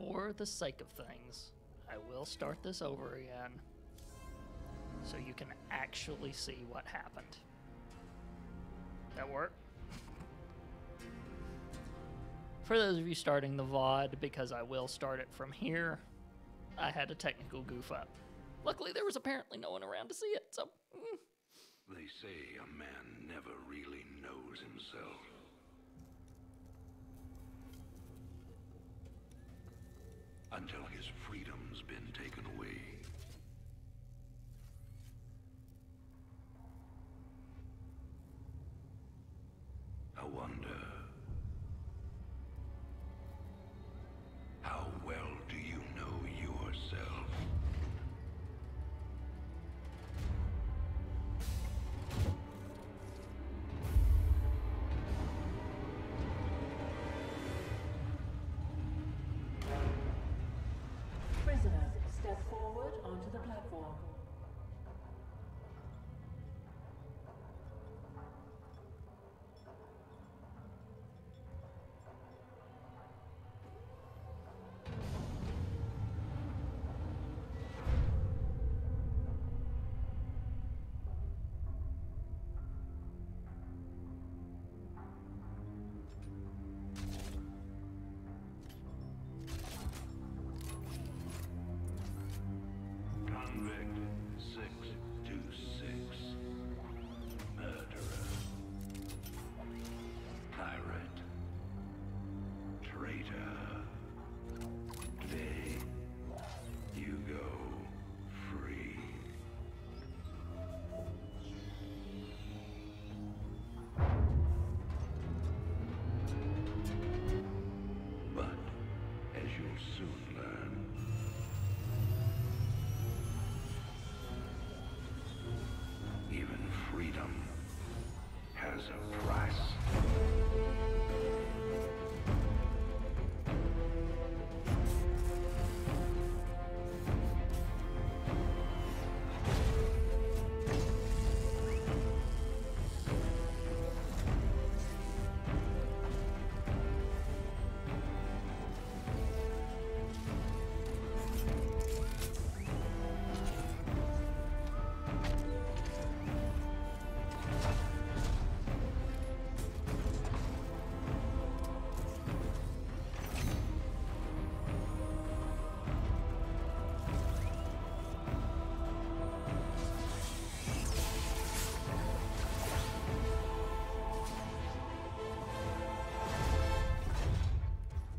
for the sake of things, I will start this over again so you can actually see what happened. That work? For those of you starting the VOD, because I will start it from here, I had a technical goof up. Luckily, there was apparently no one around to see it, so... They say a man never really knows himself. Until his freedom's been taken away. I wonder, how well do you know yourself? Prisoners, step forward onto the platform. Convict 626. Murderer. Pirate. Traitor. Today, you go free. But, as you'll soon learn, even freedom has a price.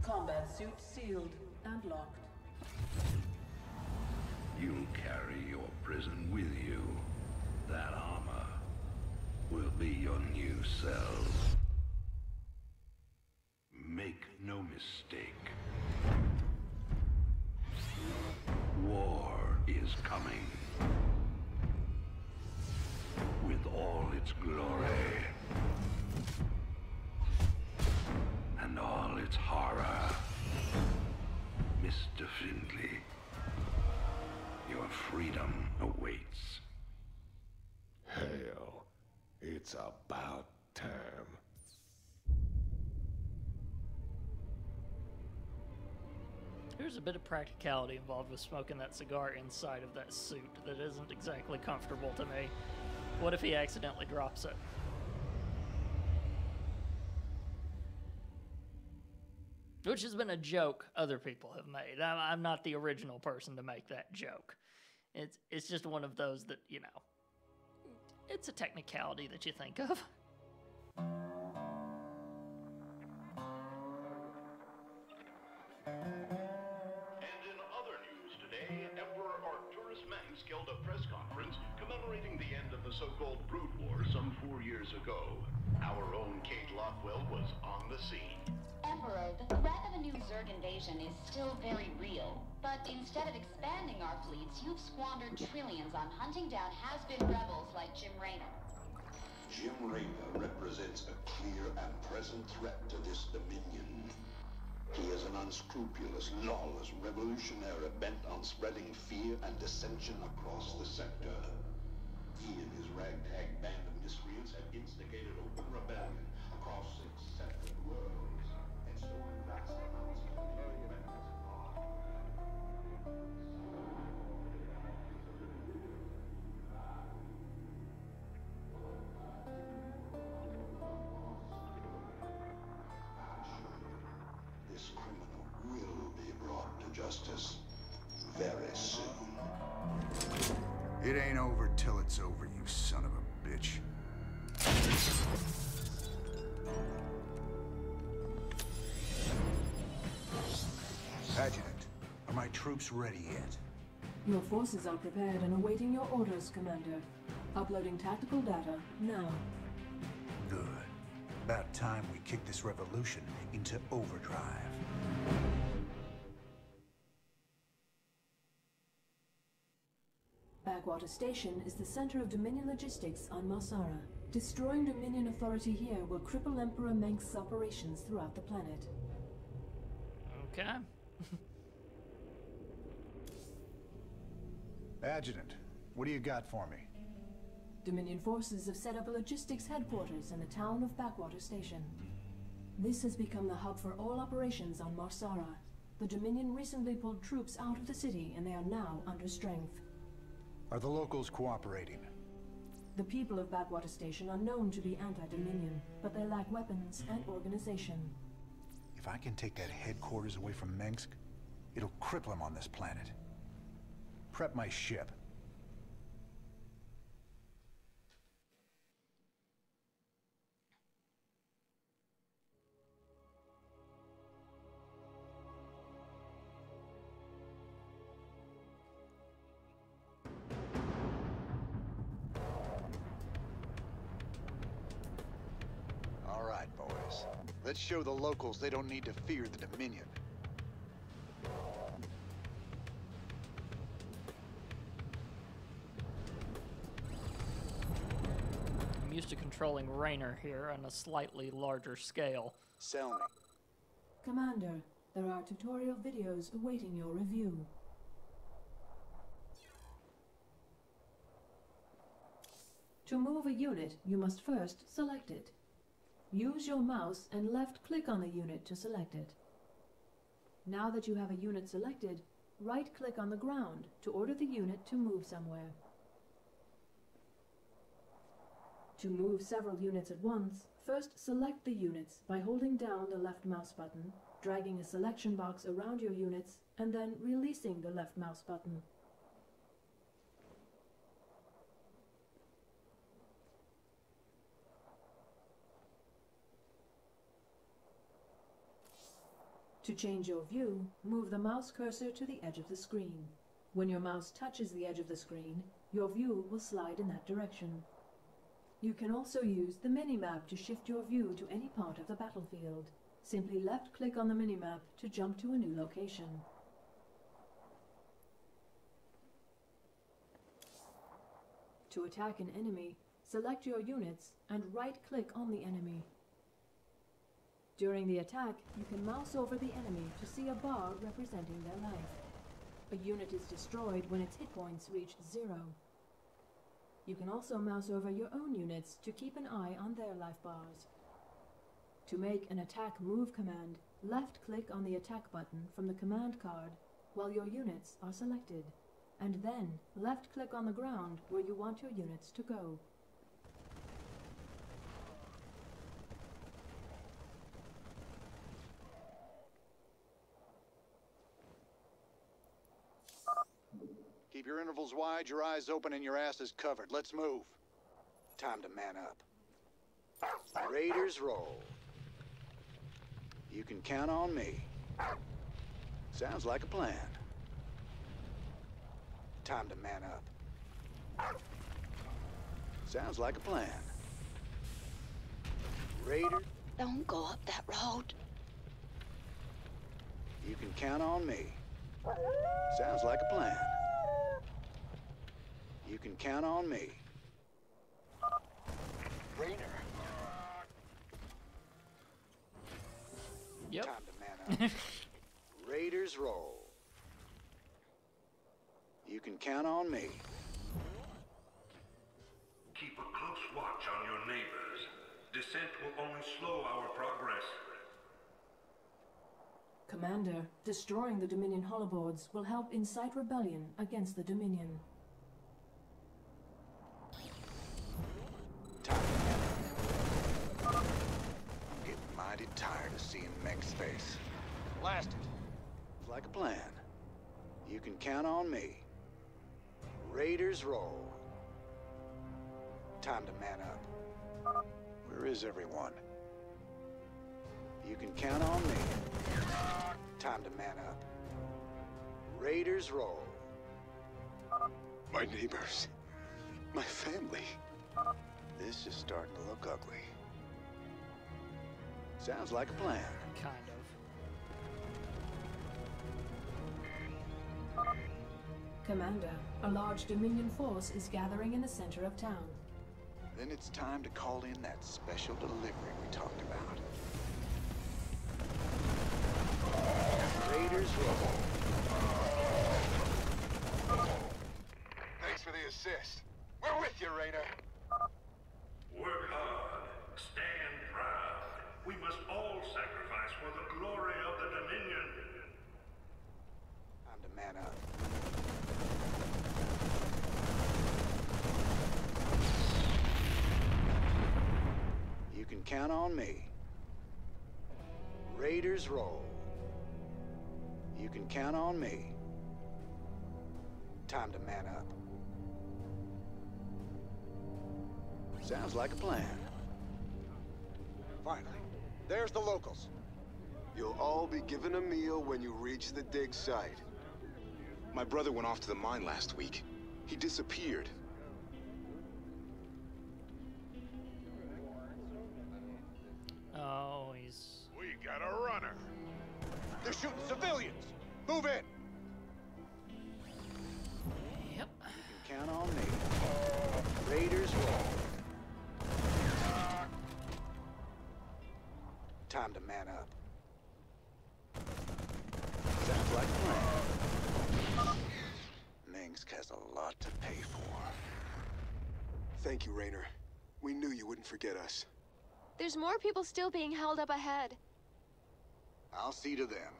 Combat suit sealed and locked. You'll carry your prison with you. That armor will be your new cell. Make no mistake. War is coming. With all its glory. And all its horror. Mr. Findlay, your freedom awaits. Hell, it's about time. There's a bit of practicality involved with smoking that cigar inside of that suit that isn't exactly comfortable to me. What if he accidentally drops it? Which has been a joke other people have made. I'm not the original person to make that joke. It's just one of those that, you know, it's a technicality that you think of. And in other news today, Emperor Arcturus Mengsk held a press conference commemorating the end of the so-called Brood War some 4 years ago. Our own Kate Lockwell was on the scene. Emperor, the threat of a new Zerg invasion is still very real. But instead of expanding our fleets, you've squandered trillions on hunting down has-been rebels like Jim Raynor. Jim Raynor represents a clear and present threat to this dominion. He is an unscrupulous, lawless revolutionary bent on spreading fear and dissension across the sector. He and his ragtag band of miscreants have instigated open rebellion across 6 separate worlds and stolen vast amounts of the remnants of It ain't over till it's over, you son of a bitch. Adjutant, are my troops ready yet? Your forces are prepared and awaiting your orders, Commander. Uploading tactical data now. Good. About time we kick this revolution into overdrive. Backwater Station is the center of Dominion logistics on Marsara. Destroying Dominion authority here will cripple Emperor Mengsk's operations throughout the planet. Okay. Adjutant, what do you got for me? Dominion forces have set up a logistics headquarters in the town of Backwater Station. This has become the hub for all operations on Marsara. The Dominion recently pulled troops out of the city and they are now under strength. Are the locals cooperating? The people of Backwater Station are known to be anti-Dominion, but they lack weapons and organization. If I can take that headquarters away from Mengsk, it'll cripple him on this planet. Prep my ship. All right, boys. Let's show the locals they don't need to fear the Dominion. I'm used to controlling Raynor here on a slightly larger scale. Sell me. Commander, there are tutorial videos awaiting your review. To move a unit, you must first select it. Use your mouse and left-click on the unit to select it. Now that you have a unit selected, right-click on the ground to order the unit to move somewhere. To move several units at once, first select the units by holding down the left mouse button, dragging a selection box around your units, and then releasing the left mouse button. To change your view, move the mouse cursor to the edge of the screen. When your mouse touches the edge of the screen, your view will slide in that direction. You can also use the minimap to shift your view to any part of the battlefield. Simply left-click on the minimap to jump to a new location. To attack an enemy, select your units and right-click on the enemy. During the attack, you can mouse over the enemy to see a bar representing their life. A unit is destroyed when its hit points reach 0. You can also mouse over your own units to keep an eye on their life bars. To make an attack move command, left-click on the attack button from the command card while your units are selected, and then left-click on the ground where you want your units to go. Keep your intervals wide, your eyes open, and your asses covered. Let's move. Time to man up. Raiders roll. You can count on me. Sounds like a plan. Time to man up. Sounds like a plan. Raider. Don't go up that road. You can count on me. Sounds like a plan. You can count on me. Raider. Yep. Time to man up. Raiders roll. You can count on me. Keep a close watch on your neighbors. Descent will only slow our progress. Commander, destroying the Dominion holoboards will help incite rebellion against the Dominion. Time to man up. I'm getting mighty tired of seeing Meg's face. Blast it. Like a plan. You can count on me. Raiders roll. Time to man up. Where is everyone? You can count on me. Time to man up. Raiders roll. My neighbors. My family. This is starting to look ugly. Sounds like a plan. Kind of. Commander, a large Dominion force is gathering in the center of town. Then it's time to call in that special delivery we talked about. Raiders roll. Thanks for the assist. We're with you, Rainer. Work hard. Stand proud. We must all sacrifice for the glory of the Dominion. Time to man up. You can count on me. Raiders roll. You can count on me. Time to man up. Sounds like a plan. Finally. There's the locals. You'll all be given a meal when you reach the dig site. My brother went off to the mine last week. He disappeared. Oh, he's... We got a runner. They're shooting civilians. Move in. Yep. You can count on me. Raiders roll. Time to man up. Sounds like a plan. Minsk has a lot to pay for. Thank you, Rainer. We knew you wouldn't forget us. There's more people still being held up ahead. I'll see to them.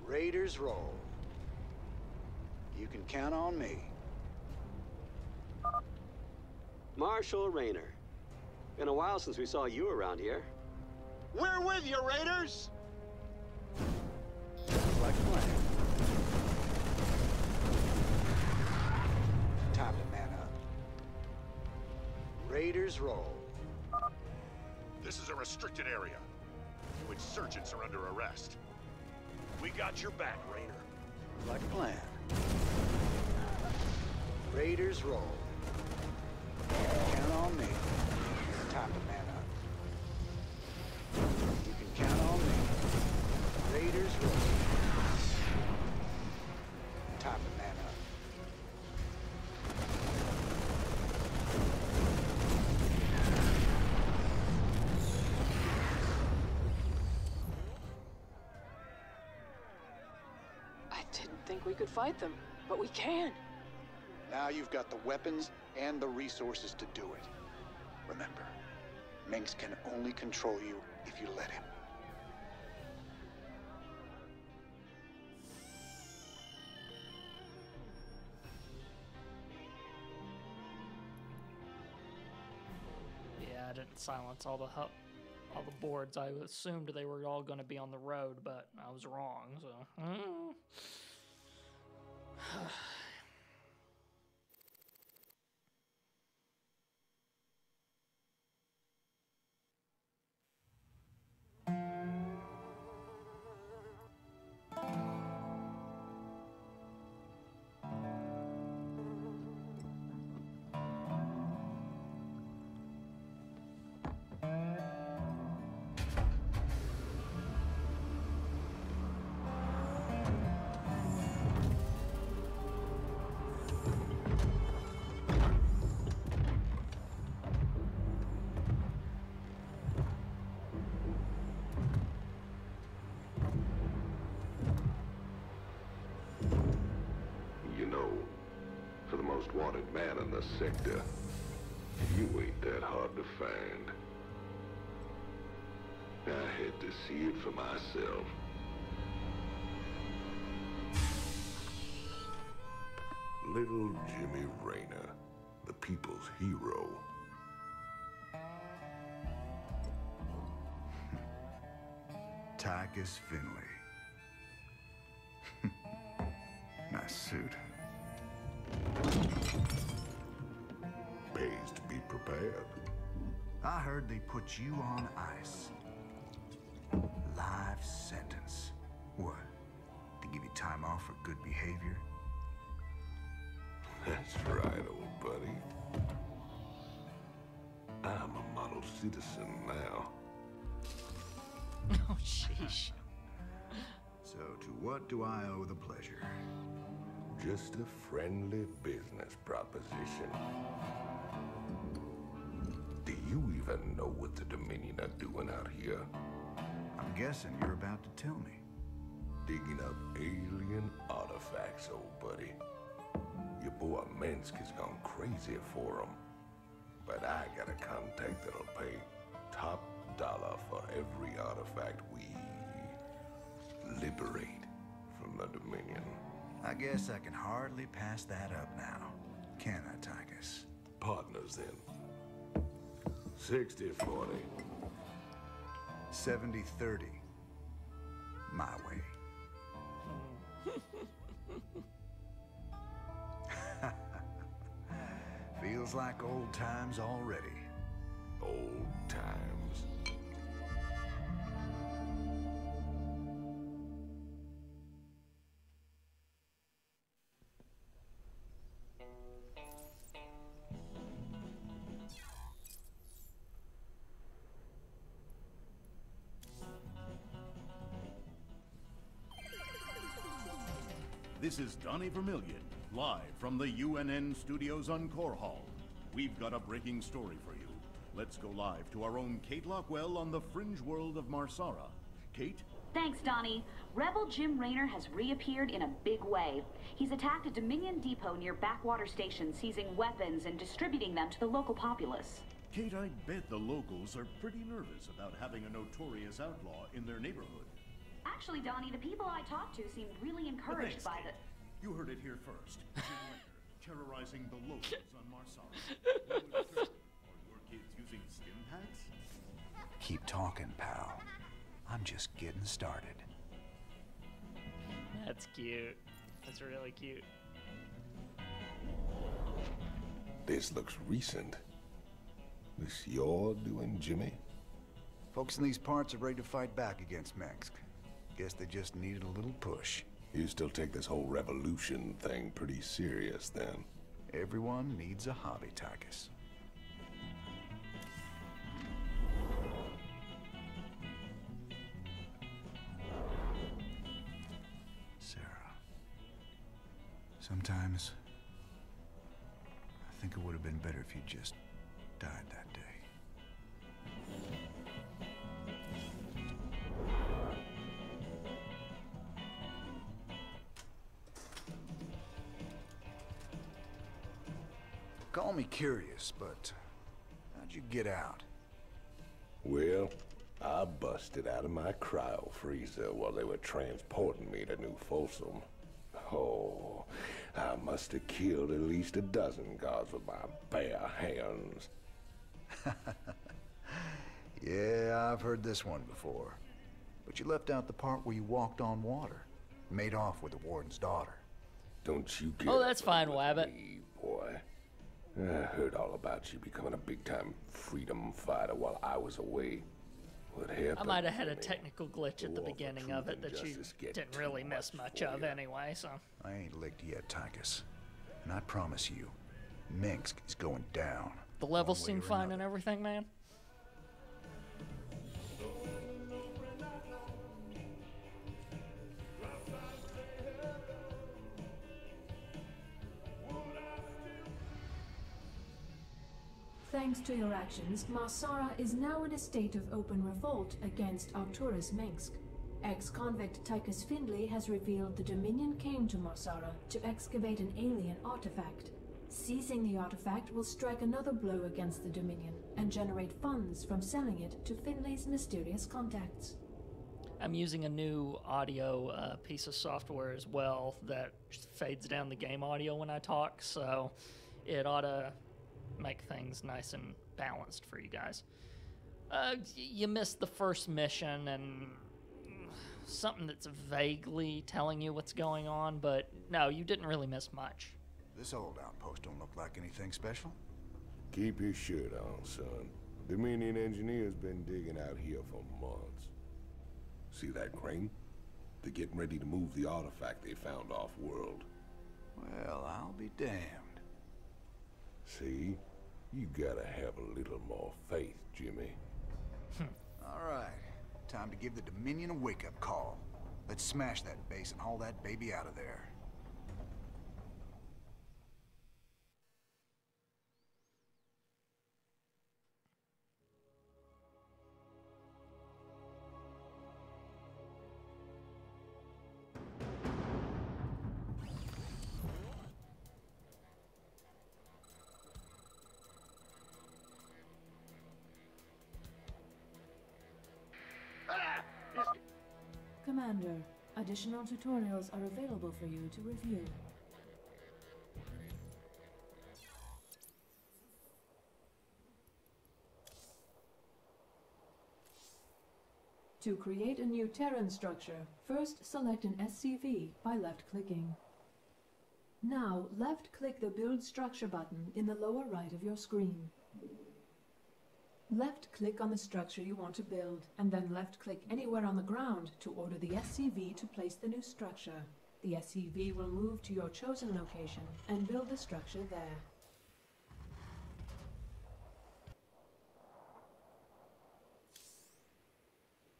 Raiders roll. You can count on me. Marshal Rainer. Been a while since we saw you around here. We're with you, Raiders! Sounds like a plan. Time to man up. Raiders roll. This is a restricted area. You insurgents are under arrest. We got your back, Rainer. Like a plan. Raiders roll. Count on me. Time to man up. You can count on me. Raiders roll. Time to man up. I didn't think we could fight them, but we can. Now you've got the weapons and the resources to do it. Remember, Minx can only control you if you let him. Yeah, I didn't silence all the boards. I assumed they were all going to be on the road, but I was wrong. So. You know, for the most wanted man in the sector, you ain't that hard to find. I had to see it for myself. Little Jimmy Raynor, the people's hero. Tychus Finley. nice suit. Pays to be prepared. I heard they put you on ice. Life sentence. What? To give you time off for good behavior? That's right, old buddy. I'm a model citizen now. Oh, sheesh. So to what do I owe the pleasure? Just a friendly business proposition. Do you even know what the Dominion are doing out here? I'm guessing you're about to tell me. Digging up alien artifacts, old buddy. Your boy Minsk has gone crazy for them. But I got a contact that'll pay top dollar for every artifact we liberate from the Dominion. I guess I can hardly pass that up now. Can I, Tychus? Partners then. 60-40. 70-30. My way. Feels like old times already. Old times. This is Donnie Vermillion, live from the UNN studios on Core Hall. We've got a breaking story for you. Let's go live to our own Kate Lockwell on the fringe world of Marsara. Kate? Thanks, Donnie. Rebel Jim Raynor has reappeared in a big way. He's attacked a Dominion depot near Backwater Station, seizing weapons and distributing them to the local populace. Kate, I bet the locals are pretty nervous about having a notorious outlaw in their neighborhood. Actually, Donnie, the people I talked to seemed really encouraged by the... You heard it here first. Jim Raynor, terrorizing the locals on Marsara. Are your kids using stim packs? Keep talking, pal. I'm just getting started. That's cute. That's really cute. This looks recent. This you're doing, Jimmy? Folks in these parts are ready to fight back against Minsk. Guess they just needed a little push. You still take this whole revolution thing pretty serious, then? Everyone needs a hobby, Tychus. Sarah. Sometimes I think it would have been better if you just died that day. Call me curious, but how'd you get out? Well, I busted out of my cryo freezer while they were transporting me to New Folsom. Oh, I must have killed at least a dozen guards with my bare hands. Yeah, I've heard this one before. But you left out the part where you walked on water. Made off with the warden's daughter. Don't you get Oh, that's fine, Wabbit. me, boy. I heard all about you becoming a big-time freedom fighter while I was away. What happened? I might have had a technical glitch at the beginning of it that you didn't really miss much of anyway, so. I ain't licked yet, Tychus. And I promise you, Minsk is going down. The levels seem fine and everything, man. Thanks to your actions, Marsara is now in a state of open revolt against Arcturus Minsk. Ex-convict Tychus Findlay has revealed the Dominion came to Marsara to excavate an alien artifact. Seizing the artifact will strike another blow against the Dominion and generate funds from selling it to Findlay's mysterious contacts. I'm using a new audio piece of software as well that fades down the game audio when I talk, so it ought to make things nice and balanced for you guys. You missed the first mission, and something that's vaguely telling you what's going on, but no, you didn't really miss much. This old outpost don't look like anything special. Keep your shirt on, son. Dominion engineers been digging out here for months. See that crane? They're getting ready to move the artifact they found off-world. Well, I'll be damned. See? You gotta have a little more faith, Jimmy. All right. Time to give the Dominion a wake-up call. Let's smash that base and haul that baby out of there. Commander, additional tutorials are available for you to review. To create a new Terran structure, first select an SCV by left-clicking. Now, left-click the Build Structure button in the lower right of your screen. Left-click on the structure you want to build, and then left-click anywhere on the ground to order the SCV to place the new structure. The SCV will move to your chosen location and build the structure there.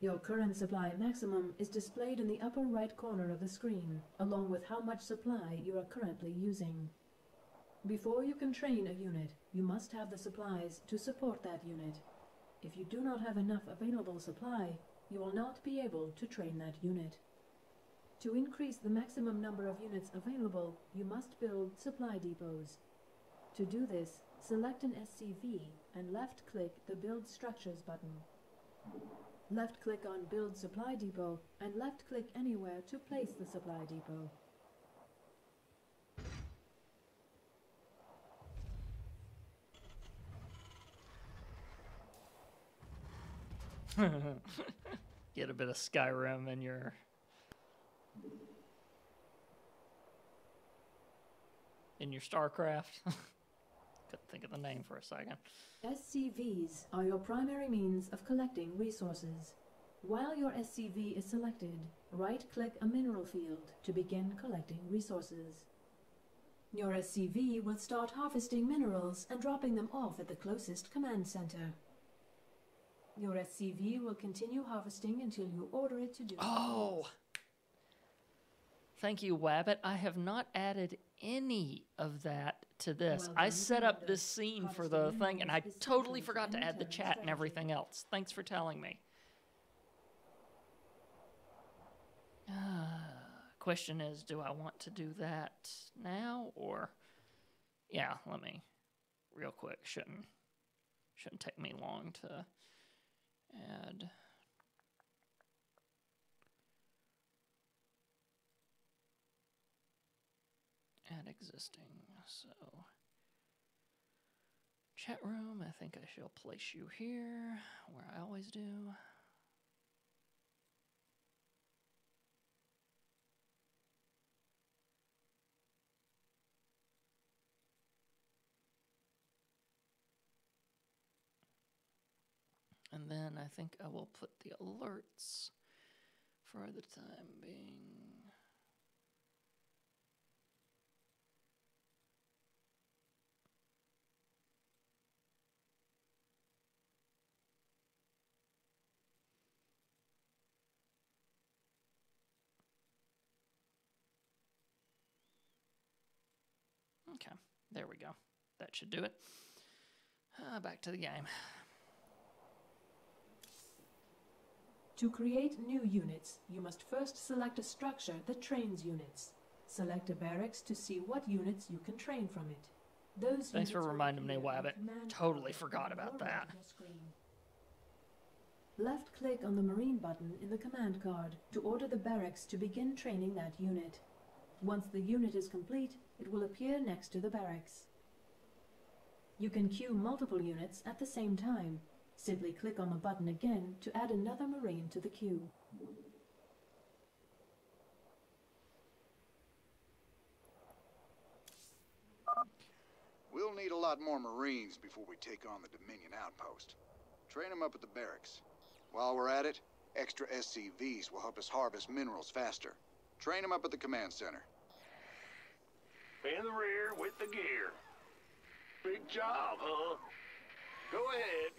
Your current supply maximum is displayed in the upper right corner of the screen, along with how much supply you are currently using. Before you can train a unit, you must have the supplies to support that unit. If you do not have enough available supply, you will not be able to train that unit. To increase the maximum number of units available, you must build supply depots. To do this, select an SCV and left-click the Build Structures button. Left-click on Build Supply Depot and left-click anywhere to place the supply depot. Get a bit of Skyrim in your... Starcraft. Couldn't think of the name for a second. SCVs are your primary means of collecting resources. While your SCV is selected, right-click a mineral field to begin collecting resources. Your SCV will start harvesting minerals and dropping them off at the closest command center. Your SCV will continue harvesting until you order it to do so. Oh! Thank you, Wabbit. I have not added any of that to this. Well, I set up this scene for the thing, and I totally forgot to add the chat and everything else. Thanks for telling me. Question is, do I want to do that now, or... Yeah, let me... Real quick. Shouldn't take me long to... Add existing. So chat room, I think I shall place you here where I always do. And then I think I will put the alerts for the time being. Okay, there we go. That should do it. Back to the game. To create new units, you must first select a structure that trains units. Select a barracks to see what units you can train from it. Those Thanks for units reminding me, will appear Wabbit. on command Totally card forgot on the about lower right that. of your screen. Left-click on the Marine button in the command card to order the barracks to begin training that unit. Once the unit is complete, it will appear next to the barracks. You can queue multiple units at the same time. Simply click on the button again to add another Marine to the queue. need a lot more Marines before we take on the Dominion outpost. Train them up at the barracks. While we're at it, extra SCVs will help us harvest minerals faster. Train them up at the command center. In the rear with the gear. Big job, huh? Go ahead.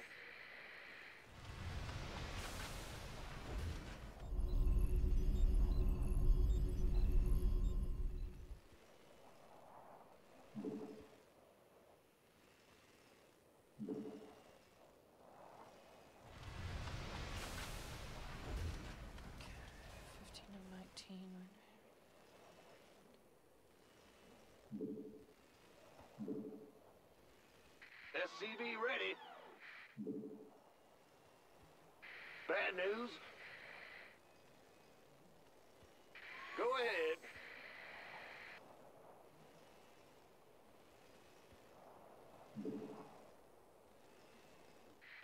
SCV ready. Bad news. Go ahead.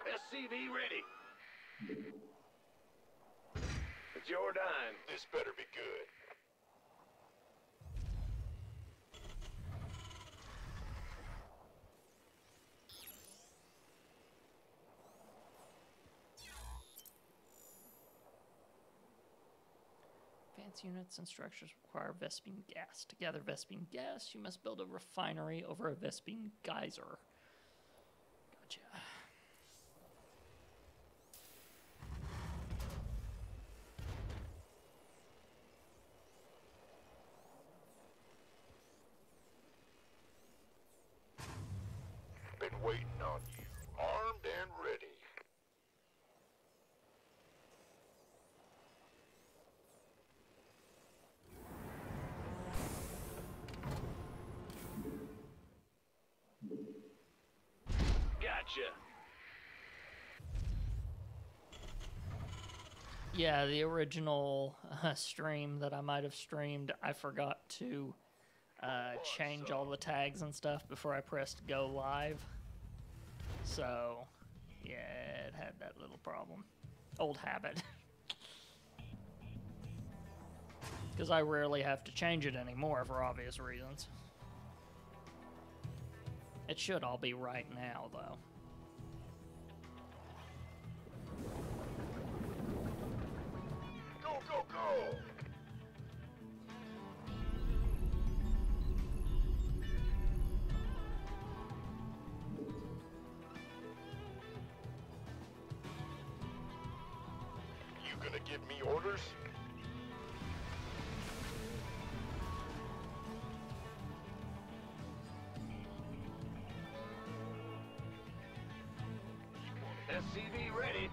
SCV ready. It's your dime. This better be good. Advanced units and structures require Vespene gas. To gather Vespene gas, you must build a refinery over a Vespene geyser. Gotcha. Been waiting on you, armed and ready. Gotcha. Yeah, the original stream that I might have streamed, I forgot to change all the tags and stuff before I pressed go live. So, yeah, it had that little problem. Old habit. Because I rarely have to change it anymore for obvious reasons. It should all be right now, though. Go, go, go! You gonna give me orders? SCV ready.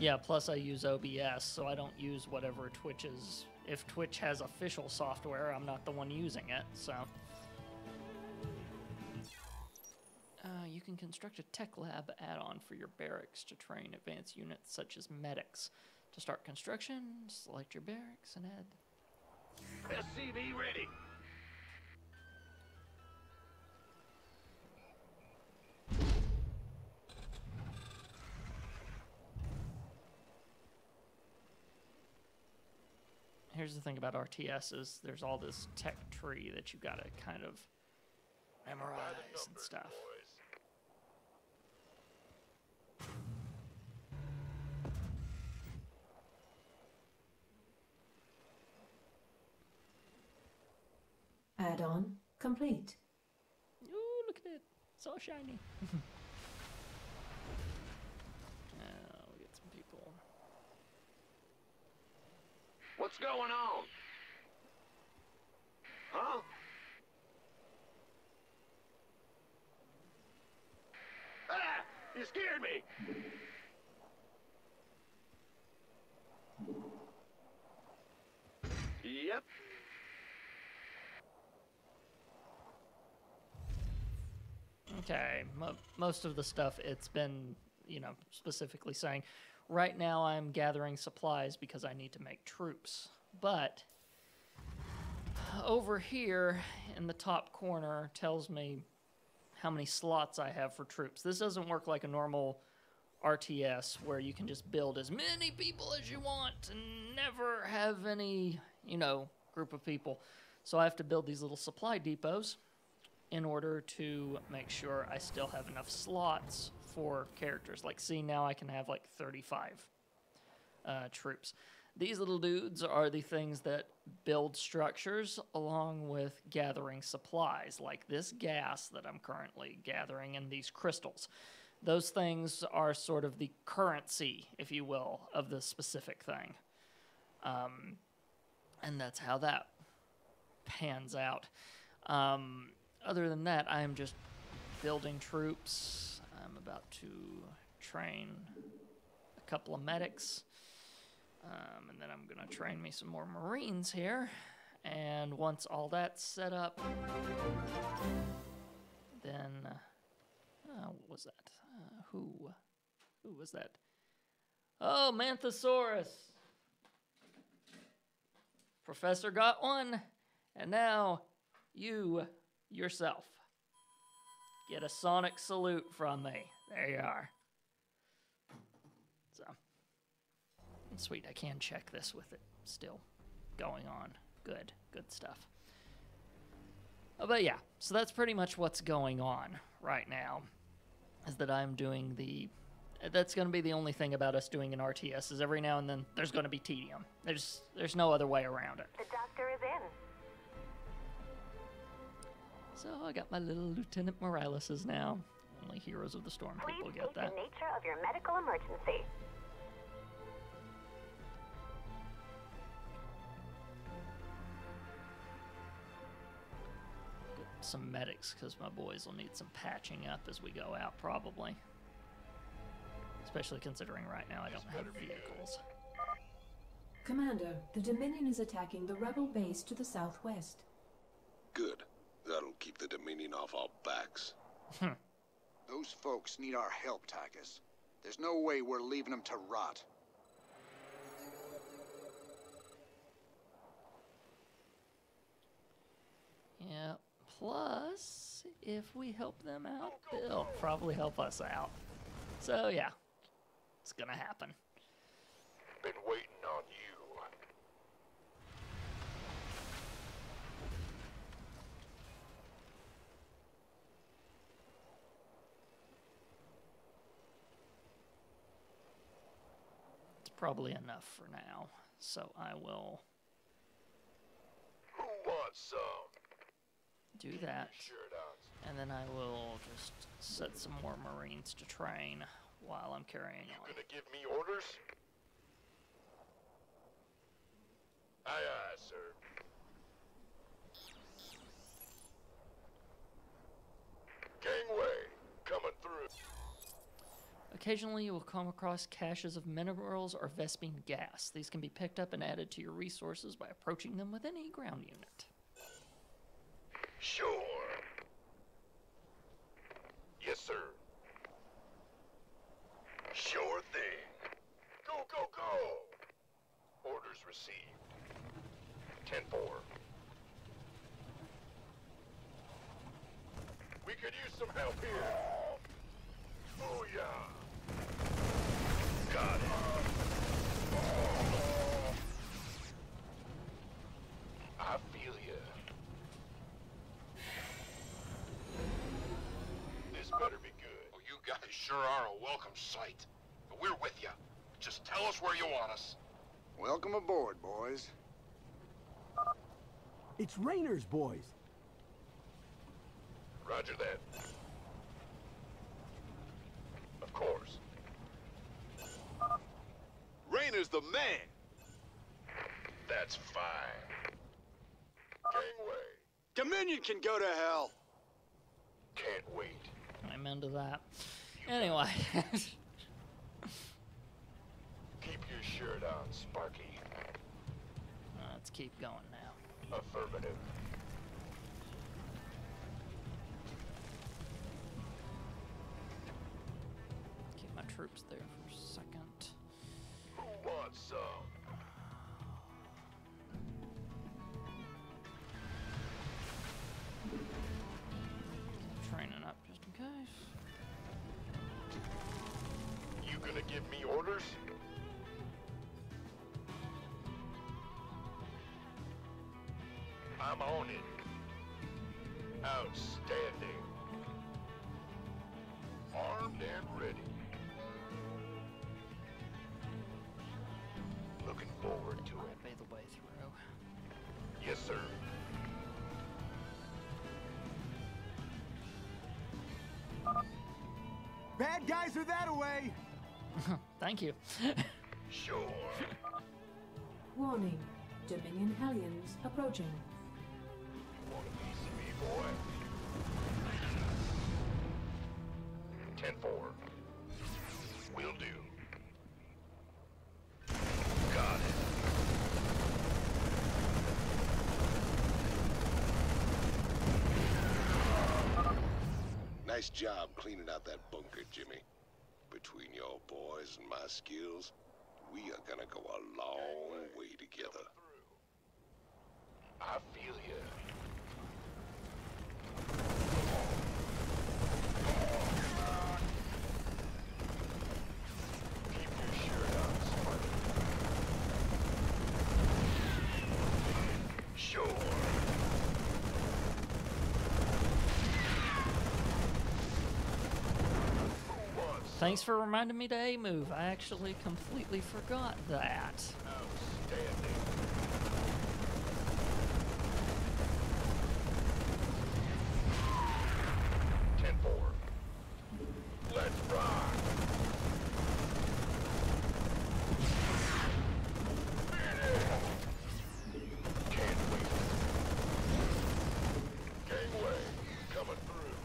Yeah, plus I use OBS, so I don't use whatever Twitch's... If Twitch has official software, I'm not the one using it, so... You can construct a tech lab add-on for your barracks to train advanced units such as medics. To start construction, select your barracks and add... SCV ready. Here's the thing about RTS is there's all this tech tree that you gotta kind of memorize and stuff. Add-on complete. Ooh, look at it. So shiny. We'll get some people. What's going on? Huh? Ah! You scared me! Yep. Okay, most of the stuff it's been, you know, specifically saying, right now I'm gathering supplies because I need to make troops. But over here in the top corner tells me how many slots I have for troops. This doesn't work like a normal RTS where you can just build as many people as you want and never have any, you know, group of people. So I have to build these little supply depots in order to make sure I still have enough slots for characters. Like, see, now I can have like 35 troops. These little dudes are the things that build structures along with gathering supplies, like this gas that I'm currently gathering and these crystals. Those things are sort of the currency, if you will, of the specific thing. And that's how that pans out. Other than that, I am just building troops. I'm about to train a couple of medics. And then I'm going to train me some more Marines here. And once all that's set up, then... what was that? Who was that? Oh, Manthosaurus! Professor got one, and now you yourself get a sonic salute from me. There you are. So, sweet, I can check this with it still going on. Good stuff. But yeah, so that's pretty much what's going on right now, is that I'm doing that's going to be the only thing about us doing an RTS, is every now and then there's going to be tedium. There's no other way around it. The doctor is in. So I got my little Lieutenant Moraleses now. Only Heroes of the Storm people get that. Please state the nature of your medical emergency. Some medics, because my boys will need some patching up as we go out, probably. Especially considering right now I don't have vehicles. Commander, the Dominion is attacking the rebel base to the southwest. Good. That'll keep the Dominion off our backs. Those folks need our help, Tychus. There's no way we're leaving them to rot. Yeah. Plus, if we help them out, they'll probably help us out. So, yeah. It's gonna happen. Been waiting on you. It's probably enough for now. So I will... Who wants some? Do that, and then I will just set some more Marines to train while I'm carrying on. You gonna give me orders? Aye, aye, sir. Gangway, coming through. Occasionally you will come across caches of minerals or Vespine gas. These can be picked up and added to your resources by approaching them with any ground unit. Sure. Yes, sir. Sure thing. Go, go, go! Orders received. 10-4. We could use some help here. Booyah! Got it. I feel ya. This better be good. Oh, you guys sure are a welcome sight. But we're with you. Just tell us where you want us. Welcome aboard, boys. It's Raynor's boys. Roger that. Of course. Raynor's the man. That's fine. Gangway. Dominion can go to hell. Can't wait. I'm into that. Anyway. Keep your shirt on, Sparky. Let's keep going now. Affirmative. Keep my troops there for a second. Who wants some? Training up just in case. You gonna give me orders? I'm on it. Outstanding. Armed and ready. Looking forward to it. Be the way through. Yes, sir. Bad guys are that away. Thank you. Sure. Warning. Dominion Hellions approaching. Want a piece of me, boy? 10-4. Will do. Got it. Nice job cleaning out that bunker, Jimmy. Between your boys and my skills, we are gonna go a long way together. I feel ya. Keep your shirt on, Spartan. Sure. Thanks for reminding me to A-move. I actually completely forgot that. Outstanding. Let's rock! Can't wait. Gangway, coming through.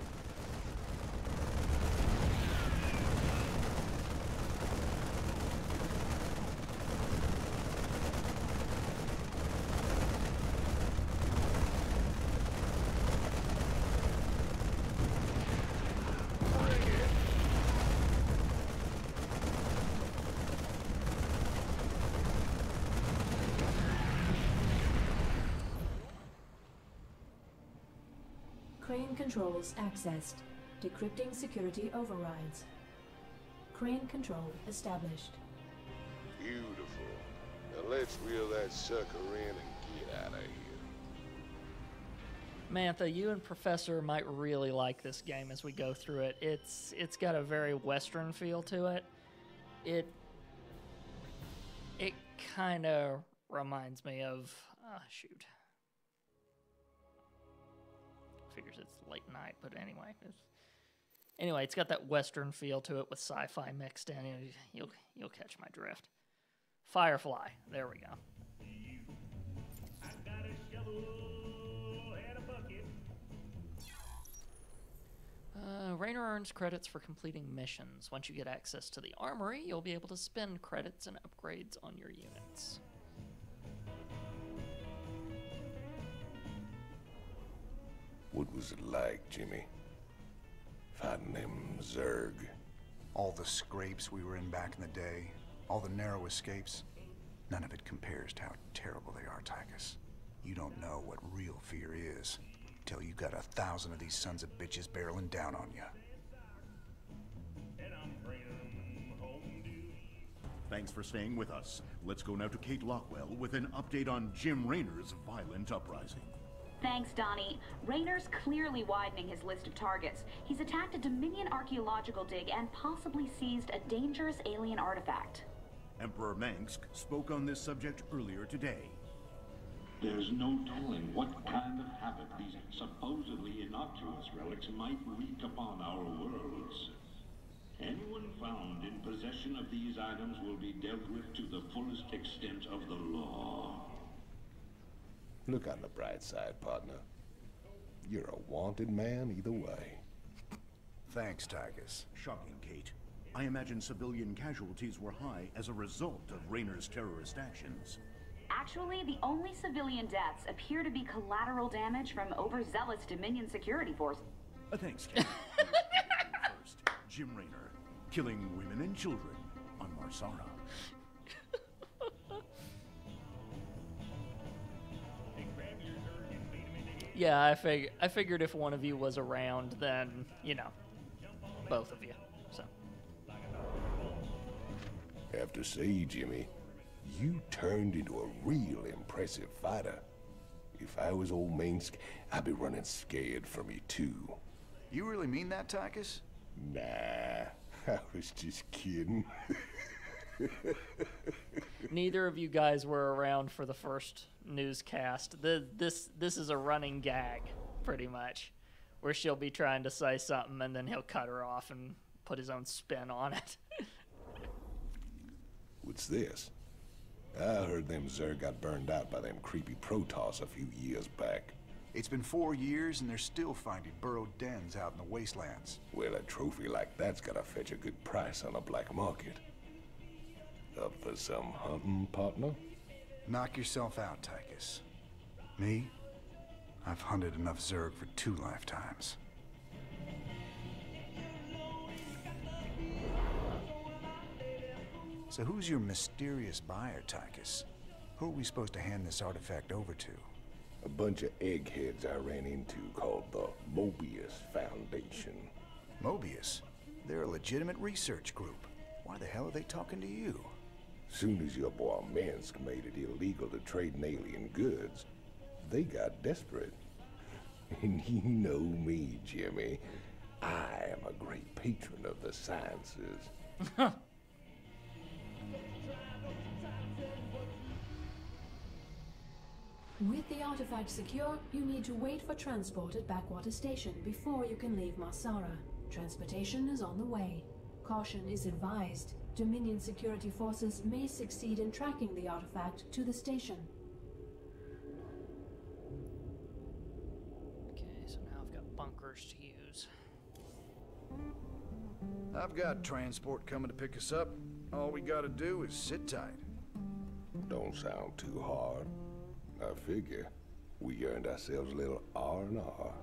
Crane controls accessed. Decrypting security overrides. Crane control established. Beautiful. Now let's reel that sucker in and get out of here. Mantha, you and Professor might really like this game as we go through it. It's got a very Western feel to it. It kind of reminds me of shoot. Figures it's late night, but anyway, it's got that Western feel to it with sci-fi mixed in. You'll catch my drift. Firefly. There we go. I got a shovel and a bucket. Raynor earns credits for completing missions. Once you get access to the armory, you'll be able to spend credits and upgrades on your units. What was it like, Jimmy? Fighting them Zerg? All the scrapes we were in back in the day, all the narrow escapes, none of it compares to how terrible they are, Tychus. You don't know what real fear is till you got 1,000 of these sons of bitches barreling down on you. Thanks for staying with us. Let's go now to Kate Lockwell with an update on Jim Raynor's violent uprising. Thanks, Donnie. Raynor's clearly widening his list of targets. He's attacked a Dominion archaeological dig and possibly seized a dangerous alien artifact. Emperor Mangsk spoke on this subject earlier today. There's no telling what kind of havoc these supposedly innocuous relics might wreak upon our worlds. Anyone found in possession of these items will be dealt with to the fullest extent of the law. Look on the bright side, partner. You're a wanted man either way. Thanks, Tychus. Shocking, Kate. I imagine civilian casualties were high as a result of Raynor's terrorist actions. Actually, the only civilian deaths appear to be collateral damage from overzealous Dominion security force. Thanks, Kate. First, Jim Raynor, killing women and children on Marsara. Yeah, I figured if one of you was around, then, both of you. So. Have to say, Jimmy, you turned into a real impressive fighter. If I was old Minsk, I'd be running scared from you too. You really mean that, Tychus? Nah, I was just kidding. Neither of you guys were around for the first newscast. This is a running gag, pretty much, where she'll be trying to say something and then he'll cut her off and put his own spin on it. What's this? I heard them Zerg got burned out by them creepy Protoss a few years back. It's been 4 years and they're still finding burrowed dens out in the wastelands. Well, a trophy like that's gotta fetch a good price on a black market. Up for some hunting, partner? Knock yourself out, Tychus. Me? I've hunted enough Zerg for 2 lifetimes. So who's your mysterious buyer, Tychus? Who are we supposed to hand this artifact over to? A bunch of eggheads I ran into called the Mobius Foundation. Mobius? They're a legitimate research group. Why the hell are they talking to you? Soon as your boy Minsk made it illegal to trade in alien goods, they got desperate. And you know me, Jimmy. I am a great patron of the sciences. With the artifact secure, you need to wait for transport at Backwater Station before you can leave Marsara. Transportation is on the way. Caution is advised. Dominion security forces may succeed in tracking the artifact to the station. Okay, so now I've got bunkers to use. I've got transport coming to pick us up. All we gotta do is sit tight. Don't sound too hard. I figure we earned ourselves a little R&R.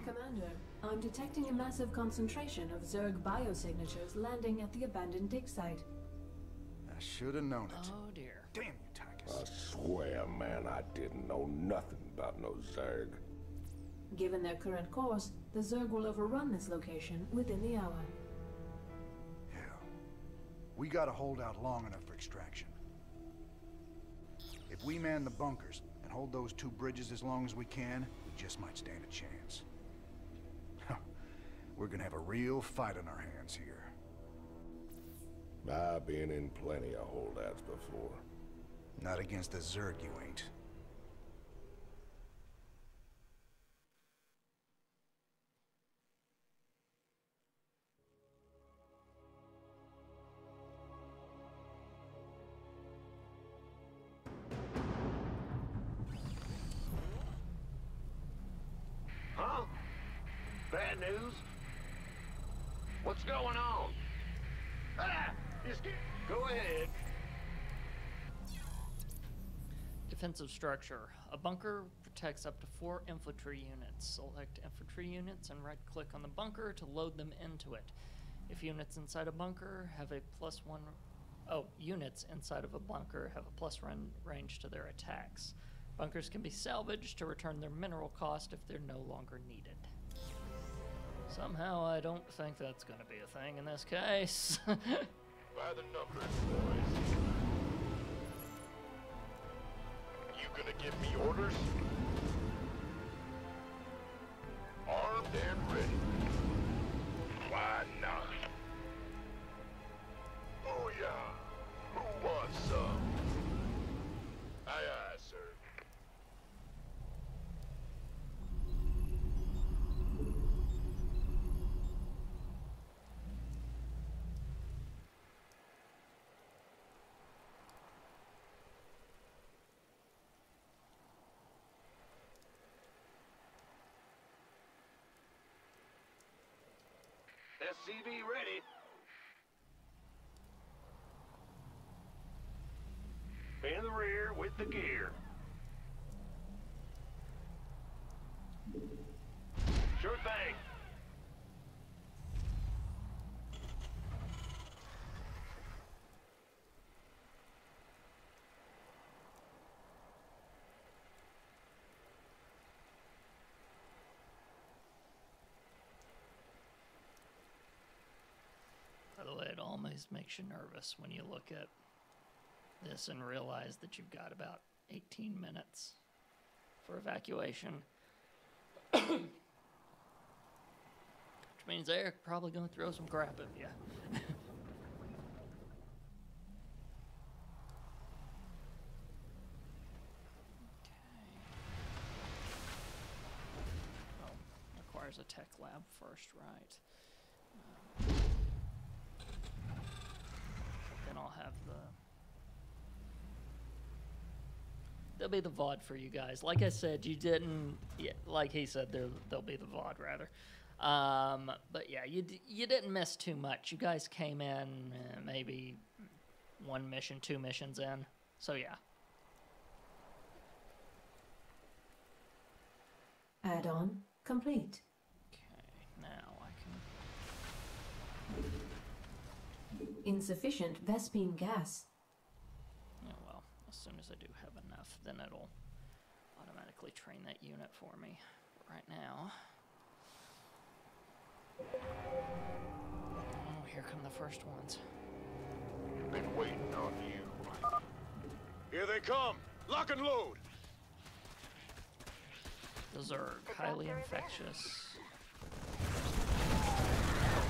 Commander, I'm detecting a massive concentration of Zerg biosignatures landing at the abandoned dig site. I should have known it. Oh dear. Damn you, Tychus. I swear, man, I didn't know nothing about no Zerg. Given their current course, the Zerg will overrun this location within the hour. Hell, we gotta hold out long enough for extraction. If we man the bunkers and hold those 2 bridges as long as we can, we just might stand a chance. We're gonna have a real fight on our hands here. I've been in plenty of holdouts before. Not against the Zerg, you ain't. Huh? Bad news? What's going on? Ah! Go ahead. Defensive structure. A bunker protects up to 4 infantry units. Select infantry units and right-click on the bunker to load them into it. If units inside a bunker have a +1... Oh, units inside of a bunker have a +1 range to their attacks. Bunkers can be salvaged to return their mineral cost if they're no longer needed. Somehow I don't think that's going to be a thing in this case. By the numbers, boys. You gonna give me orders? Armed and ready. Why not? Oh yeah. Who wants some? Aye aye, sir. SCV ready. In the rear with the gear. Sure thing. By the way, it always makes you nervous when you look at this and realize that you've got about 18 minutes for evacuation. Which means they're probably going to throw some crap at you. Requires a tech lab first, right? Then I'll have there'll be the VOD for you guys. Like I said, you didn't, yeah, like he said, there'll be the VOD rather. But yeah, you didn't miss too much. You guys came in maybe 1 mission, 2 missions in. So yeah. Add-on complete. Now I can... Insufficient Vespine gas. Yeah, well, as soon as I do have enough, then it'll automatically train that unit for me. But right now... Oh, here come the first ones. Been waiting on you. Here they come! Lock and load! The Zerg, highly infectious.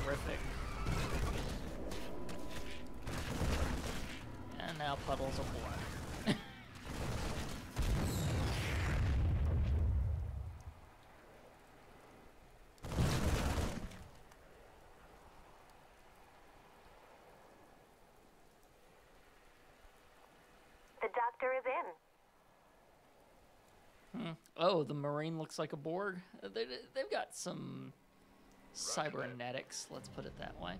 Horrific. And now puddles of blood. The doctor is in. Oh, the Marine looks like a Borg. They've got some cybernetics, let's put it that way.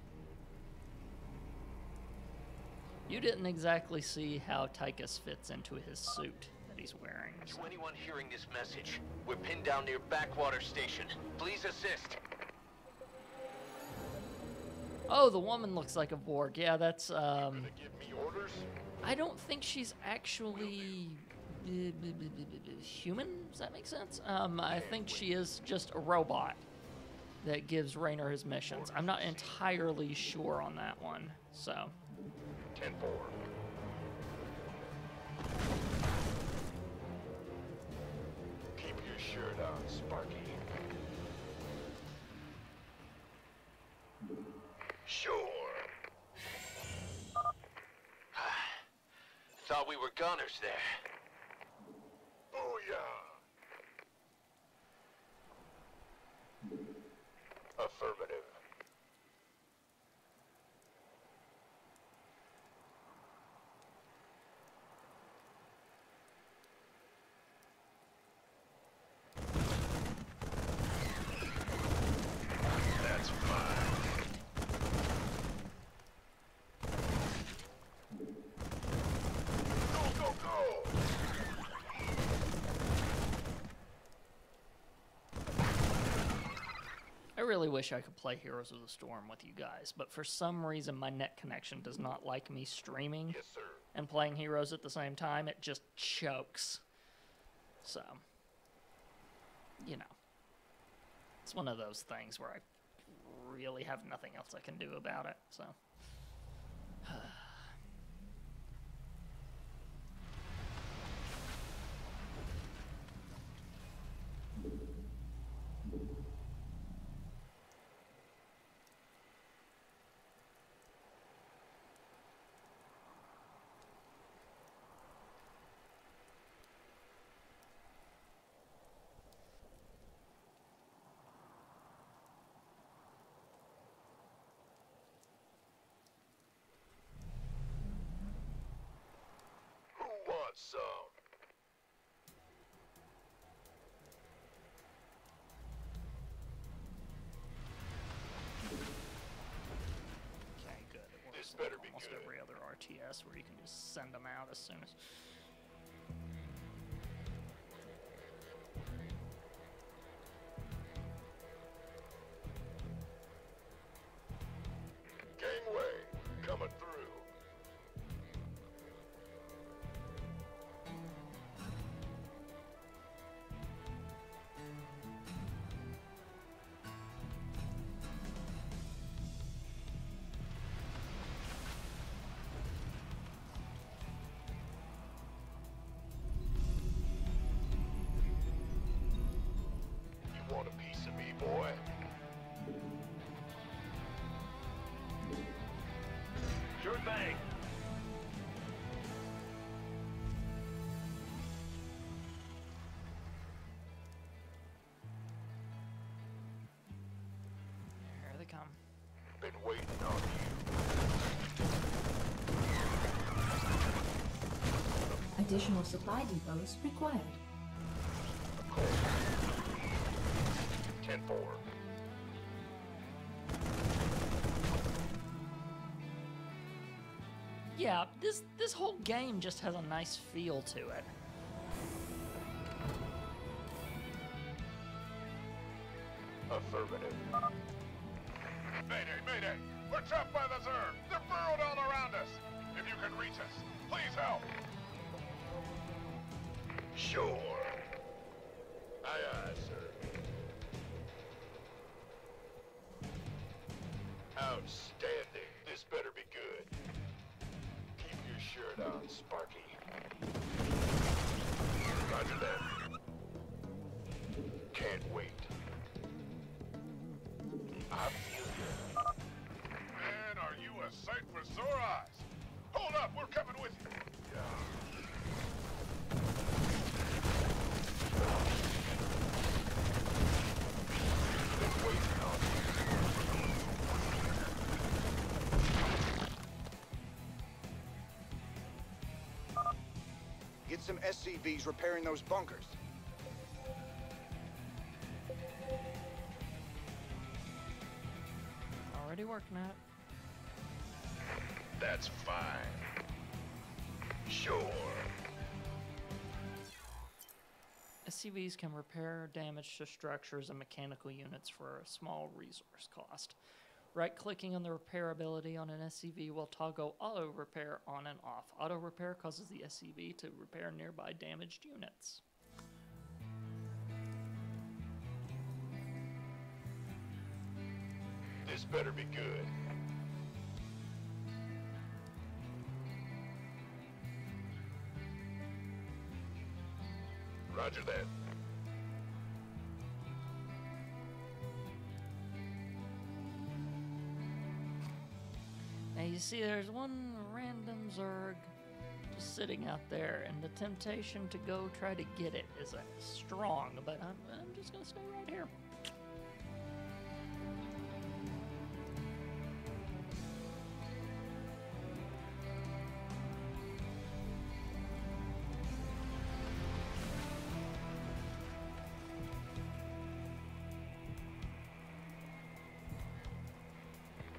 You didn't exactly see how Tychus fits into his suit that he's wearing. To anyone hearing this message, we're pinned down near Backwater Station. Please assist. Oh, the woman looks like a Borg. Yeah, that's, Gonna give me orders? I don't think she's actually human. Does that make sense? I think she is just a robot that gives Raynor his missions. I'm not entirely sure on that one, so. 10-4. Keep your shirt on, Sparky. Sure. Thought we were gunners there. Booyah! Affirmative. That's fine. Go, go, go! I really wish I could play Heroes of the Storm with you guys, but for some reason my net connection does not like me streaming and playing Heroes at the same time. It just chokes. So, you know, it's one of those things where I really have nothing else I can do about it, so. Who wants some? Okay, good. It works This better be almost good. every other RTS where you can just send them out as soon as... Gangway, coming through. Additional supply depots required. 10-4. Yeah, this whole game just has a nice feel to it. Affirmative. Mayday, mayday! We're trapped by the Zerg! They're burrowed all around us! If you can reach us, please help! Sure. Aye, aye, sir. Outstanding. This better be good. Keep your shirt on, Sparky. Roger that. Can't wait. I feel you. Man, are you a sight for sore eyes? Hold up, we're coming with you. Been waiting on you. Get some SCVs repairing those bunkers. Already working at it. That's fine. Sure. SCVs can repair damage to structures and mechanical units for a small resource cost. Right-clicking on the repair ability on an SCV will toggle auto repair on and off. Auto repair causes the SCV to repair nearby damaged units. This better be good. Roger that. Now you see there's one random Zerg just sitting out there, and the temptation to go try to get it is strong, but I'm just gonna stay right here.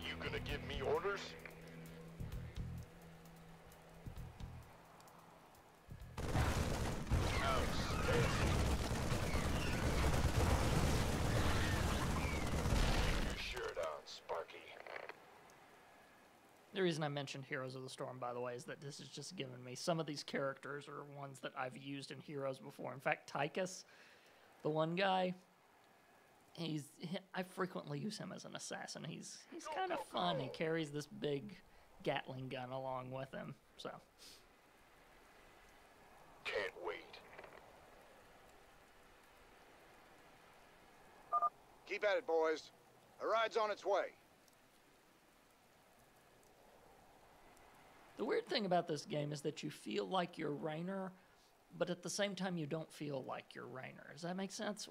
You gonna give me orders? The reason I mentioned Heroes of the Storm, by the way, is that this is just giving me some of these characters are ones that I've used in Heroes before. In fact, Tychus, the one guy, I frequently use him as an assassin. He's kind of fun. He carries this big Gatling gun along with him, so. Can't wait. Keep at it, boys. A ride's on its way. The weird thing about this game is that you feel like you're Raynor, but at the same time you don't feel like you're Raynor. Does that make sense?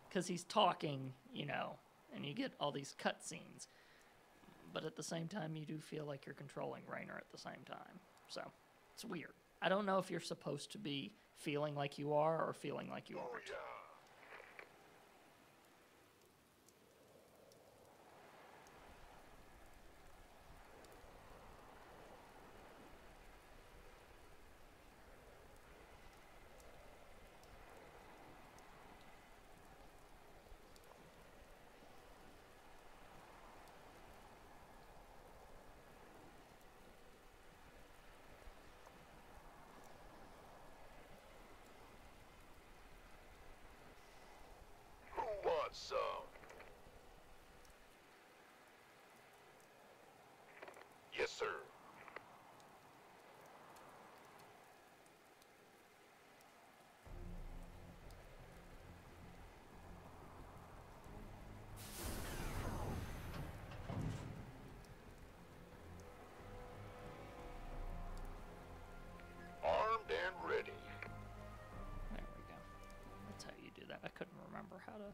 Because he's talking, you know, and you get all these cutscenes, but at the same time you do feel like you're controlling Raynor at the same time. So, it's weird. I don't know if you're supposed to be feeling like you are or feeling like you aren't. Yeah. Some. Yes, sir. Armed and ready. There we go. That's how you do that. I couldn't remember how to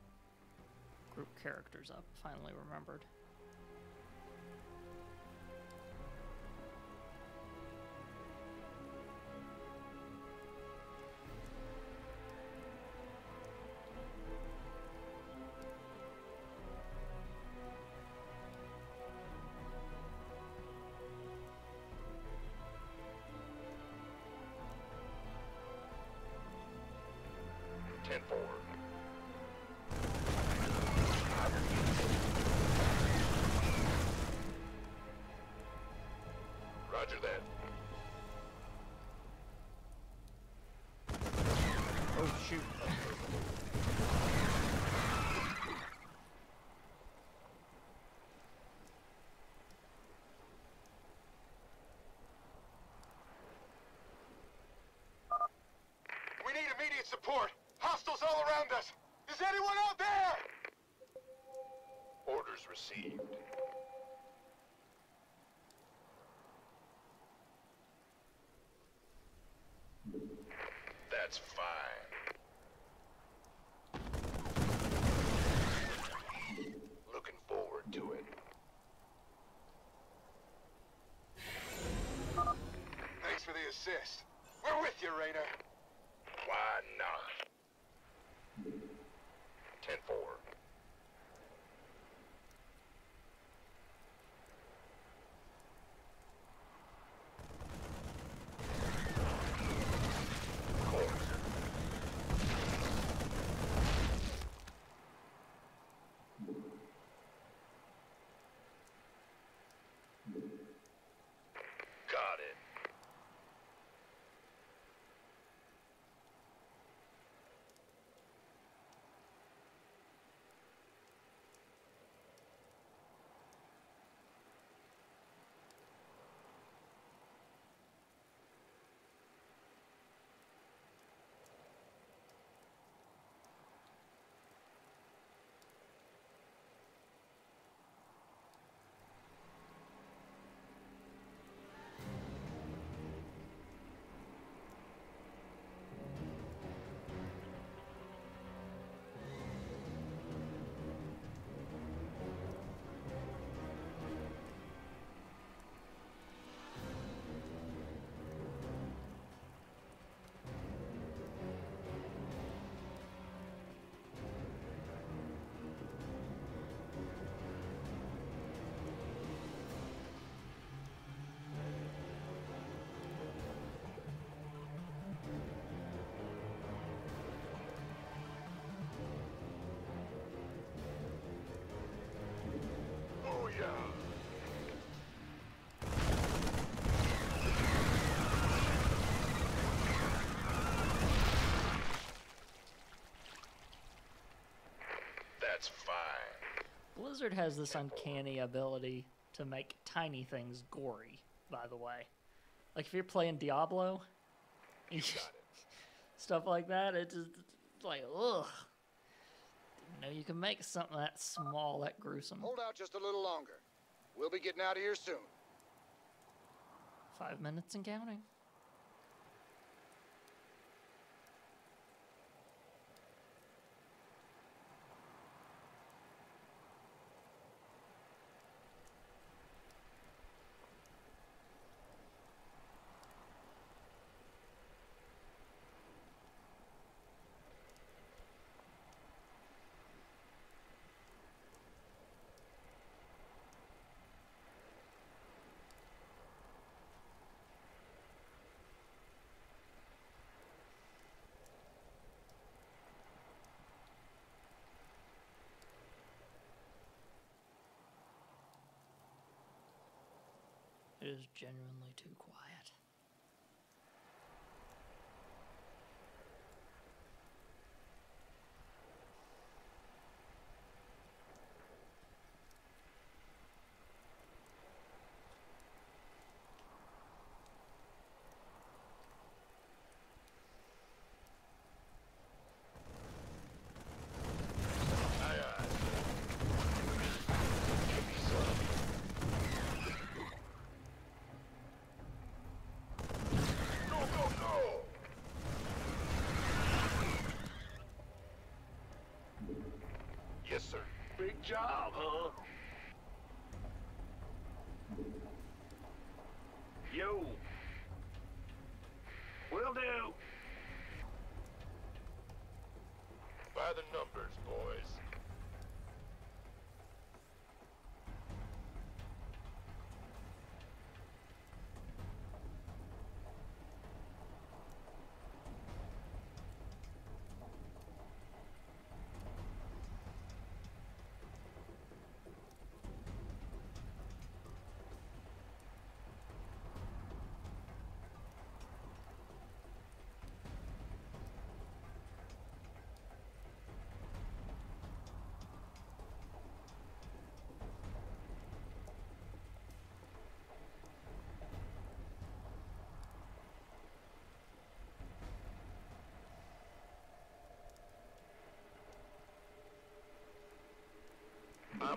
group characters up. Finally remembered. 10-4. Roger that. Oh, shoot. We need immediate support. Hostiles all around us. Is anyone out there? Orders received. That's fine. Looking forward to it. Thanks for the assist. We're with you, Rainer. Why not? 10-4. Got it. Oh yeah. That's fine. Blizzard has this uncanny ability to make tiny things gory, by the way. Like if you're playing Diablo, stuff like that, it's just like, ugh. Didn't know you can make something that small, that gruesome. Hold out just a little longer. We'll be getting out of here soon. 5 minutes and counting. It is genuinely too quiet. Yes, sir. Big job, huh? Yo. Will do. By the numbers, boys.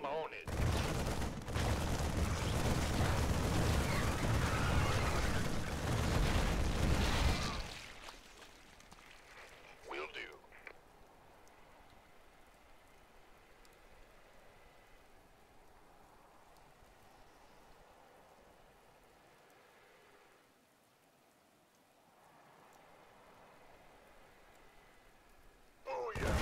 I'm on it. Will do. Oh yeah.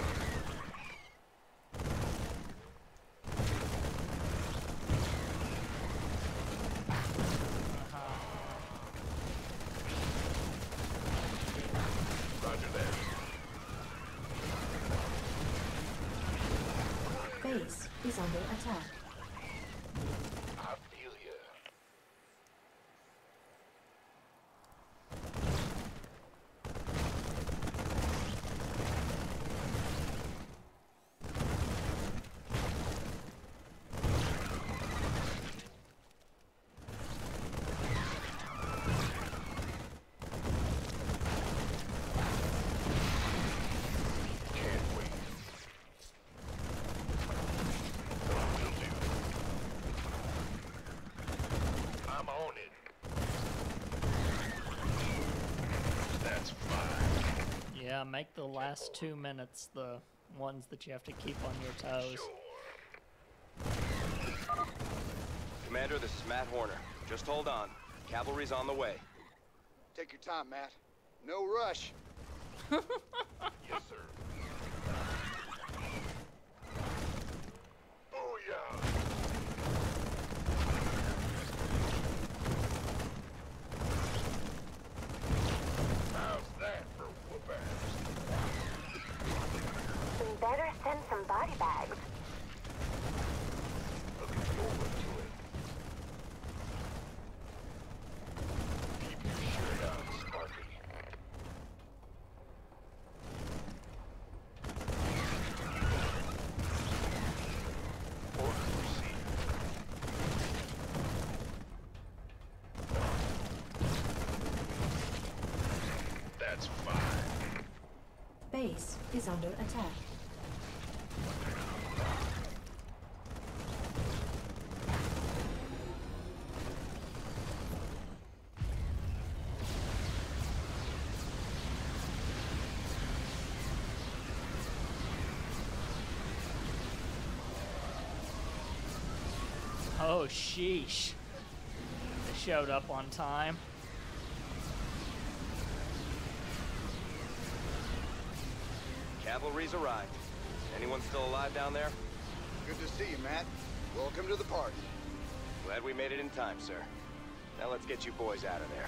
Roger that. Base is under attack. I feel ya. Can't wait. Will do. I'm on it. That's fine. Yeah, make the last 2 minutes the ones that you have to keep on your toes. Commander, this is Matt Horner. Just hold on. Cavalry's on the way. Take your time, Matt. No rush. Yes, sir. Oh yeah. How's that for whoop-ass? We better send some body bags. Looking forward to it. Keep your shirt on, Sparky. Order received. That's fine. Base is under attack. Oh, sheesh. They showed up on time. Cavalry's arrived. Anyone still alive down there? Good to see you, Matt. Welcome to the party. Glad we made it in time, sir. Now let's get you boys out of there.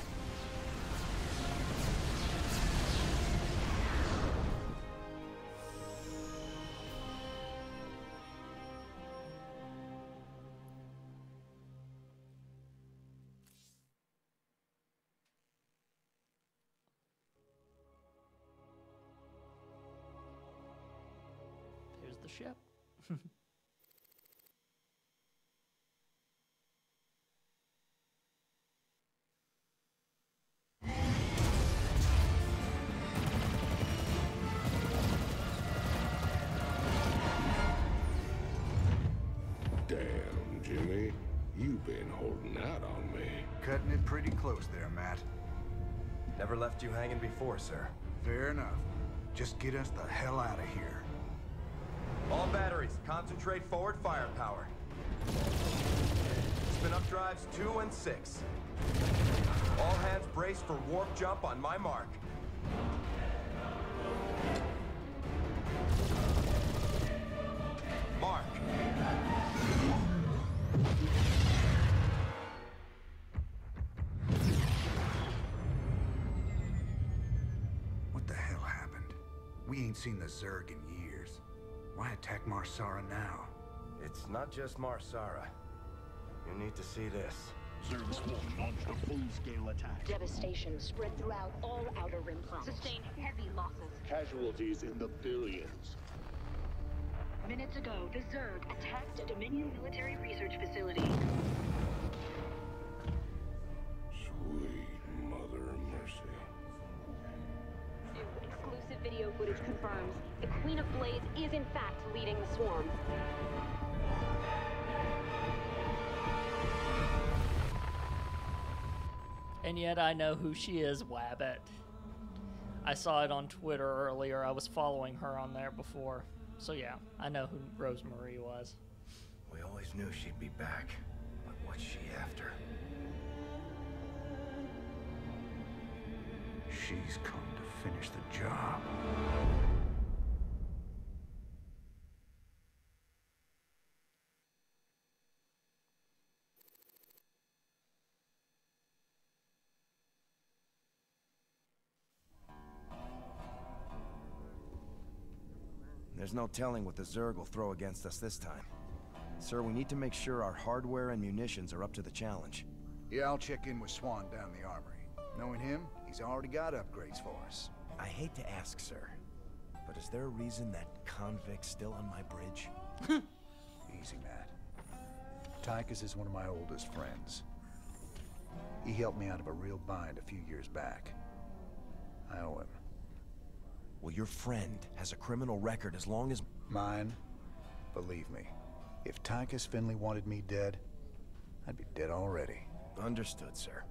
Here's the ship. Damn, Jimmy. You've been holding out on me. Cutting it pretty close there, Matt. Never left you hanging before, sir. Fair enough. Just get us the hell out of here. All batteries, concentrate forward firepower. Spin up drives 2 and 6. All hands brace for warp jump on my mark. Mark. What the hell happened? We ain't seen the Zerg in years. Why attack Marsara now? It's not just Marsara. You need to see this. Zerg Swarm launched a full-scale attack. Devastation spread throughout all Outer Rim planets. Sustained heavy losses. Casualties in the billions. Minutes ago, the Zerg attacked a Dominion military research facility. Sweet mother of mercy. Exclusive video footage confirms the Queen of Blades is in fact leading the swarm. And yet I know who she is, Wabbit. I saw it on Twitter earlier. I was following her on there before. So yeah, I know who Rosemarie was. We always knew she'd be back, but what's she after? She's come to finish the job. There's no telling what the Zerg will throw against us this time. Sir, we need to make sure our hardware and munitions are up to the challenge. Yeah, I'll check in with Swan down the armory. Knowing him, he's already got upgrades for us. I hate to ask, sir, but is there a reason that convict's still on my bridge? Easy, Matt. Tychus is one of my oldest friends. He helped me out of a real bind a few years back. I owe him. Well, your friend has a criminal record as long as... Mine? Believe me, if Tychus Finley wanted me dead, I'd be dead already. Understood, sir.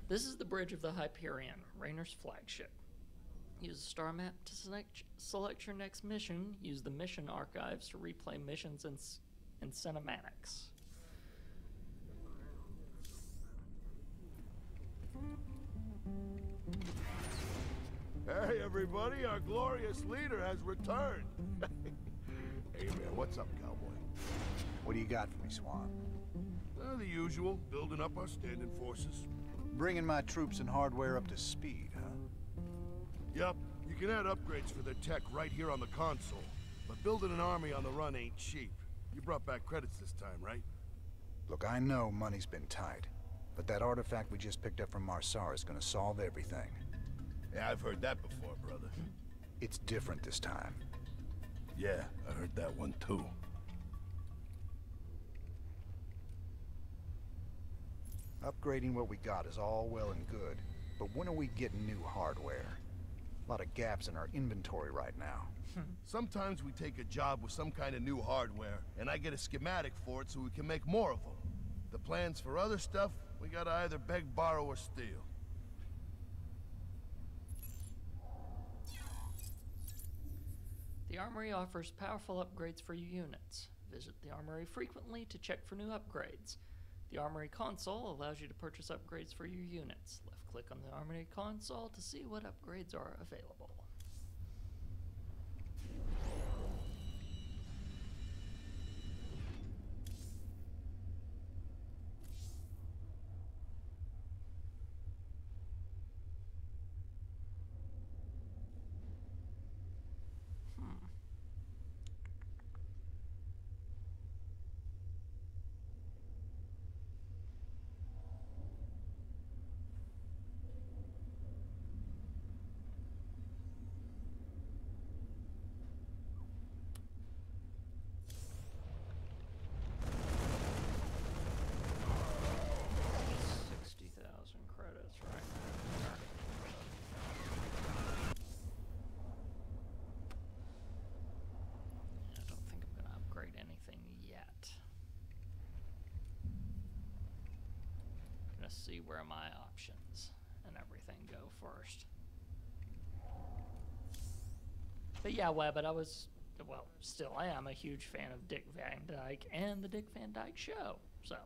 This is the bridge of the Hyperion, Raynor's flagship. Use the star map to select your next mission. Use the mission archives to replay missions and cinematics. Hey, everybody, our glorious leader has returned. Hey, man, what's up, cowboy? What do you got for me, Swan? The usual, building up our standing forces. Bringing my troops and hardware up to speed, huh? Yep, you can add upgrades for their tech right here on the console. But building an army on the run ain't cheap. You brought back credits this time, right? Look, I know money's been tight, but that artifact we just picked up from Marsara is gonna solve everything. Yeah, I've heard that before, brother. It's different this time. Yeah, I heard that one too. Upgrading what we got is all well and good, but when are we getting new hardware? A lot of gaps in our inventory right now. Sometimes we take a job with some kind of new hardware, and I get a schematic for it so we can make more of them. The plans for other stuff, we gotta either beg, borrow, or steal. The Armory offers powerful upgrades for your units. Visit the Armory frequently to check for new upgrades. The Armory console allows you to purchase upgrades for your units. Left-click on the Armory console to see what upgrades are available. See where my options and everything go first. But yeah, Wabbit, I was, well, still I am a huge fan of Dick Van Dyke and the Dick Van Dyke Show, so.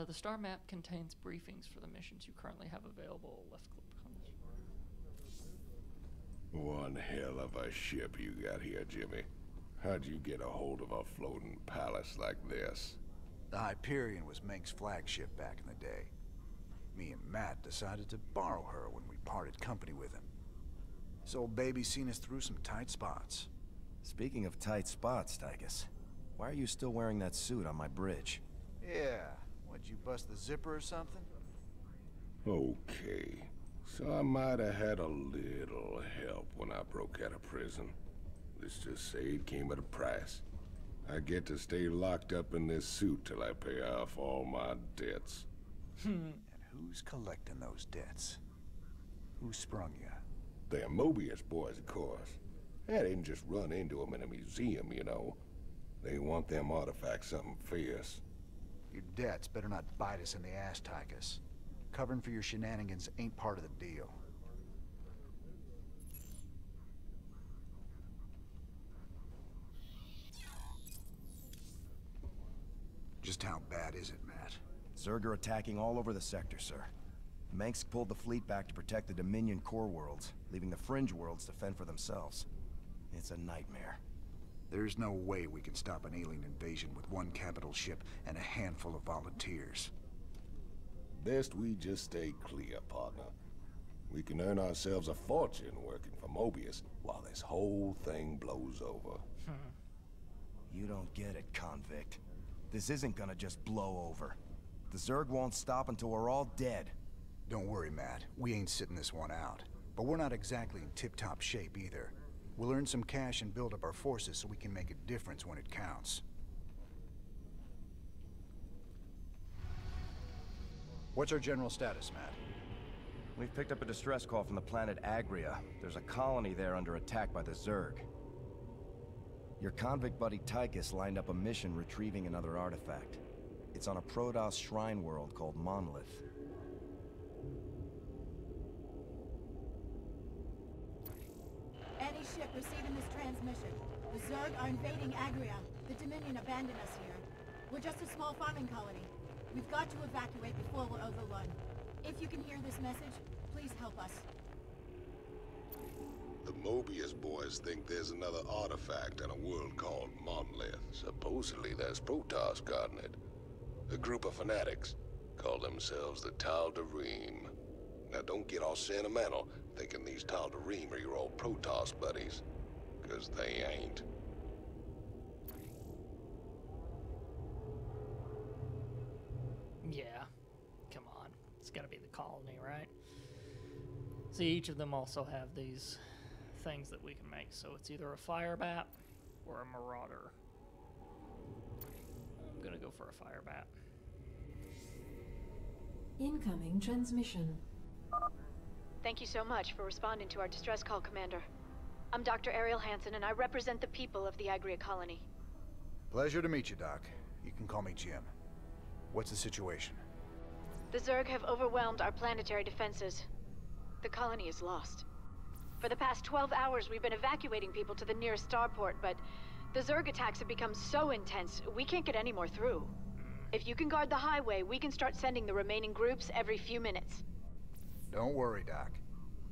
The star map contains briefings for the missions you currently have available. Left click on this. One hell of a ship you got here, Jimmy. How'd you get a hold of a floating palace like this? The Hyperion was Mink's flagship back in the day. Me and Matt decided to borrow her when we parted company with him. This old baby's seen us through some tight spots. Speaking of tight spots, Tychus, why are you still wearing that suit on my bridge? Yeah, what'd you bust the zipper or something? Okay, so I might have had a little help when I broke out of prison. Let's just say it came at a price. I get to stay locked up in this suit till I pay off all my debts. And who's collecting those debts? Who sprung you? They're Mobius boys, of course. I didn't just run into them in a museum, you know. They want them artifacts something fierce. Your debts better not bite us in the ass, Tychus. Covering for your shenanigans ain't part of the deal. Just how bad is it, Matt? Zerg are attacking all over the sector, sir. Mengsk pulled the fleet back to protect the Dominion core worlds, leaving the fringe worlds to fend for themselves. It's a nightmare. There's no way we can stop an alien invasion with one capital ship and a handful of volunteers. Best we just stay clear, partner. We can earn ourselves a fortune working for Mobius while this whole thing blows over. You don't get it, convict. This isn't gonna just blow over. The Zerg won't stop until we're all dead. Don't worry, Matt. We ain't sitting this one out. But we're not exactly in tip-top shape either. We'll earn some cash and build up our forces so we can make a difference when it counts. What's our general status, Matt? We've picked up a distress call from the planet Agria. There's a colony there under attack by the Zerg. Your convict buddy Tychus lined up a mission retrieving another artifact. It's on a Protoss shrine world called Monolith. Any ship receiving this transmission. The Zerg are invading Agria. The Dominion abandoned us here. We're just a small farming colony. We've got to evacuate before we're overrun. If you can hear this message, please help us. The Mobius boys think there's another artifact in a world called Monolith. Supposedly there's Protoss guarding it. A group of fanatics call themselves the Tal'Darim. Now don't get all sentimental thinking these Tal'Darim are your old Protoss buddies, 'cause they ain't. Yeah, come on. It's gotta be the colony, right? See, each of them also have these things that we can make, so it's either a fire bat or a marauder. I'm gonna go for a fire bat. Incoming transmission. Thank you so much for responding to our distress call, Commander. I'm Dr. Ariel Hansen, and I represent the people of the Agria colony. Pleasure to meet you, Doc. You can call me Jim. What's the situation? The Zerg have overwhelmed our planetary defenses. The colony is lost. For the past 12 hours, we've been evacuating people to the nearest starport, but the Zerg attacks have become so intense, we can't get any more through. If you can guard the highway, we can start sending the remaining groups every few minutes. Don't worry, Doc.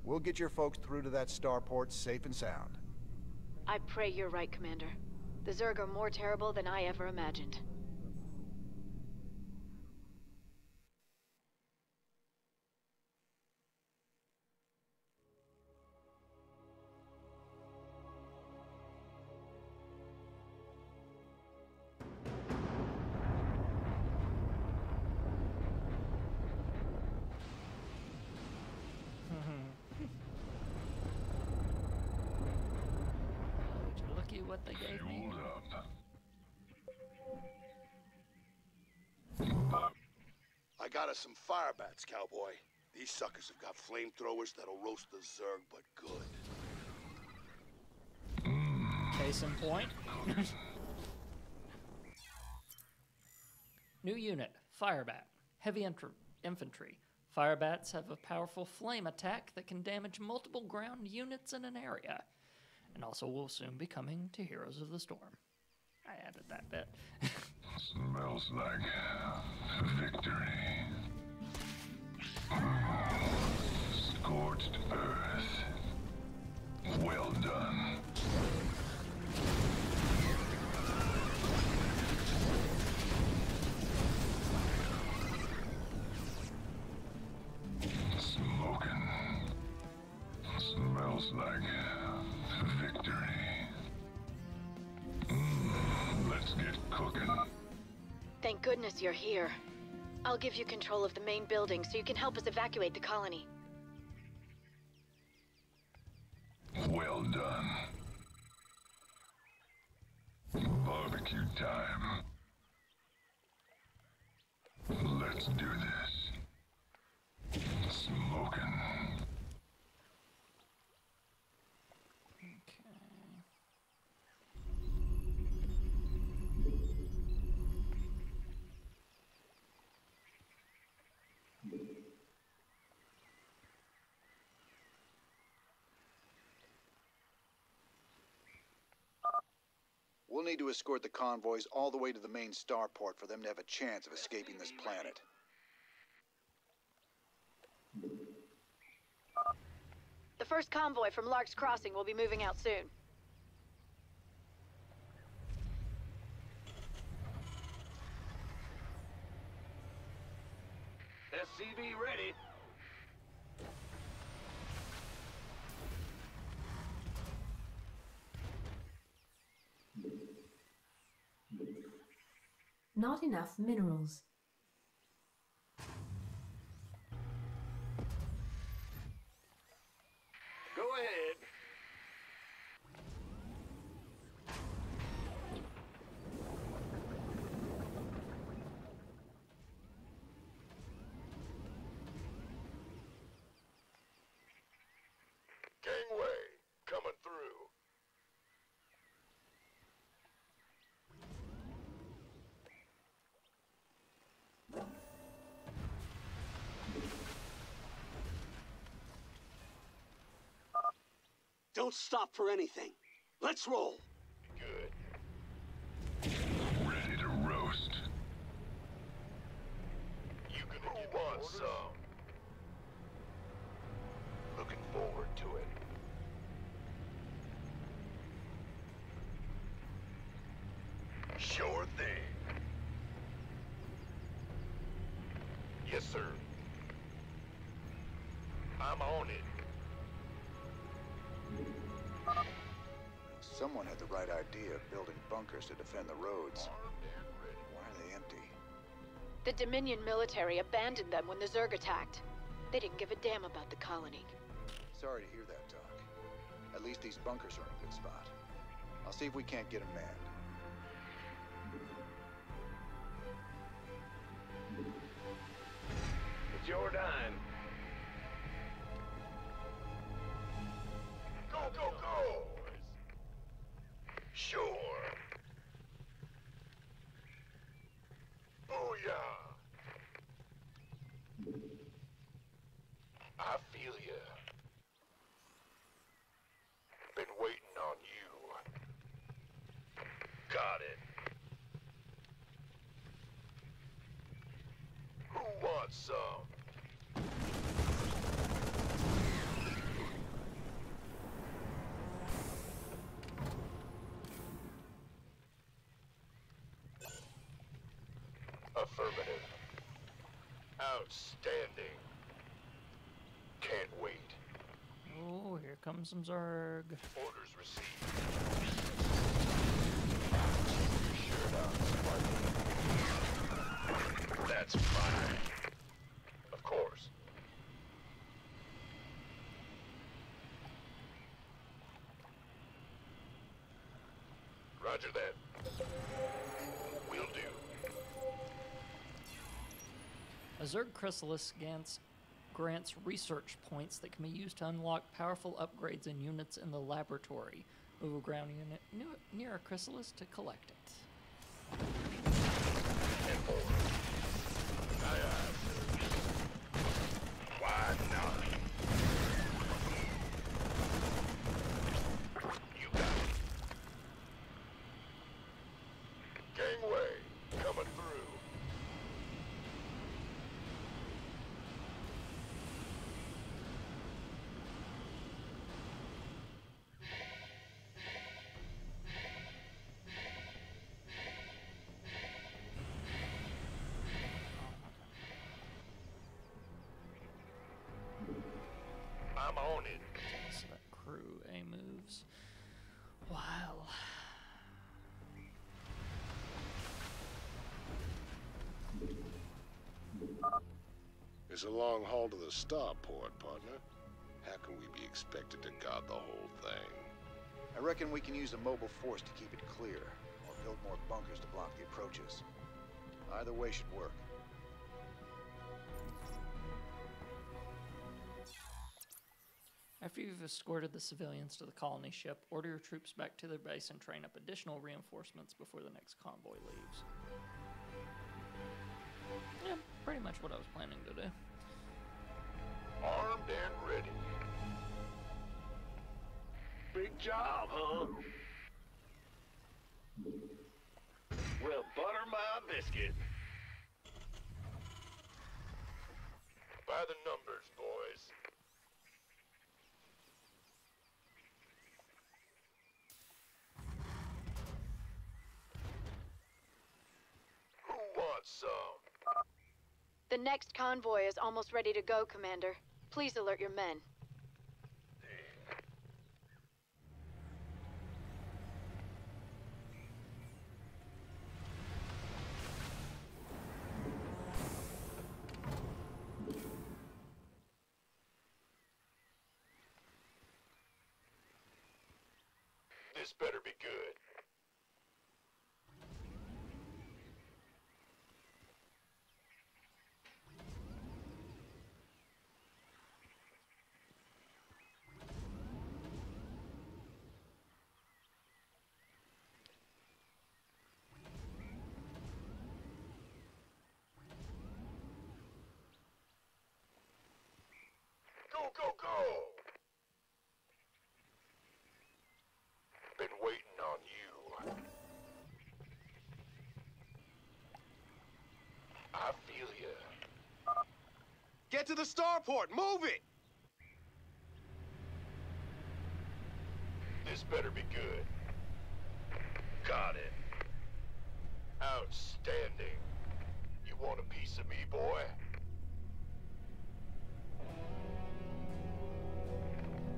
We'll get your folks through to that starport safe and sound. I pray you're right, Commander. The Zerg are more terrible than I ever imagined. What they gave me. I got us some fire bats, cowboy. These suckers have got flamethrowers that'll roast the Zerg, but good. Case in point. New unit, Firebat. Heavy infantry. Firebats have a powerful flame attack that can damage multiple ground units in an area. And also will soon be coming to Heroes of the Storm. I added that bit. Smells like victory. Scorched earth. Well done. Smoking. Smells like victory. Let's get cooking. Thank goodness you're here. I'll give you control of the main building so you can help us evacuate the colony. Well done. Barbecue time. Let's do this. Smoking. need to escort the convoys all the way to the main starport for them to have a chance of escaping this planet. The first convoy from Lark's Crossing will be moving out soon. SCV ready. Not enough minerals. Go ahead. Gangway, coming through. Don't stop for anything. Let's roll. Good. Ready to roast. You gonna give me some? Looking forward to it. Sure thing. Yes, sir. I'm on it. Someone had the right idea of building bunkers to defend the roads. Why are they empty? The Dominion military abandoned them when the Zerg attacked. They didn't give a damn about the colony. Sorry to hear that, Doc. At least these bunkers are in a good spot. I'll see if we can't get them manned. It's your dime. Go, go, go! Sure. Booyah! I feel ya. Been waiting on you. Got it. Who wants some? Affirmative. Outstanding. Can't wait. Oh, here comes some Zerg. Orders received. Sure enough, Sparky. That's fine. Of course. Roger that. Will do. A Zerg chrysalis grants research points that can be used to unlock powerful upgrades in units in the laboratory. Move a ground unit near a chrysalis to collect it. And more. Aye, aye. Why not? You got it. Gangway, coming through. I'm on it. So that crew A moves. Wow. It's a long haul to the starport, partner. How can we be expected to guard the whole thing? I reckon we can use a mobile force to keep it clear, or build more bunkers to block the approaches. Either way should work. After you've escorted the civilians to the colony ship, order your troops back to their base and train up additional reinforcements before the next convoy leaves. Yeah, pretty much what I was planning to do. Armed and ready. Big job, huh? Well, butter my biscuit. By the numbers, boys. Who wants some? The next convoy is almost ready to go, Commander. Please alert your men. This better be good. Go, go, go! Been waiting on you. I feel ya. Get to the starport! Move it! This better be good. Got it. Outstanding. You want a piece of me, boy?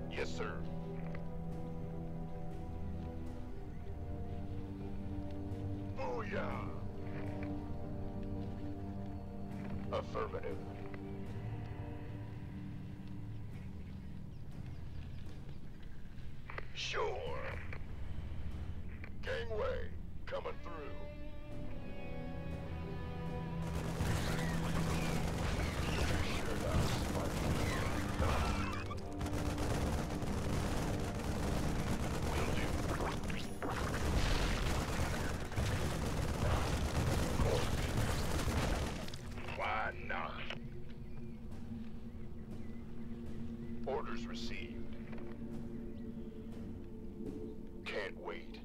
Yes, sir. Booyah! Affirmative. Sure. Gangway, coming through. Sure does, Why not? Orders received. Can't wait.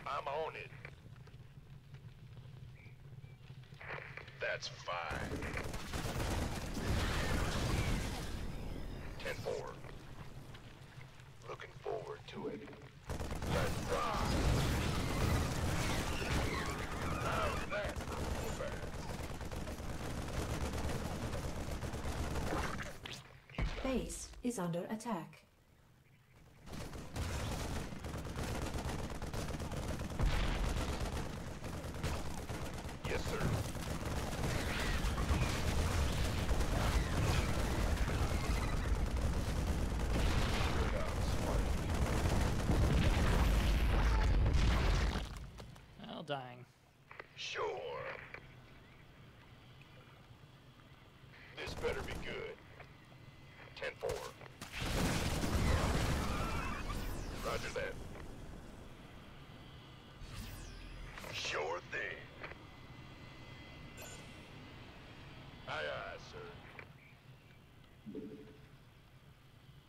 I'm on it. That's fine. 10-4. Looking forward to it. Let's rock! How's that for romance? Base is under attack. Yes, sir. Well, dang. Sure. This better be good. 10-4. Roger that. Sure thing. Aye, aye, sir.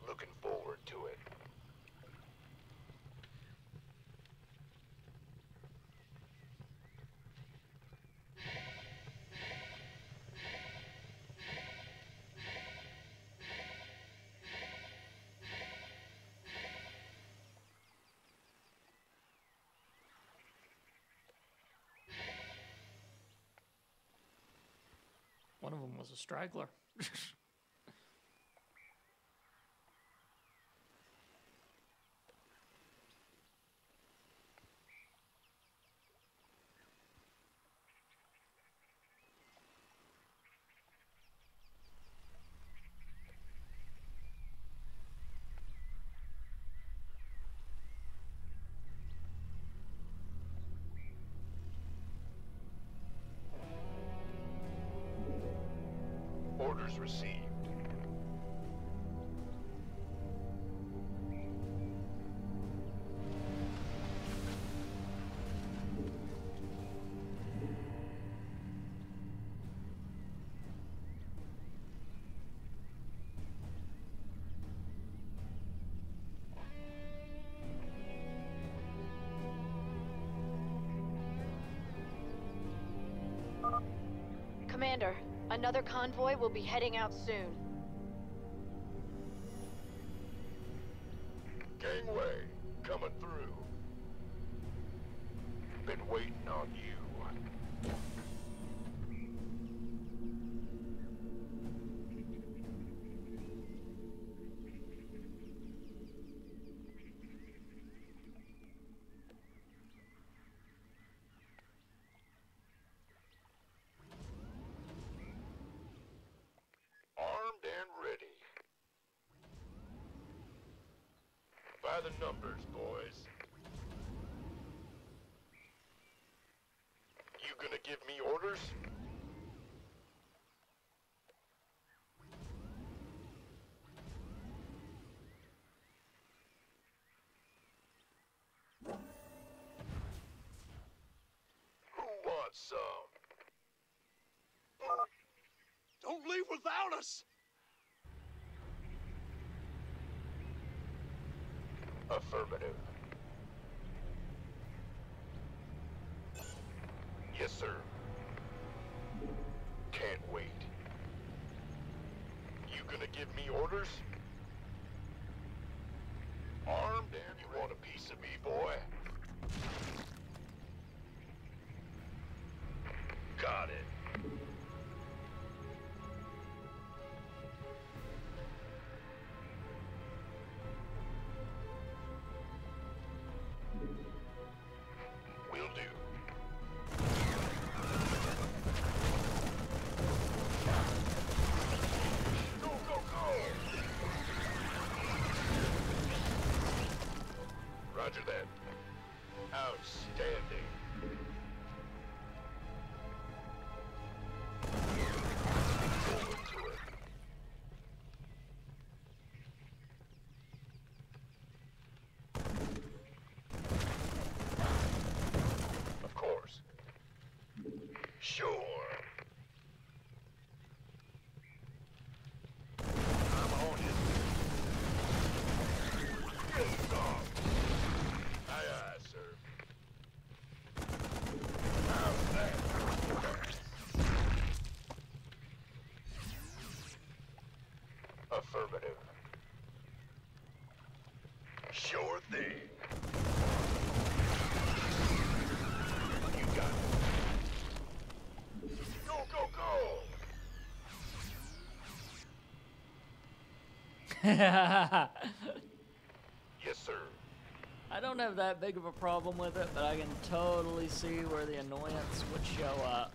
Looking forward to it. One of them was a straggler. Orders received. Commander, another convoy will be heading out soon. Gangway, coming through. Been waiting on you. Armed and ready. By the numbers, boys. You gonna give me orders? Who wants some? Don't leave without us! Affirmative. Yes, sir. Can't wait. You gonna give me orders? Armed and you want a piece of me, boy? Got it. Will do. Go, go, go! Roger that. Outstanding. Forward to it. Of course. Sure. I'm on it. Get some. Aye, aye, sir. How's that? Affirmative. Sure thing. You got it. Go, go, go! Yes, sir. I don't have that big of a problem with it, but I can totally see where the annoyance would show up.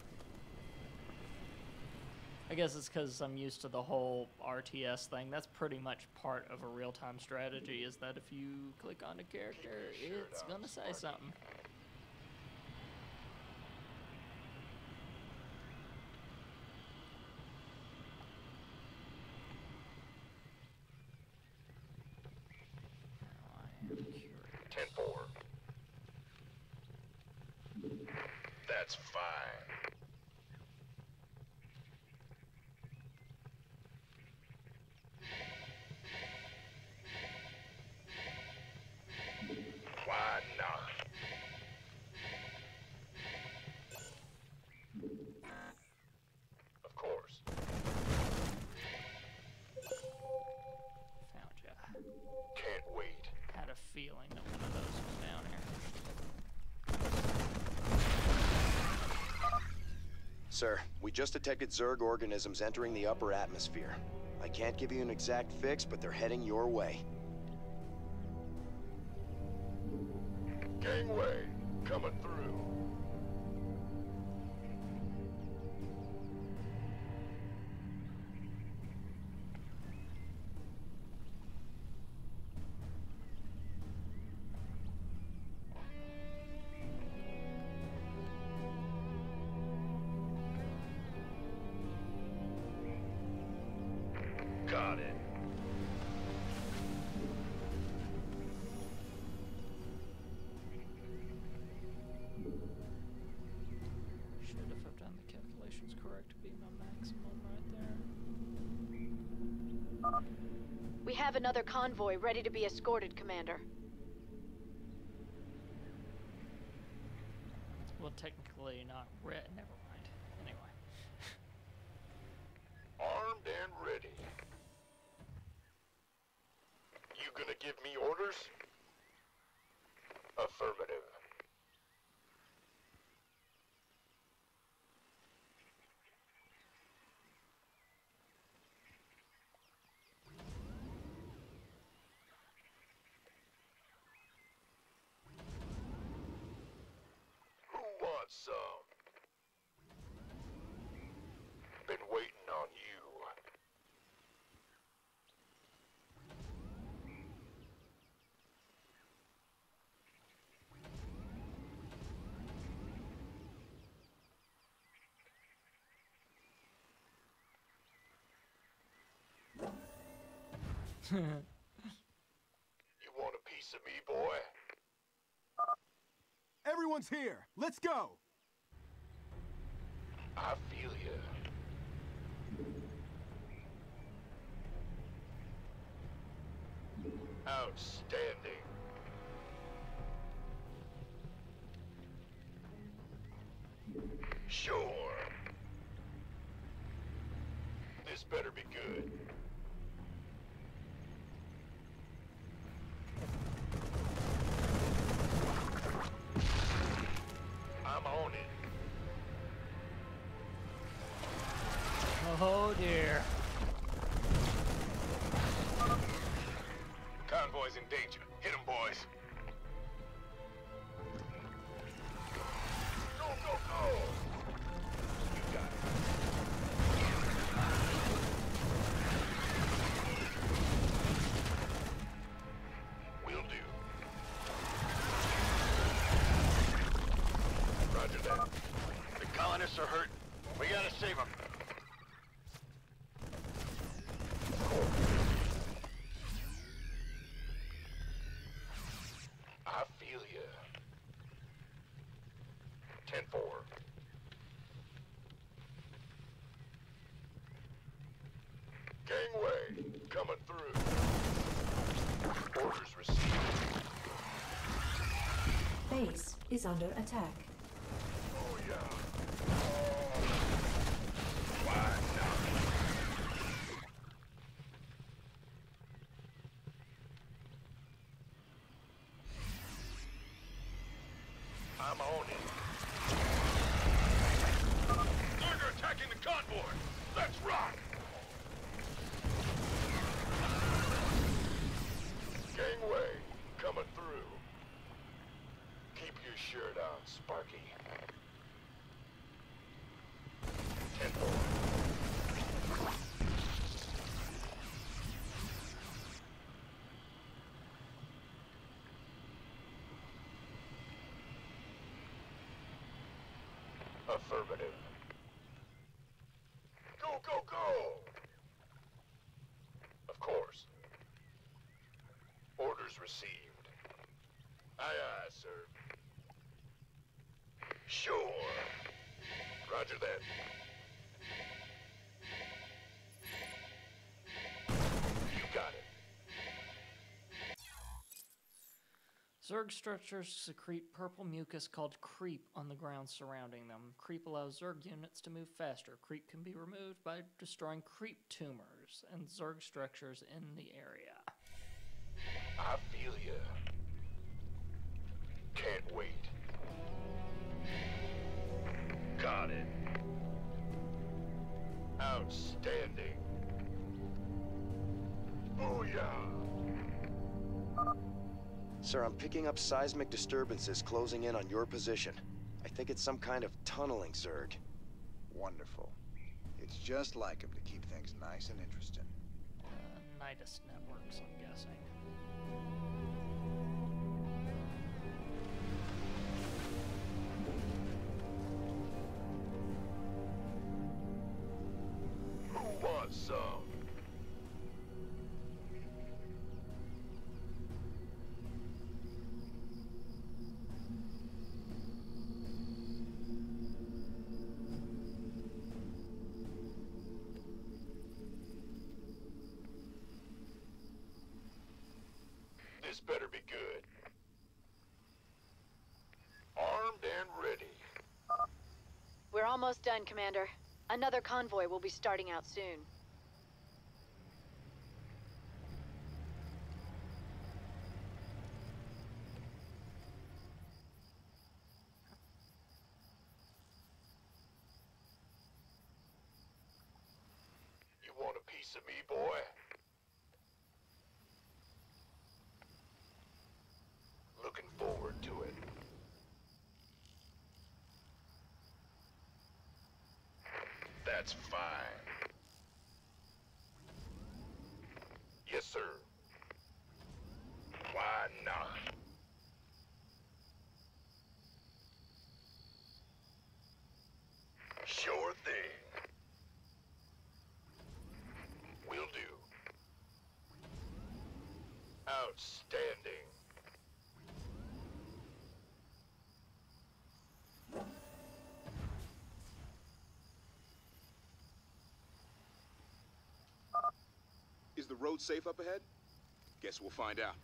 I guess it's because I'm used to the whole RTS thing. That's pretty much part of a real-time strategy, is that if you click on a character, it's gonna say something. Now I am curious. 10-4. That's fine. Why not? Of course. Found ya. Can't wait. Had a feeling that one of those was down here. Sir, we just detected Zerg organisms entering the upper atmosphere. I can't give you an exact fix, but they're heading your way. Gangway, coming through. Got it. Should have done the calculations correct to be my maximum right there. We have another convoy ready to be escorted, Commander. Well, technically not red. Never mind. Anyway. some? Been waiting on you. You want a piece of me, boy? Everyone's here. Let's go. I feel you. Outstanding. Sure. This better be good. I'm on it. Oh dear. Convoy's in danger. Hit 'em, boys. Go, go, go! You got it. Will do. Roger that. The colonists are hurt. We gotta save them. I feel ya. 10-4. Gangway, coming through. Orders received. Base is under attack. Oh yeah. Why not? I'm on it. They're attacking the convoy. Let's rock. Gangway, coming through. Keep your shirt on, Sparky. 10-4. Affirmative. Go, go, go! Of course. Orders received. Aye, aye, sir. Sure. Roger that. You got it. Zerg structures secrete purple mucus called creep on the ground surrounding them. Creep allows Zerg units to move faster. Creep can be removed by destroying creep tumors and Zerg structures in the area. I feel ya. Can't wait. Got it. Outstanding. Booyah! Sir, I'm picking up seismic disturbances closing in on your position. I think it's some kind of tunneling Zerg. Wonderful. It's just like him to keep things nice and interesting. Nidus networks, I'm guessing. Who wants some? This better be good. Armed and ready. We're almost done, Commander. Another convoy will be starting out soon. You want a piece of me, boy? Looking forward to it. That's fine. Yes, sir. Why not? Sure thing. Will do. Outstanding. Is the road safe up ahead? Guess we'll find out.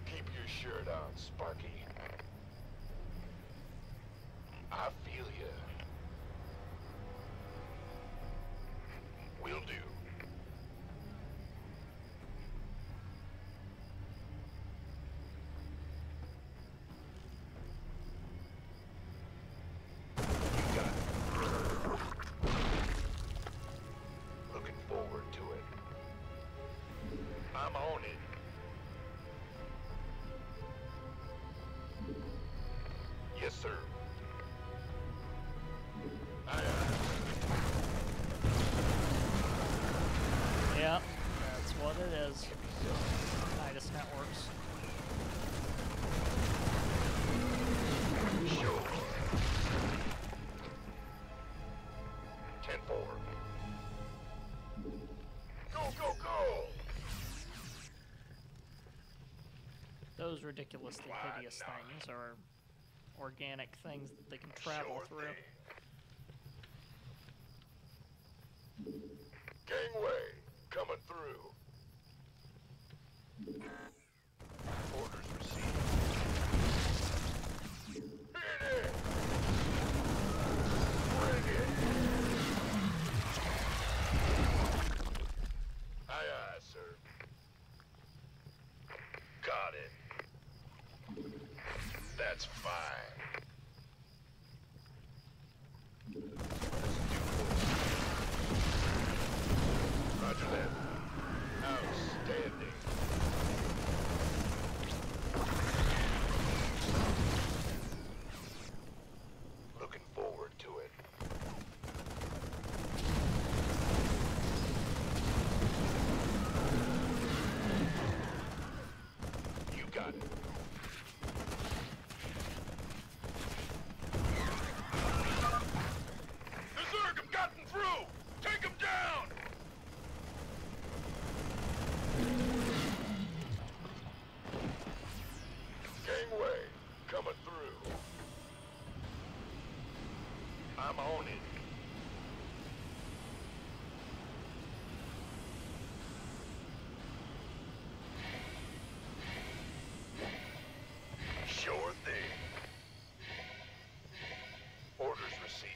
Keep your shirt on, Sparky. I feel ya. Will do. You got it. Looking forward to it. I'm on it. Yes, sir. Yep, that's what it is. Titus Networks. Sure. 10-4. Go, go, go! Those ridiculously hideous things are organic things that they can travel through. Gangway, coming through. Orders received. Hit it! Bring it! Aye, aye, sir. Got it. That's fine. Roger that. Outstanding. Looking forward to it. You got it. The Zerg have gotten through! Take them down! Gangway, coming through. I'm on it. Sure thing. Orders received.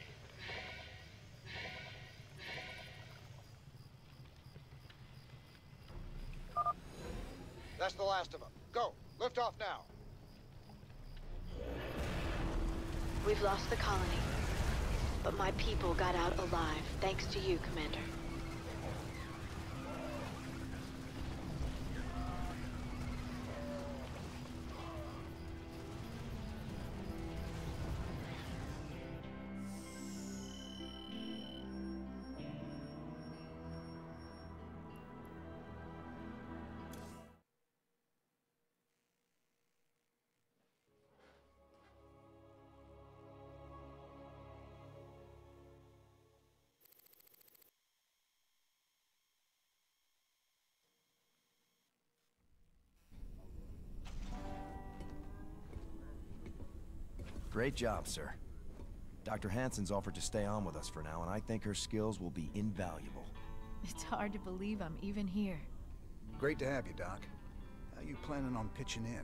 That's the last of them. Go. Lift off now. We've lost the colony, but my people got out alive, thanks to you, Commander. Great job, sir. Dr. Hansen's offered to stay on with us for now, and I think her skills will be invaluable. It's hard to believe I'm even here. Great to have you, Doc. How you planning on pitching in?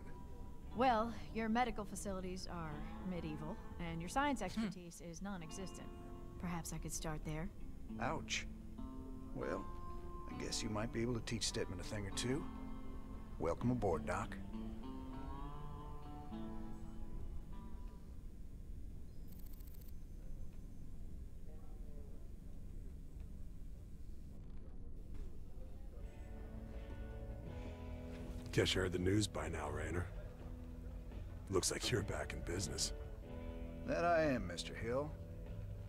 Well, your medical facilities are medieval, and your science expertise is non-existent. Perhaps I could start there. Ouch. Well, I guess you might be able to teach Stedman a thing or two. Welcome aboard, Doc. Guess you heard the news by now, Raynor. Looks like you're back in business. That I am, Mr. Hill.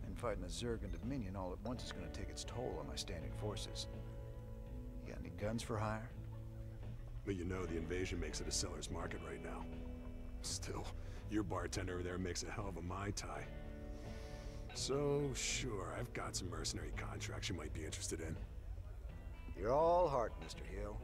And fighting the Zerg and Dominion all at once is going to take its toll on my standing forces. You got any guns for hire? But you know the invasion makes it a seller's market right now. Still, your bartender over there makes a hell of a Mai Tai. So, sure, I've got some mercenary contracts you might be interested in. You're all heart, Mr. Hill.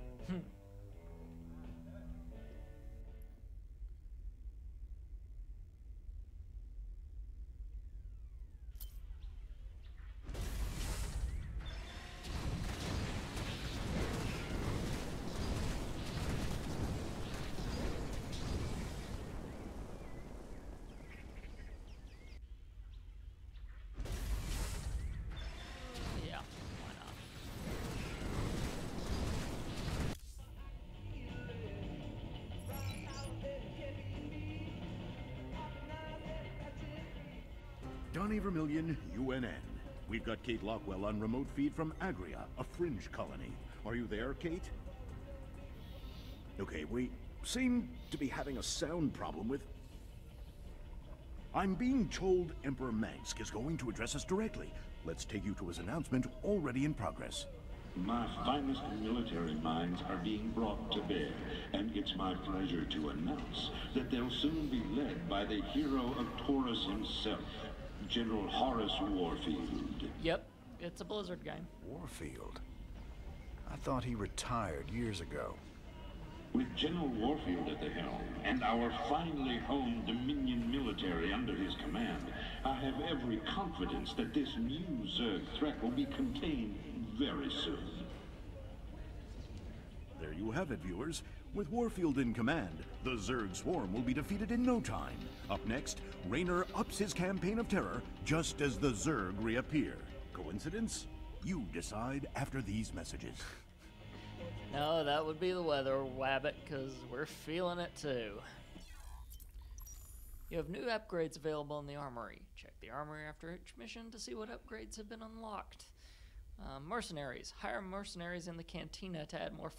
Yeah, why not? Donnie Vermillion, UNN. We've got Kate Lockwell on remote feed from Agria, a fringe colony. Are you there, Kate? Okay, we seem to be having a sound problem with... I'm being told Emperor Mangsk is going to address us directly. Let's take you to his announcement, already in progress. My finest military minds are being brought to bear, and it's my pleasure to announce that they'll soon be led by the hero of Taurus himself, General Horace Warfield. Yep, it's a Blizzard game. Warfield? I thought he retired years ago. With General Warfield at the helm, and our finely honed Dominion military under his command, I have every confidence that this new Zerg threat will be contained very soon. There you have it, viewers. With Warfield in command, the Zerg swarm will be defeated in no time. Up next, Raynor ups his campaign of terror just as the Zerg reappear. Coincidence? You decide after these messages. No, that would be the weather, Wabbit, because we're feeling it too. You have new upgrades available in the armory. Check the armory after each mission to see what upgrades have been unlocked. Mercenaries. Hire mercenaries in the cantina to add more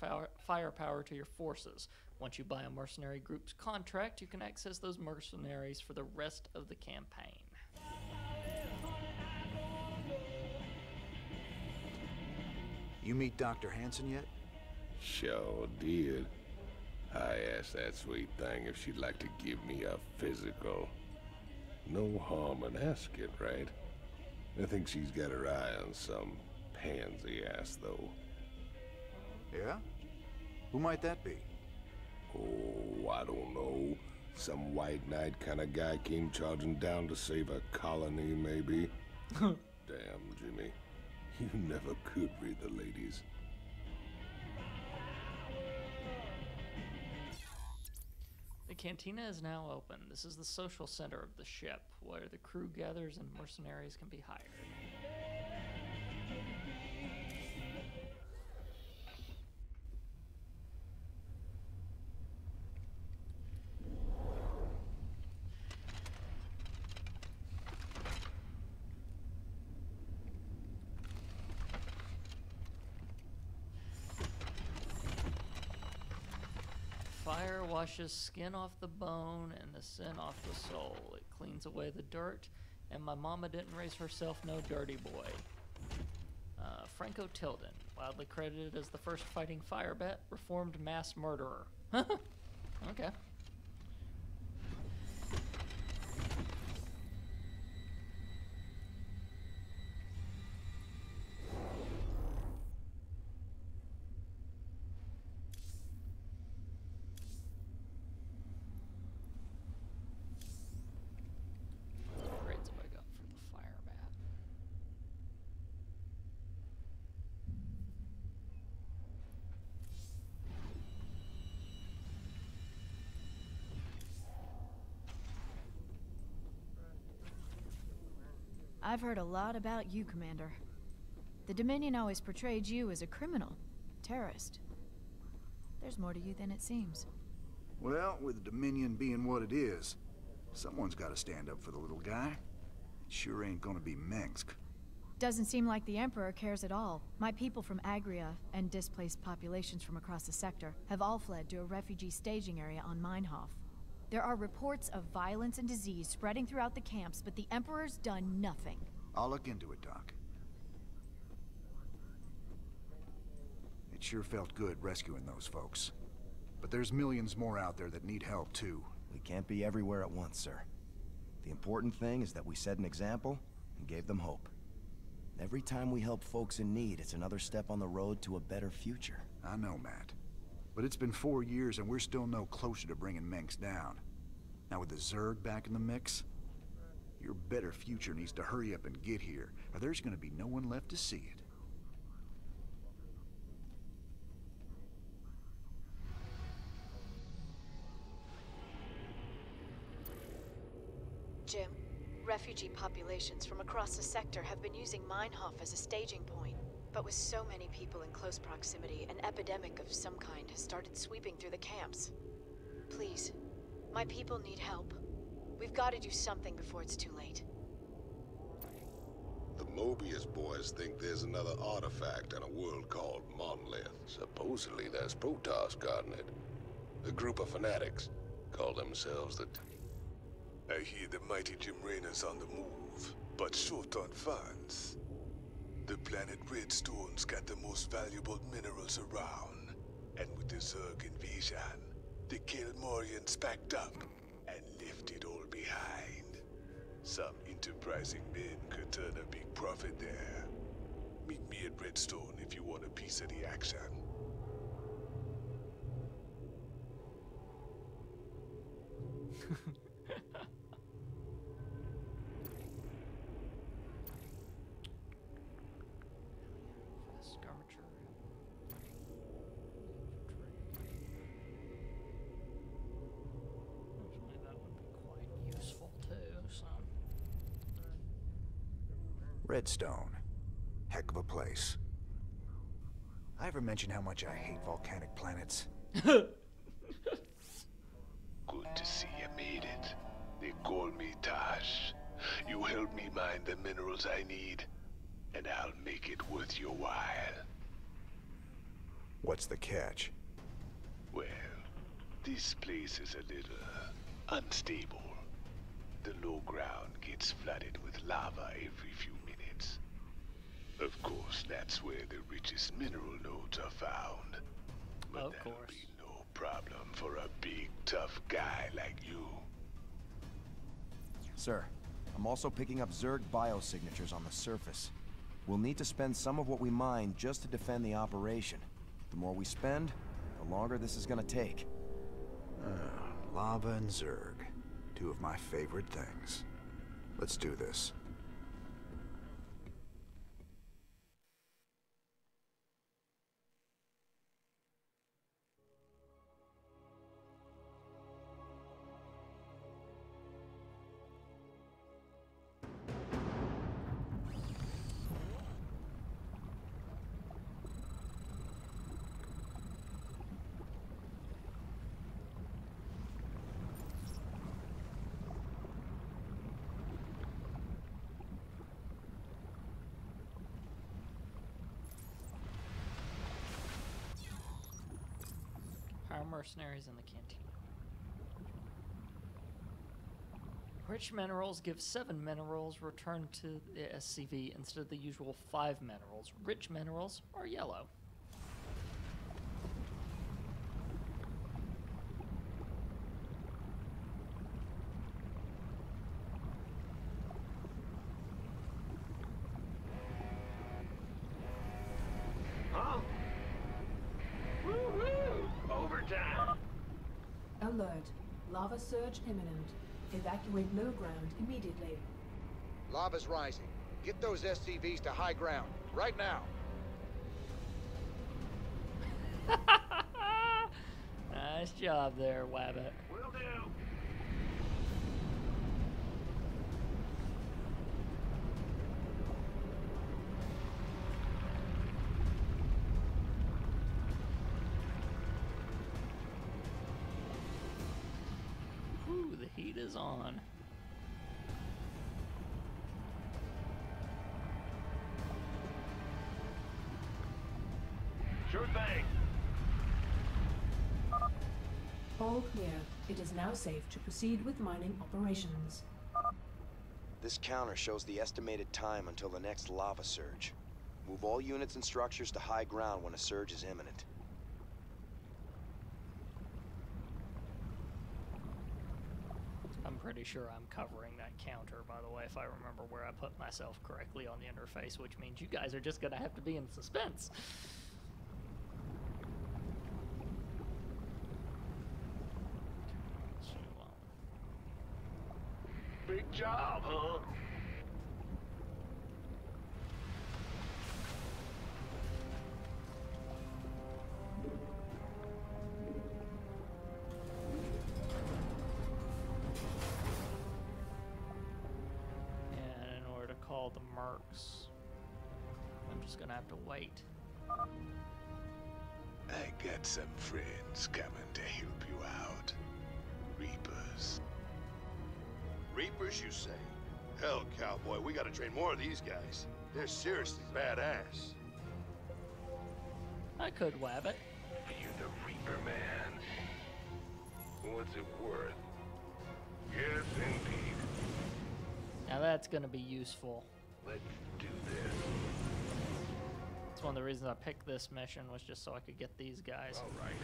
firepower to your forces. Once you buy a mercenary group's contract, you can access those mercenaries for the rest of the campaign. You meet Dr. Hansen yet? Sure did. I asked that sweet thing if she'd like to give me a physical. No harm in asking, right? I think she's got her eye on some pansy ass, though. Yeah? Who might that be? Oh, I don't know. Some white knight kind of guy came charging down to save a colony, maybe. Damn, Jimmy. You never could read the ladies. The cantina is now open. This is the social center of the ship, where the crew gathers and mercenaries can be hired. Fire washes skin off the bone and the sin off the soul. It cleans away the dirt, and my mama didn't raise herself no dirty boy. Franco Tilden, wildly credited as the first fighting fire bat, reformed mass murderer. Okay. I've heard a lot about you, Commander. The Dominion always portrayed you as a criminal, terrorist. There's more to you than it seems. Well, with the Dominion being what it is, someone's got to stand up for the little guy. It sure ain't gonna be Mengsk. Doesn't seem like the Emperor cares at all. My people from Agria and displaced populations from across the sector have all fled to a refugee staging area on Meinhof. There are reports of violence and disease spreading throughout the camps, but the Emperor's done nothing. I'll look into it, Doc. It sure felt good rescuing those folks. But there's millions more out there that need help, too. We can't be everywhere at once, sir. The important thing is that we set an example and gave them hope. Every time we help folks in need, it's another step on the road to a better future. I know, Matt. But it's been 4 years and we're still no closer to bringing Menks down. Now with the Zerg back in the mix, your better future needs to hurry up and get here, or there's gonna be no one left to see it. Jim, refugee populations from across the sector have been using Meinhof as a staging point. But with so many people in close proximity, an epidemic of some kind has started sweeping through the camps. Please, my people need help. We've got to do something before it's too late. The Mobius boys think there's another artifact in a world called Monolith. Supposedly there's Protoss guarding it. A group of fanatics call themselves the... I hear the mighty Jim Raynor's on the move, but short on funds. The planet Redstone's got the most valuable minerals around, and with the Zerg invasion, the Kelmorians packed up and left it all behind. Some enterprising men could turn a big profit there. Meet me at Redstone if you want a piece of the action. Redstone. Heck of a place. I ever mention how much I hate volcanic planets? Good to see you made it. They call me Tosh. You help me mine the minerals I need, and I'll make it worth your while. What's the catch? Well, this place is a little unstable. The low ground gets flooded with lava every few minutes. Of course, that's where the richest mineral nodes are found. But that'll be no problem for a big, tough guy like you. Sir, I'm also picking up Zerg biosignatures on the surface. We'll need to spend some of what we mine just to defend the operation. The more we spend, the longer this is gonna take. Lava and Zerg. Two of my favorite things. Let's do this. Mercenaries in the canteen. Rich minerals give 7 minerals returned to the SCV instead of the usual 5 minerals. Rich minerals are yellow. Alert. Lava surge imminent. Evacuate low ground immediately. Lava's rising. Get those SCVs to high ground. Right now. Nice job there, Wabbit. Will do. Ooh, the heat is on. Sure thing. All clear. It is now safe to proceed with mining operations. This counter shows the estimated time until the next lava surge. Move all units and structures to high ground when a surge is imminent. I'm pretty sure I'm covering that counter, by the way, if I remember where I put myself correctly on the interface, which means you guys are just going to have to be in suspense. Big job, huh? And in order to call the mercs, I'm just gonna have to wait. I got some friends coming to help you out. Reapers. Reapers, you say? Hell, cowboy, we gotta train more of these guys. They're seriously badass. I could wab it. You're the Reaper man. What's it worth? Yes, indeed. Now that's gonna be useful. Let's do this. It's one of the reasons I picked this mission, was just so I could get these guys. All right.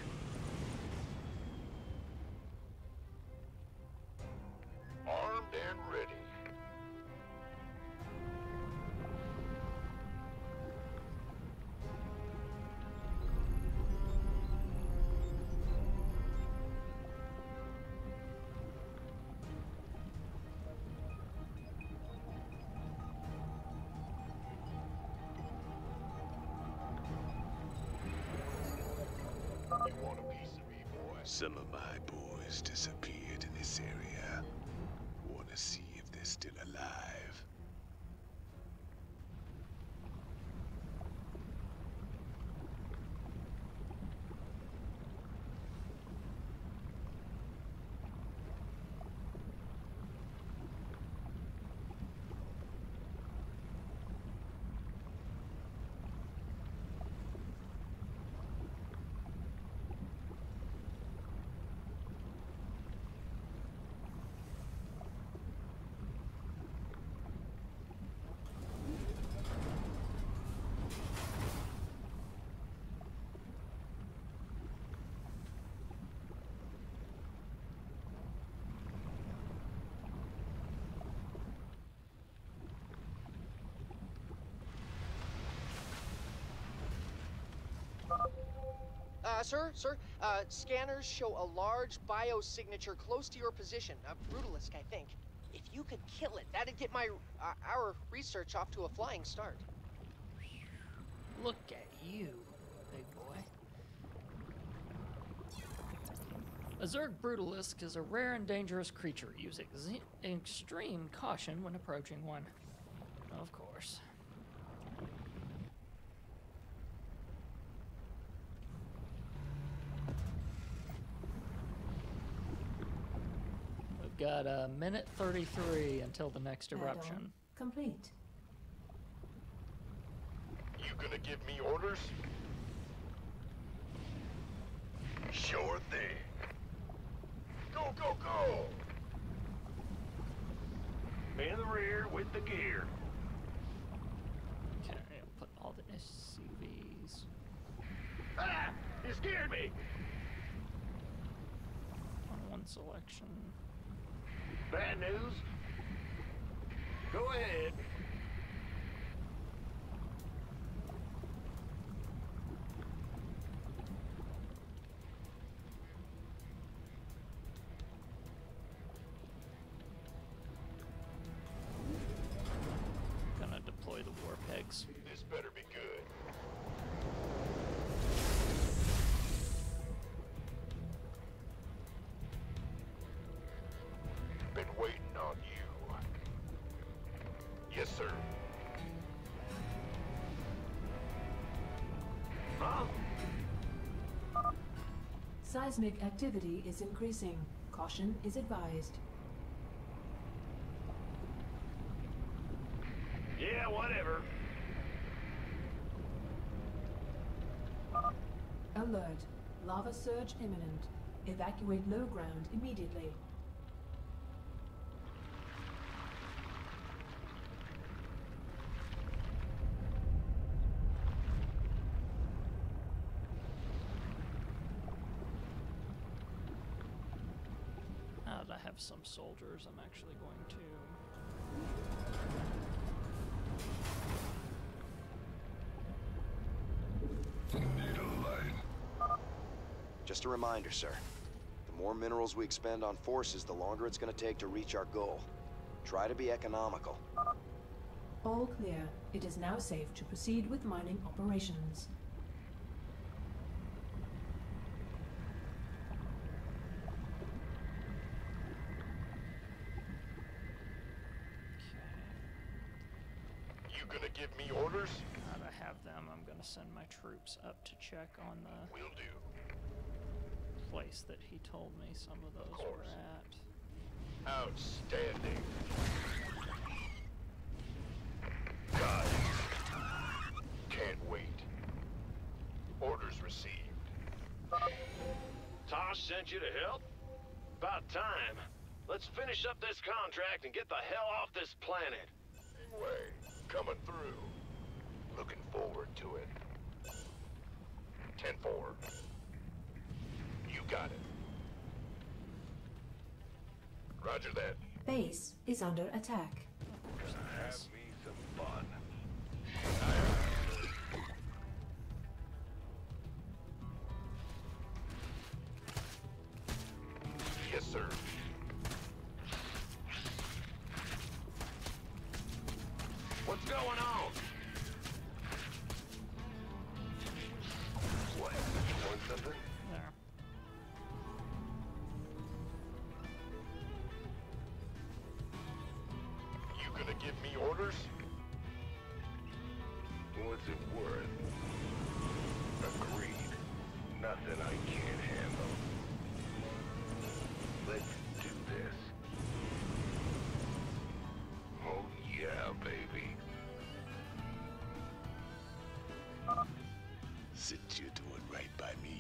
Armed and ready. You want a piece of me, boy? Some of my boys disappeared in this area. Wanna see if they're still alive. Sir, scanners show a large biosignature close to your position. Brutalisk, I think. If you could kill it, that'd get our research off to a flying start. Look at you, big boy. A Zerg Brutalisk is a rare and dangerous creature. Use extreme caution when approaching one. Of course. We've got a minute 33 until the next eruption. Complete. You gonna give me orders? Sure thing. Go, go, go! In the rear with the gear. Okay, I'll put all the SCVs. Ah! You scared me! On one selection. Bad news? Go ahead. Gonna deploy the war pegs. This better be good. Been waiting on you. Yes, sir. Huh? Seismic activity is increasing. Caution is advised. Yeah, whatever. Alert. Lava surge imminent. Evacuate low ground immediately. that I have some soldiers, I'm actually going to... Just a reminder, sir. The more minerals we expend on forces, the longer it's going to take to reach our goal. Try to be economical. All clear. It is now safe to proceed with mining operations. You gonna give me orders? Now that I have them, I'm gonna send my troops up to check on the Will do. place that he told me some of those were at. Outstanding. Got it. Can't wait. Orders received. Tosh sent you to help? About time. Let's finish up this contract and get the hell off this planet. Way, coming through. Looking forward to it. 10-4. You got it. Roger that. Base is under attack. Have me some fun. Yes, sir. What's going on? What? You want something? There. You gonna give me orders? What's it worth? Agreed. Nothing I can't handle. Let's do this. Oh yeah, baby. Since you're doing right by me,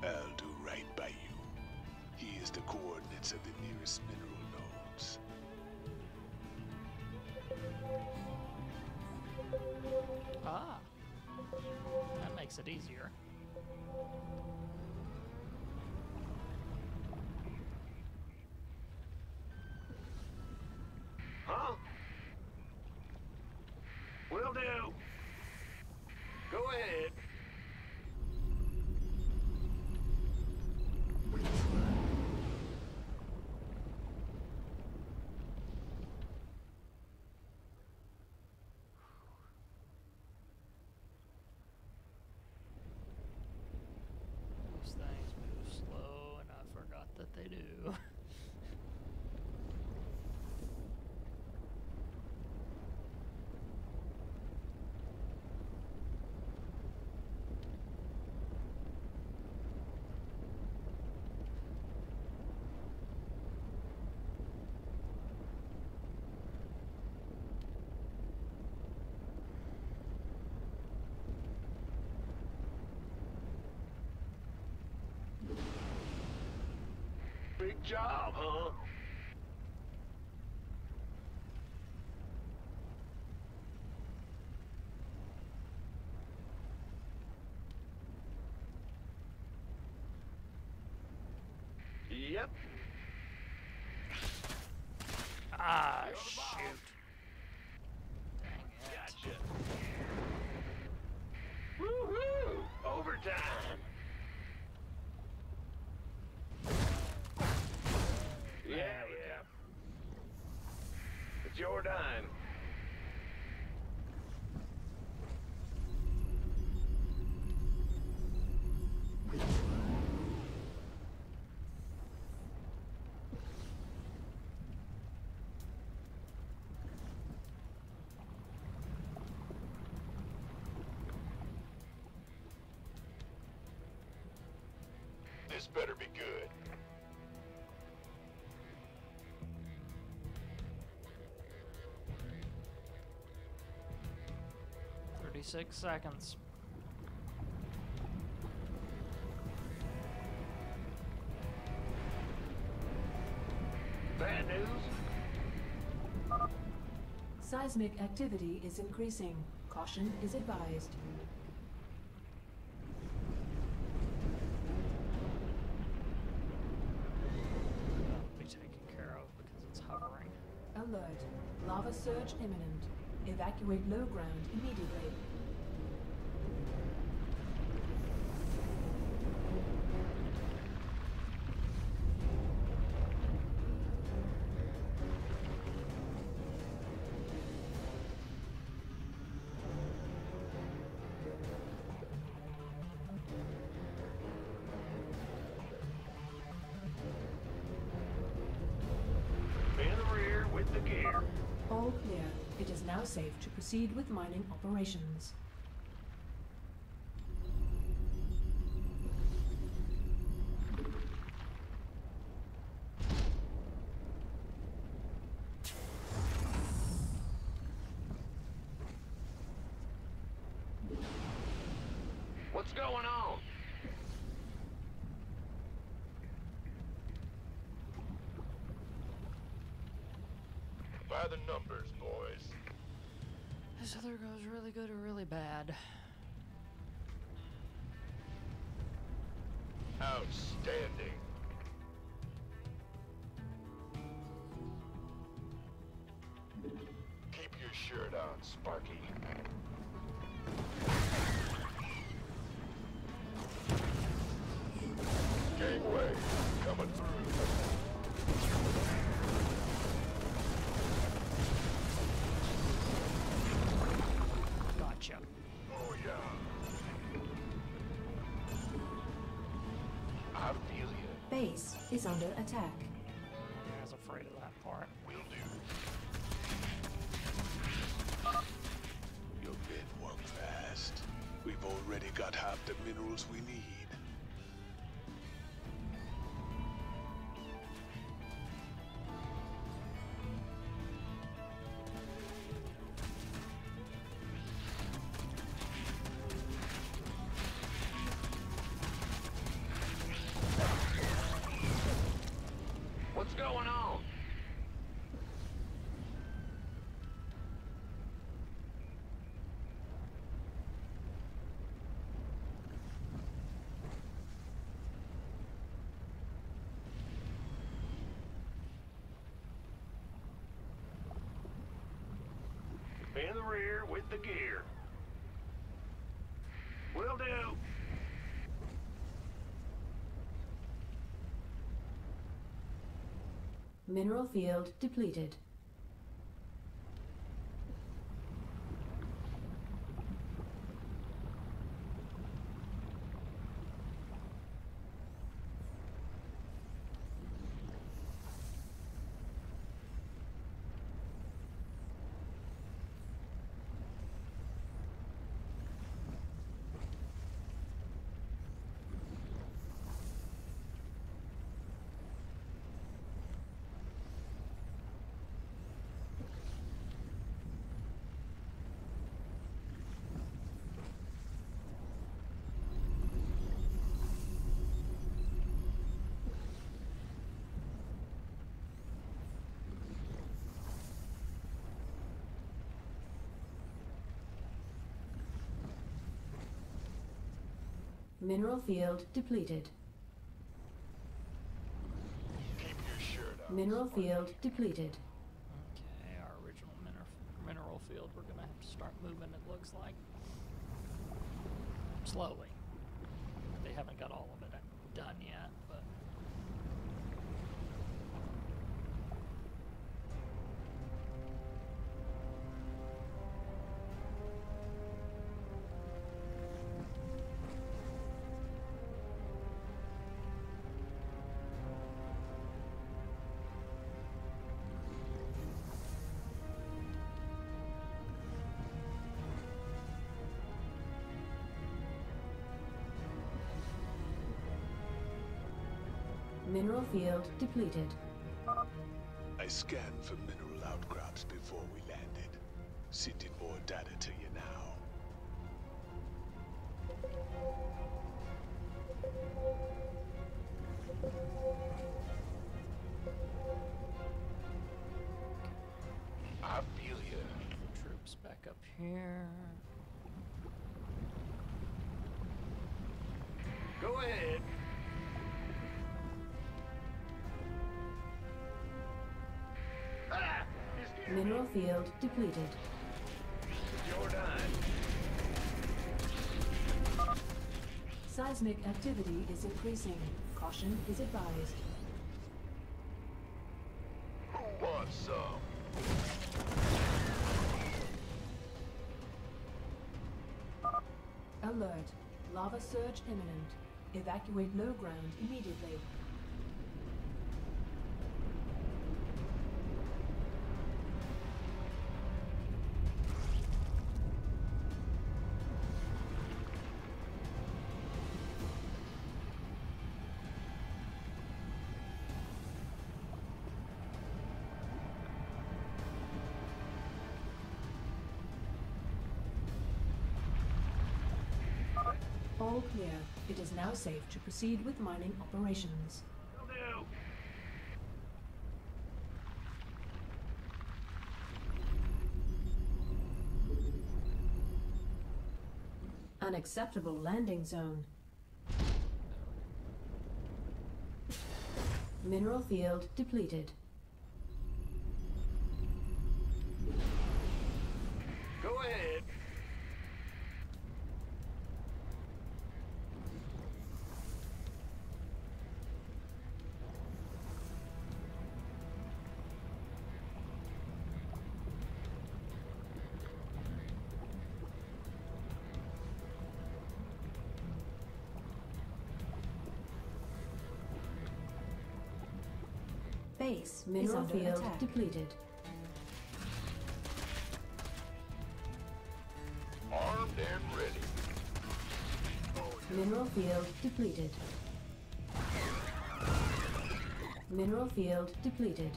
I'll do right by you. Here's the coordinates of the nearest mineral nodes. Ah. That makes it easier. Huh? Will do. Go ahead. These things move slow, and I forgot that they do. Big job, huh? Yep. Ah, shoot. Dang it. Gotcha. Woohoo! Overtime. Yeah. It's your dime. This better be good. Six seconds. Bad news? Seismic activity is increasing. Caution is advised. Let me take alert. Lava surge imminent. Evacuate low ground immediately. In the rear with the gear. All clear. It is now safe to proceed with mining operations. What's going on? By the numbers, boys. This either goes really good or really bad. Outstanding. Keep your shirt on, Sparky. Gangway, coming through. Gotcha. Oh, yeah. I feel you. Base is under attack. I was afraid of that part. Will do. Your men work fast. We've already got half the minerals we need. What's going on? In the rear with the gear. Will do. Mineral field depleted. Mineral field depleted. Keep your shirt on. Mineral field depleted. Okay, our original mineral field, we're gonna have to start moving, it looks like. Slowly. They haven't got all of it done yet, but... Mineral field depleted. I scanned for mineral outcrops before we landed. Sending more data to you now. I feel you. Troops back up here. Go ahead. Ah! His Mineral field depleted. Your time. Seismic activity is increasing. Caution is advised. Who wants some? Alert. Lava surge imminent. Evacuate low ground immediately. All clear. It is now safe to proceed with mining operations. Unacceptable landing zone. Mineral field depleted. Go ahead. Base mineral field attack. Depleted. Armed and ready. Mineral field depleted. Mineral field depleted.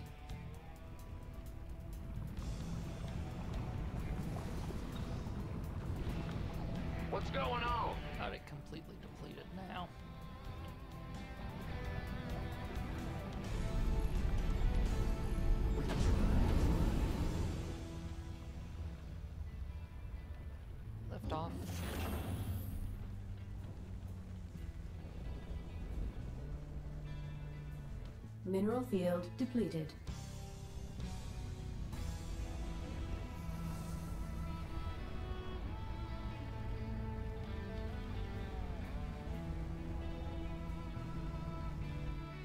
What's going on? Got it completely depleted now. Lift off. Mineral field depleted.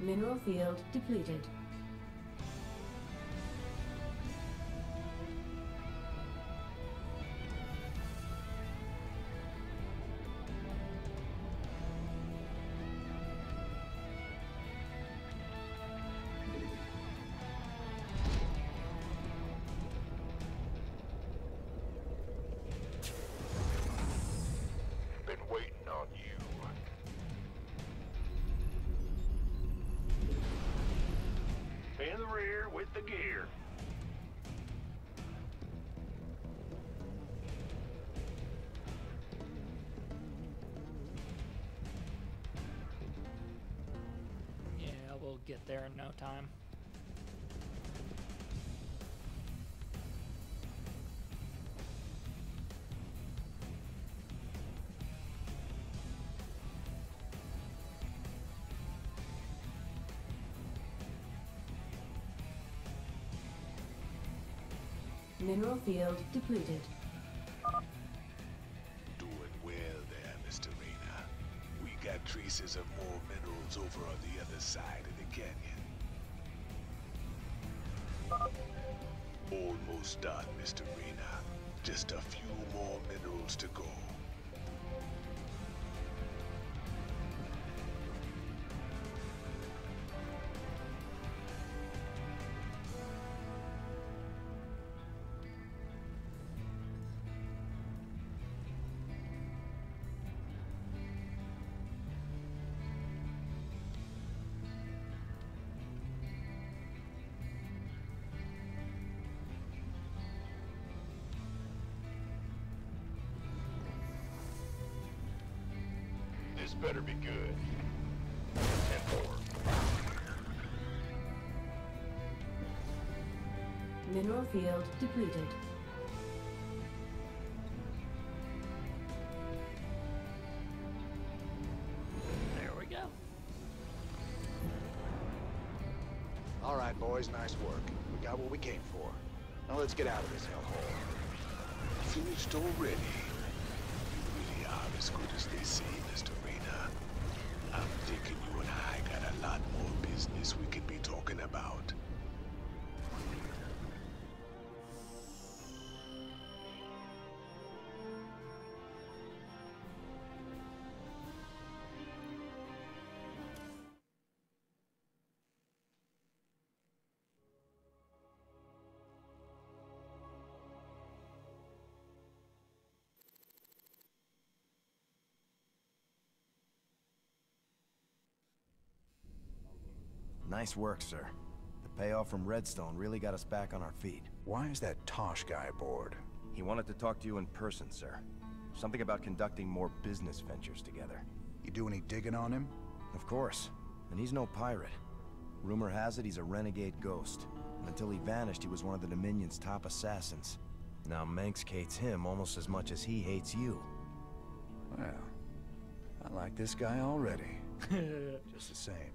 Mineral field depleted. Been waiting on you. In the rear with the gear. Yeah, we'll get there in no time. Mineral field depleted. Doing well there, Mr. Rayner. We got traces of more minerals over on the other side of the canyon. Almost done, Mr. Rayner. Just a few more minerals to go. This better be good. 10 more. Mineral field depleted. There we go. All right, boys, nice work. We got what we came for. Now let's get out of this hellhole. Finished already? You really are as good as they say, Mr. Rayner. I'm thinking you and I got a lot more business we can be talking about. Nice work, sir. The payoff from Redstone really got us back on our feet. Why is that Tosh guy aboard? He wanted to talk to you in person, sir. Something about conducting more business ventures together. You do any digging on him? Of course. And he's no pirate. Rumor has it he's a renegade ghost. And until he vanished, he was one of the Dominion's top assassins. Now Manx hates him almost as much as he hates you. Well, I like this guy already. Just the same.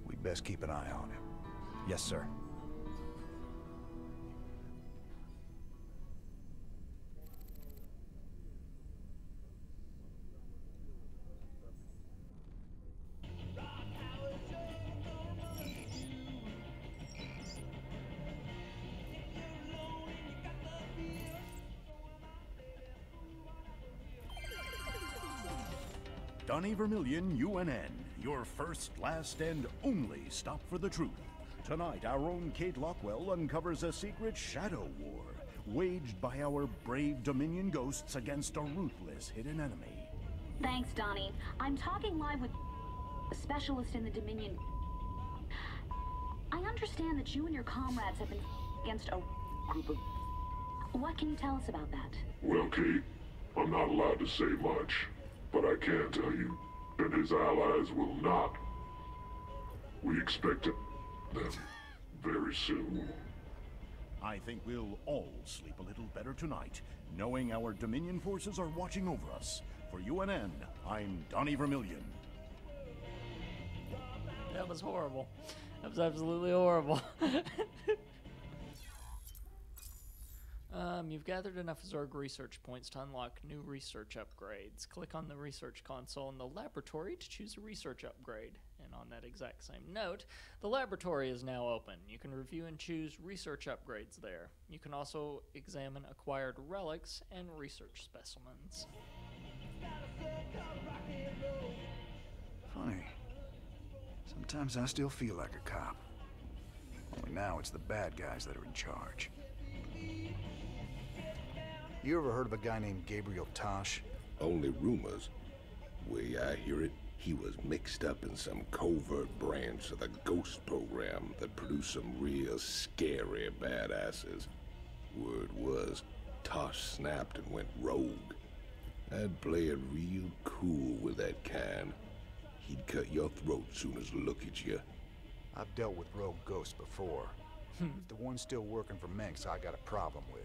We'd best keep an eye on him. Yes, sir. Donnie Vermillion, UNN, your first, last, and only stop for the truth. Tonight, our own Kate Lockwell uncovers a secret shadow war waged by our brave Dominion ghosts against a ruthless hidden enemy. Thanks, Donnie. I'm talking live with a specialist in the Dominion. I understand that you and your comrades have been against a group of... What can you tell us about that? Well, Kate, I'm not allowed to say much, but I can tell you that his allies will not. We expect them very soon. I think we'll all sleep a little better tonight, knowing our Dominion forces are watching over us. For UNN, I'm Donnie Vermillion. That was horrible. That was absolutely horrible. You've gathered enough Zerg research points to unlock new research upgrades. Click on the research console in the laboratory to choose a research upgrade. And on that exact same note, the laboratory is now open. You can review and choose research upgrades there. You can also examine acquired relics and research specimens. Funny. Sometimes I still feel like a cop. Only now it's the bad guys that are in charge. You ever heard of a guy named Gabriel Tosh? Only rumors. Way I hear it, he was mixed up in some covert branch of the Ghost program that produced some real scary badasses. Word was, Tosh snapped and went rogue. I'd play it real cool with that kind. He'd cut your throat soon as look at you. I've dealt with rogue ghosts before. The one still working for Manx I got a problem with.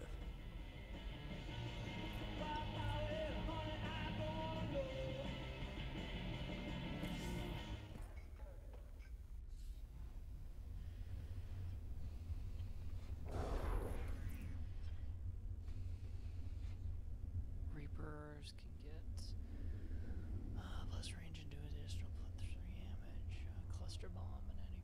Reapers can get plus range and do additional plus 3 damage. Cluster bomb and any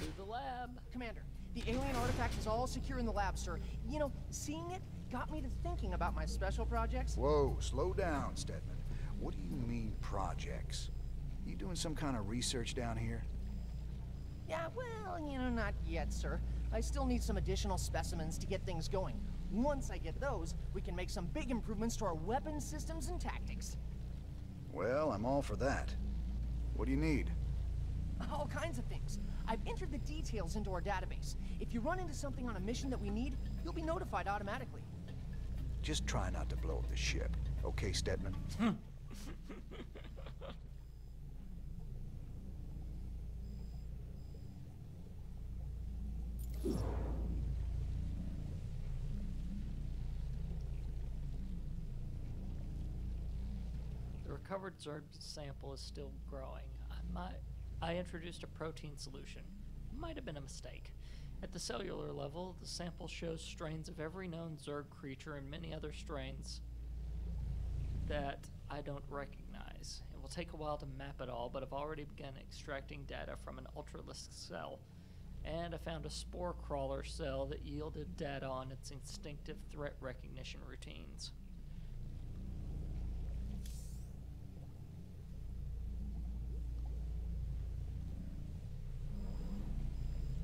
to the lab. Commander, the alien artifact is all secure in the lab, sir. You know, seeing it got me to thinking about my special projects. Whoa, slow down, Stedman. What do you mean, projects? You doing some kind of research down here? Yeah, well, you know, not yet, sir. I still need some additional specimens to get things going. Once I get those, we can make some big improvements to our weapon systems and tactics. Well, I'm all for that. What do you need? All kinds of things. I've entered the details into our database. If you run into something on a mission that we need, you'll be notified automatically. Just try not to blow up the ship, okay, Stedman? recovered Zerg sample is still growing. I introduced a protein solution. Might have been a mistake. At the cellular level, the sample shows strains of every known Zerg creature and many other strains that I don't recognize. It will take a while to map it all, but I've already begun extracting data from an Ultralisk cell. And I found a spore crawler cell that yielded data on its instinctive threat recognition routines.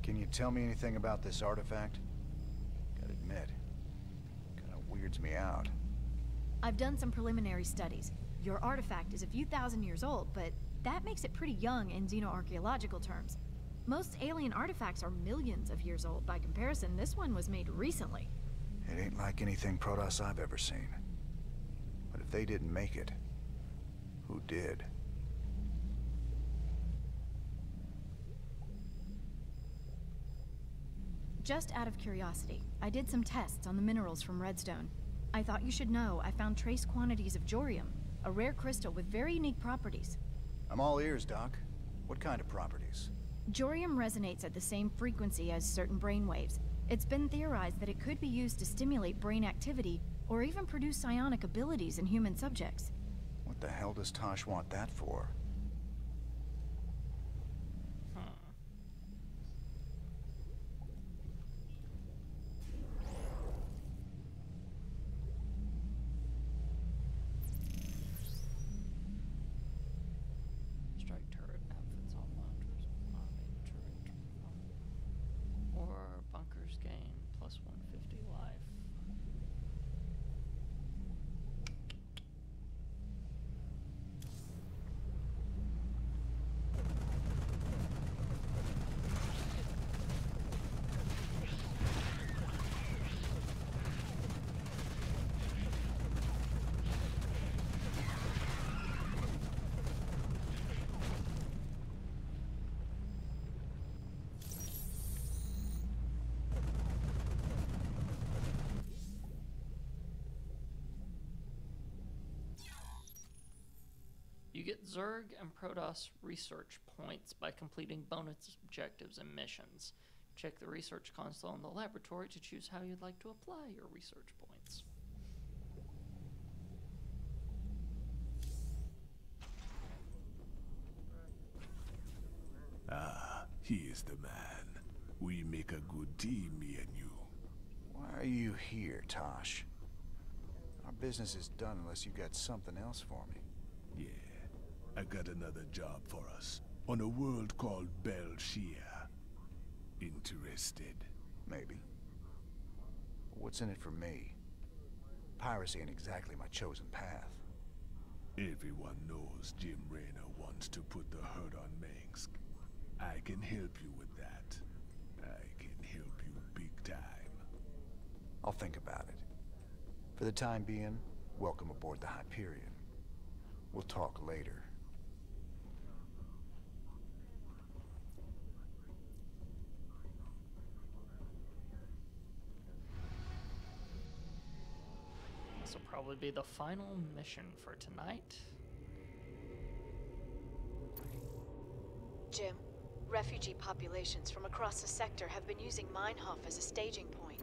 Can you tell me anything about this artifact? Gotta admit, kinda weirds me out. I've done some preliminary studies. Your artifact is a few thousand years old, but that makes it pretty young in xenoarchaeological terms. Most alien artifacts are millions of years old. By comparison, this one was made recently. It ain't like anything Protoss I've ever seen. But if they didn't make it, who did? Just out of curiosity, I did some tests on the minerals from Redstone. I thought you should know I found trace quantities of Jorium, a rare crystal with very unique properties. I'm all ears, Doc. What kind of properties? Jorium resonates at the same frequency as certain brainwaves. It's been theorized that it could be used to stimulate brain activity or even produce psionic abilities in human subjects. What the hell does Tosh want that for? You get Zerg and Protoss research points by completing bonus objectives and missions. Check the research console in the laboratory to choose how you'd like to apply your research points. Ah, he is the man. We make a good team, me and you. Why are you here, Tosh? Our business is done unless you got something else for me. Yeah, I got another job for us on a world called Belshia. Interested? Maybe. But what's in it for me? Piracy ain't exactly my chosen path. Everyone knows Jim Raynor wants to put the hurt on Mengsk. I can help you with that. I can help you big time. I'll think about it. For the time being, welcome aboard the Hyperion. We'll talk later. This will probably be the final mission for tonight. Jim, refugee populations from across the sector have been using Meinhof as a staging point.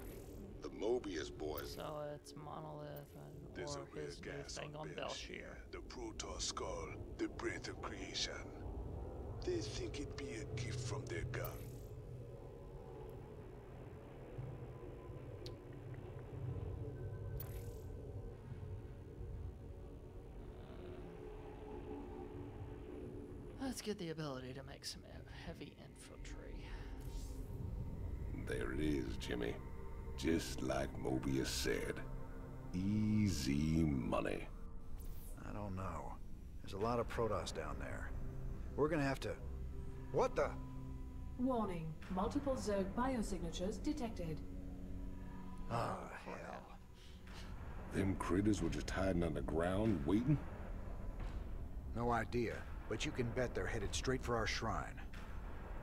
The Mobius boys. So it's Monolith There's or a rare his new gas thing on Belshir. The Protoss skull, the breath of creation. They think it be a gift from their god. Let's get the ability to make some heavy infantry. There it is, Jimmy. Just like Mobius said. Easy money. I don't know. There's a lot of Protoss down there. We're gonna have to... What the? Warning. Multiple Zerg biosignatures detected. Oh, hell. Them critters were just hiding underground, waiting? No idea, but you can bet they're headed straight for our shrine.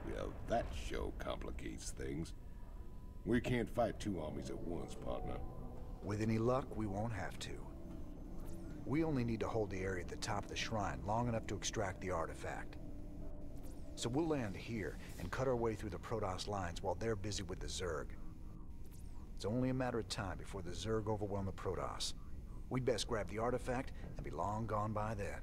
Well, that show complicates things. We can't fight two armies at once, partner. With any luck, we won't have to. We only need to hold the area at the top of the shrine long enough to extract the artifact. So we'll land here and cut our way through the Protoss lines while they're busy with the Zerg. It's only a matter of time before the Zerg overwhelm the Protoss. We'd best grab the artifact and be long gone by then.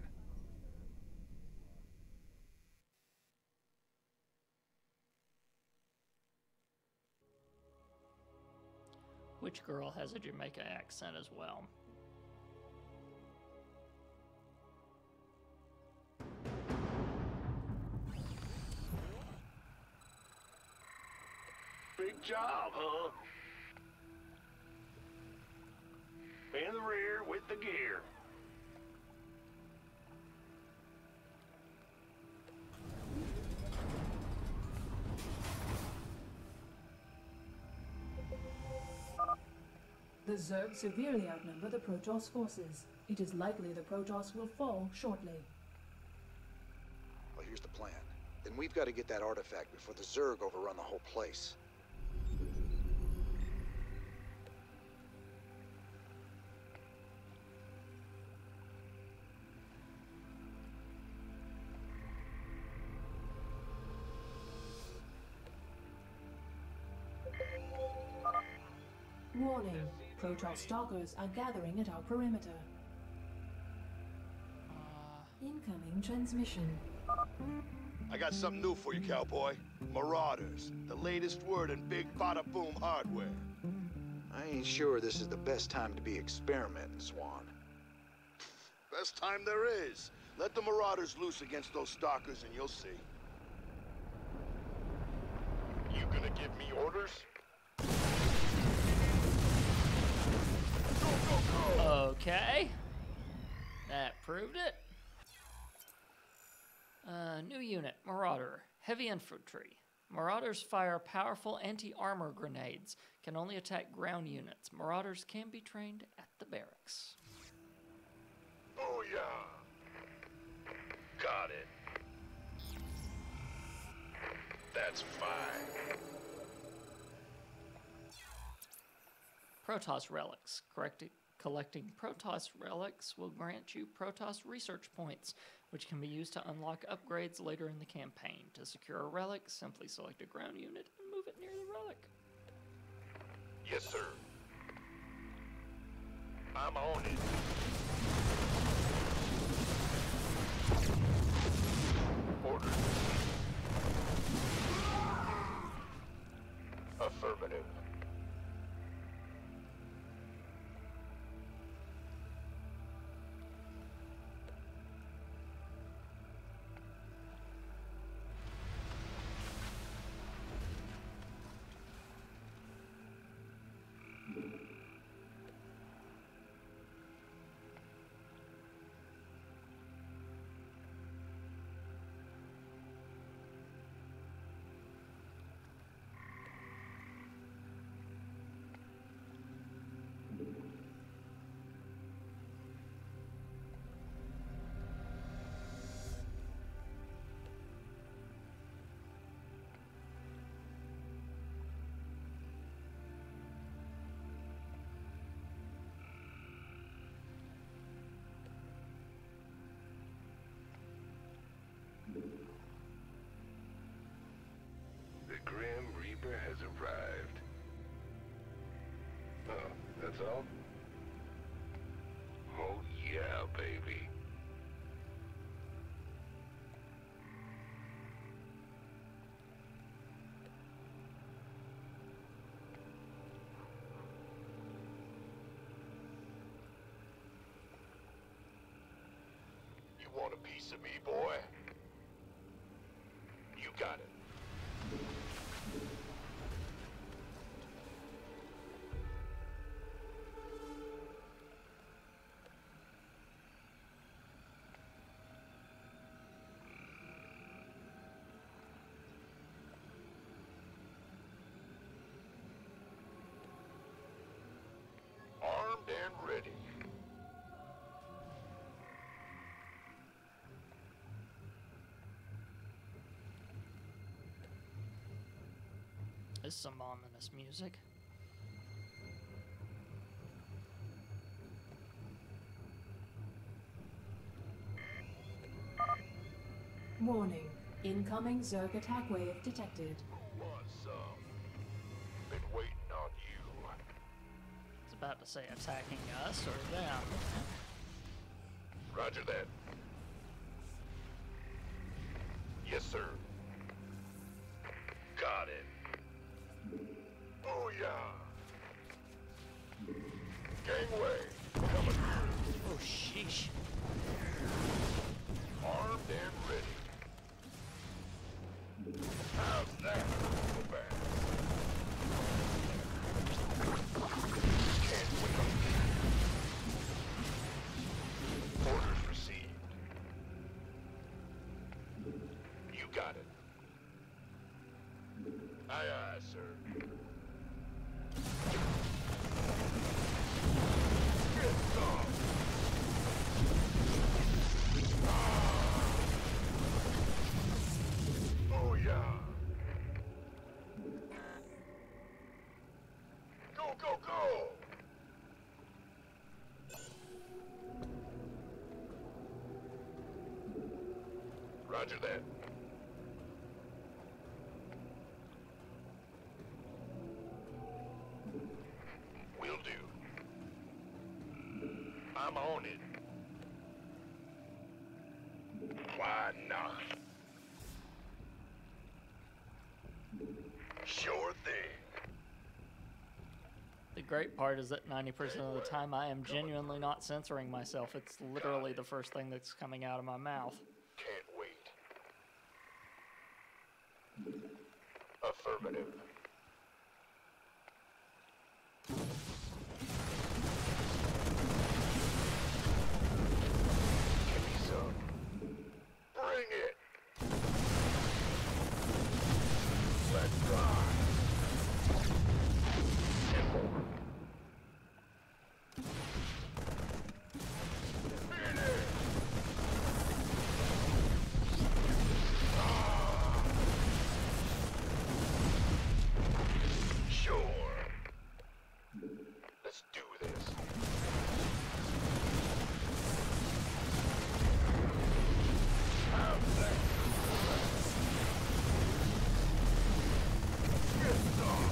Which girl has a Jamaica accent as well? Big job, huh? In the rear with the gear. The Zerg severely outnumber the Protoss forces. It is likely the Protoss will fall shortly. Well, here's the plan. Then we've got to get that artifact before the Zerg overrun the whole place. Warning, Protoss stalkers are gathering at our perimeter. Incoming transmission. I got something new for you, cowboy. Marauders, the latest word in big bada-boom hardware. I ain't sure this is the best time to be experimenting, Swan. Best time there is. Let the Marauders loose against those stalkers and you'll see. You gonna give me orders? Okay. That proved it. New unit, Marauder. Heavy infantry. Marauders fire powerful anti-armor grenades. Can only attack ground units. Marauders can be trained at the barracks. Oh yeah. Got it. That's fine. Protoss relics. Collecting Protoss relics will grant you Protoss research points, which can be used to unlock upgrades later in the campaign. To secure a relic, simply select a ground unit and move it near the relic. Yes, sir. I'm on it. Orders. Affirmative. The Grim Reaper has arrived. Oh, that's all? Oh yeah, baby. You want a piece of me, boy? You got it. Armed and ready. There's some ominous music. Warning. Incoming Zerg attack wave detected. What's up? Been waiting on you. It's about to say attacking us or them. Roger that. Yes, sir. Got it. Booyah! Gangway, coming through. Oh, sheesh. Armed and ready. How's that for bad? Can't wait. Orders received. You got it. Aye, aye, sir. Get some. Booyah! Go, go, go! Roger that. Will do. I'm on it. Why not? Sure thing. The great part is that 90% of the time I am genuinely not censoring myself. It's literally the first thing that's coming out of my mouth. Can't wait. Affirmative. Give me some. Bring it. Let's ride. And more. Finish. Sure. Let's do this. How's that? Get some.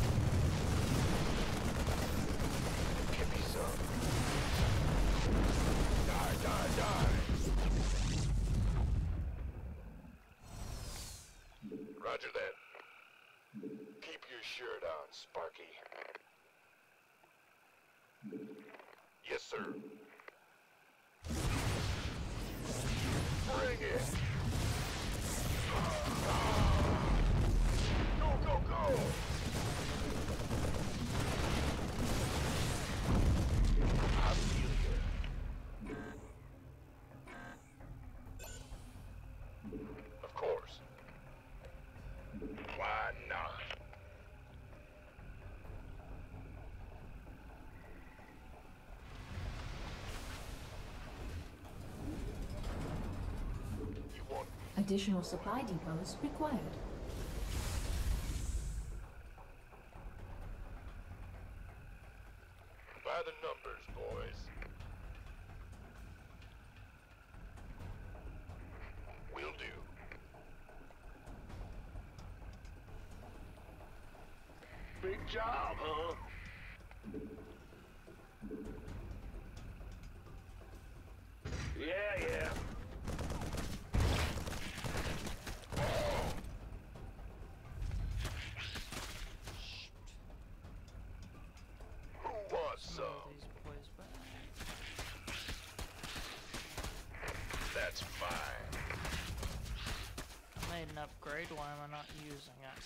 Give me some. Die, die, die. Roger that. Keep your shirt on, Sparky. Yes, sir. Bring it! Go, go, go! I feel you. Of course. Why not? Additional supply depots required. By the numbers, boys. Will do. Big job, huh? Yeah, yeah. Who wants some? That's fine. I made an upgrade. Why am I not using it?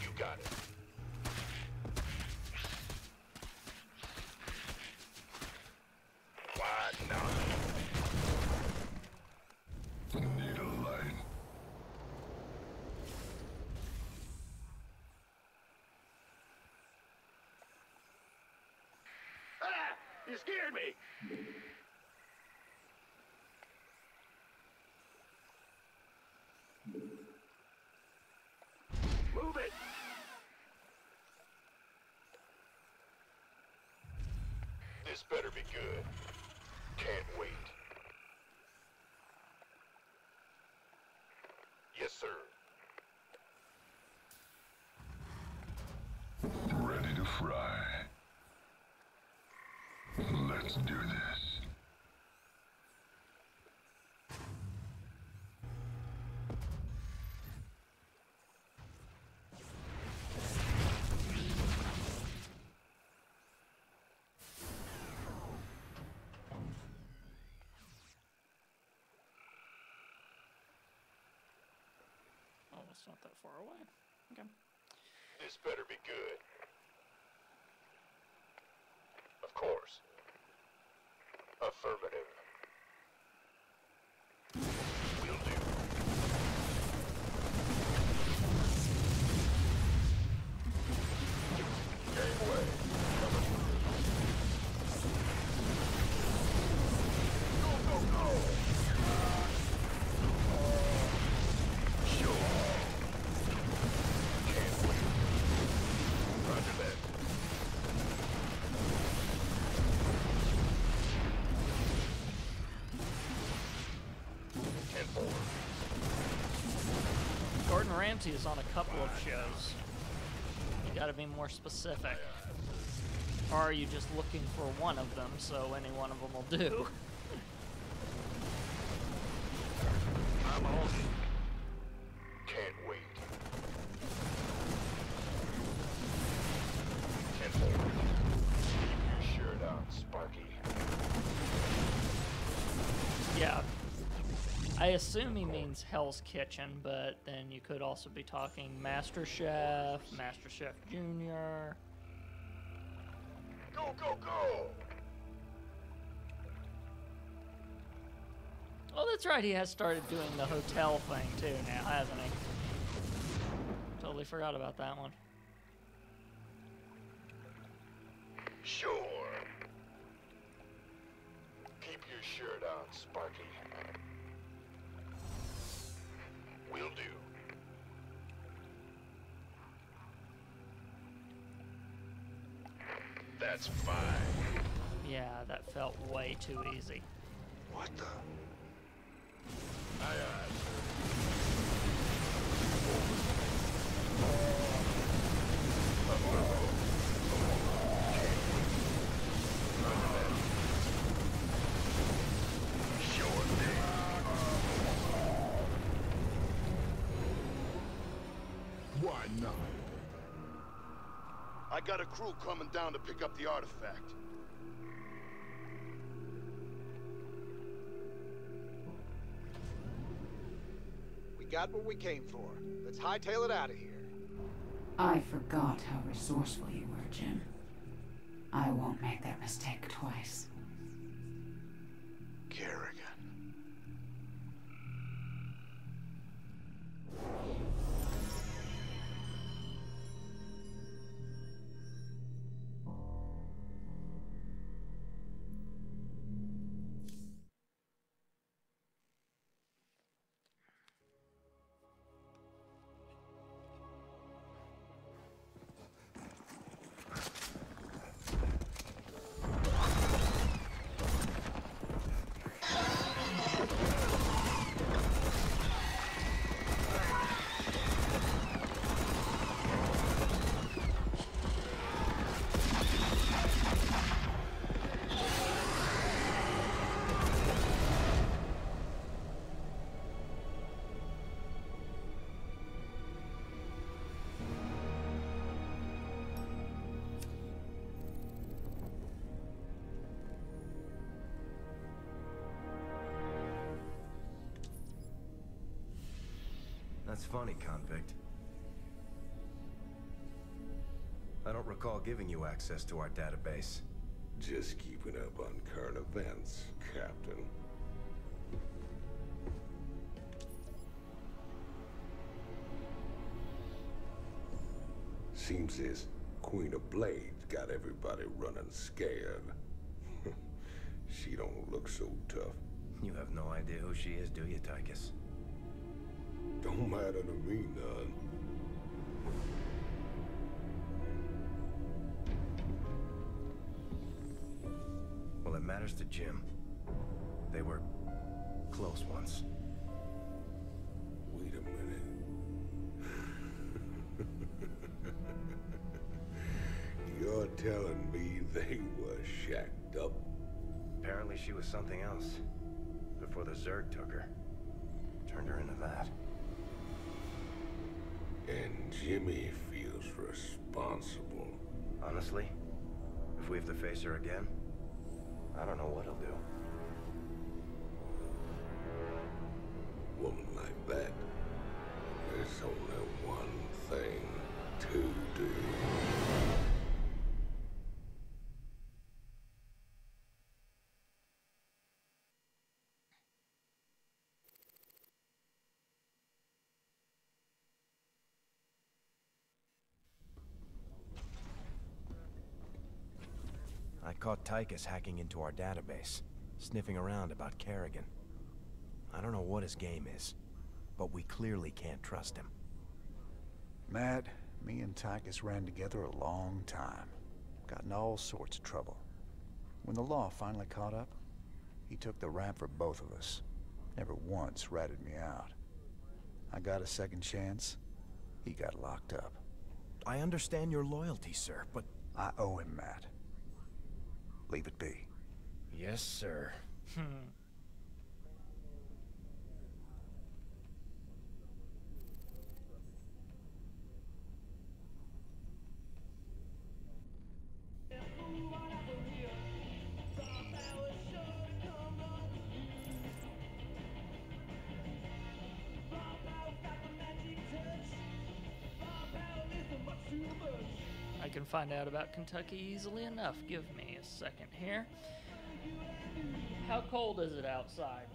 You got it. Why not? Need a light. Ah! You scared me! Move it! This better be good. Can't wait. Yes, sir. Ready to fry. Let's do this. Oh, it's not that far away. Okay. This better be good. Of course. Affirmative. Will do. Gangway. Coming through. Go, go, go! Sure. Can't wait. Roger that. Gordon Ramsay is on a couple of shows. You gotta be more specific. Or are you just looking for one of them, so any one of them will do? I'm on it. Can't wait. Can't wait. Keep your shirt on, Sparky. Yeah. I assume he means Hell's Kitchen, but then you could also be talking Master Chef, Master Chef Jr. Go, go, go! Oh, that's right, he has started doing the hotel thing too now, hasn't he? Totally forgot about that one. Sure. Keep your shirt on, Sparky. Will do. That's fine. Yeah, that felt way too easy. What the? Aye, aye, sure thing. Why not? I got a crew coming down to pick up the artifact. We got what we came for. Let's hightail it out of here. I forgot how resourceful you were, Jim. I won't make that mistake twice. Kerrigan. That's funny, convict. I don't recall giving you access to our database. Just keeping up on current events, Captain. Seems this Queen of Blades got everybody running scared. She don't look so tough. You have no idea who she is, do you, Tychus? Don't matter to me none. Well, it matters to Jim. They were close once. Wait a minute. You're telling me they were shacked up? Apparently she was something else. Before the Zerg took her. Turned her into that. And Jimmy feels responsible. Honestly, if we have to face her again, I don't know what he'll do. Woman like that, there's only one thing to do. I caught Tychus hacking into our database, sniffing around about Kerrigan. I don't know what his game is, but we clearly can't trust him. Matt, me and Tychus ran together a long time. Got in all sorts of trouble. When the law finally caught up, he took the rap for both of us. Never once ratted me out. I got a second chance. He got locked up. I understand your loyalty, sir, but... I owe him, Matt. Leave it be. Yes, sir. I can find out about Kentucky easily enough. Give me a second here. How cold is it outside?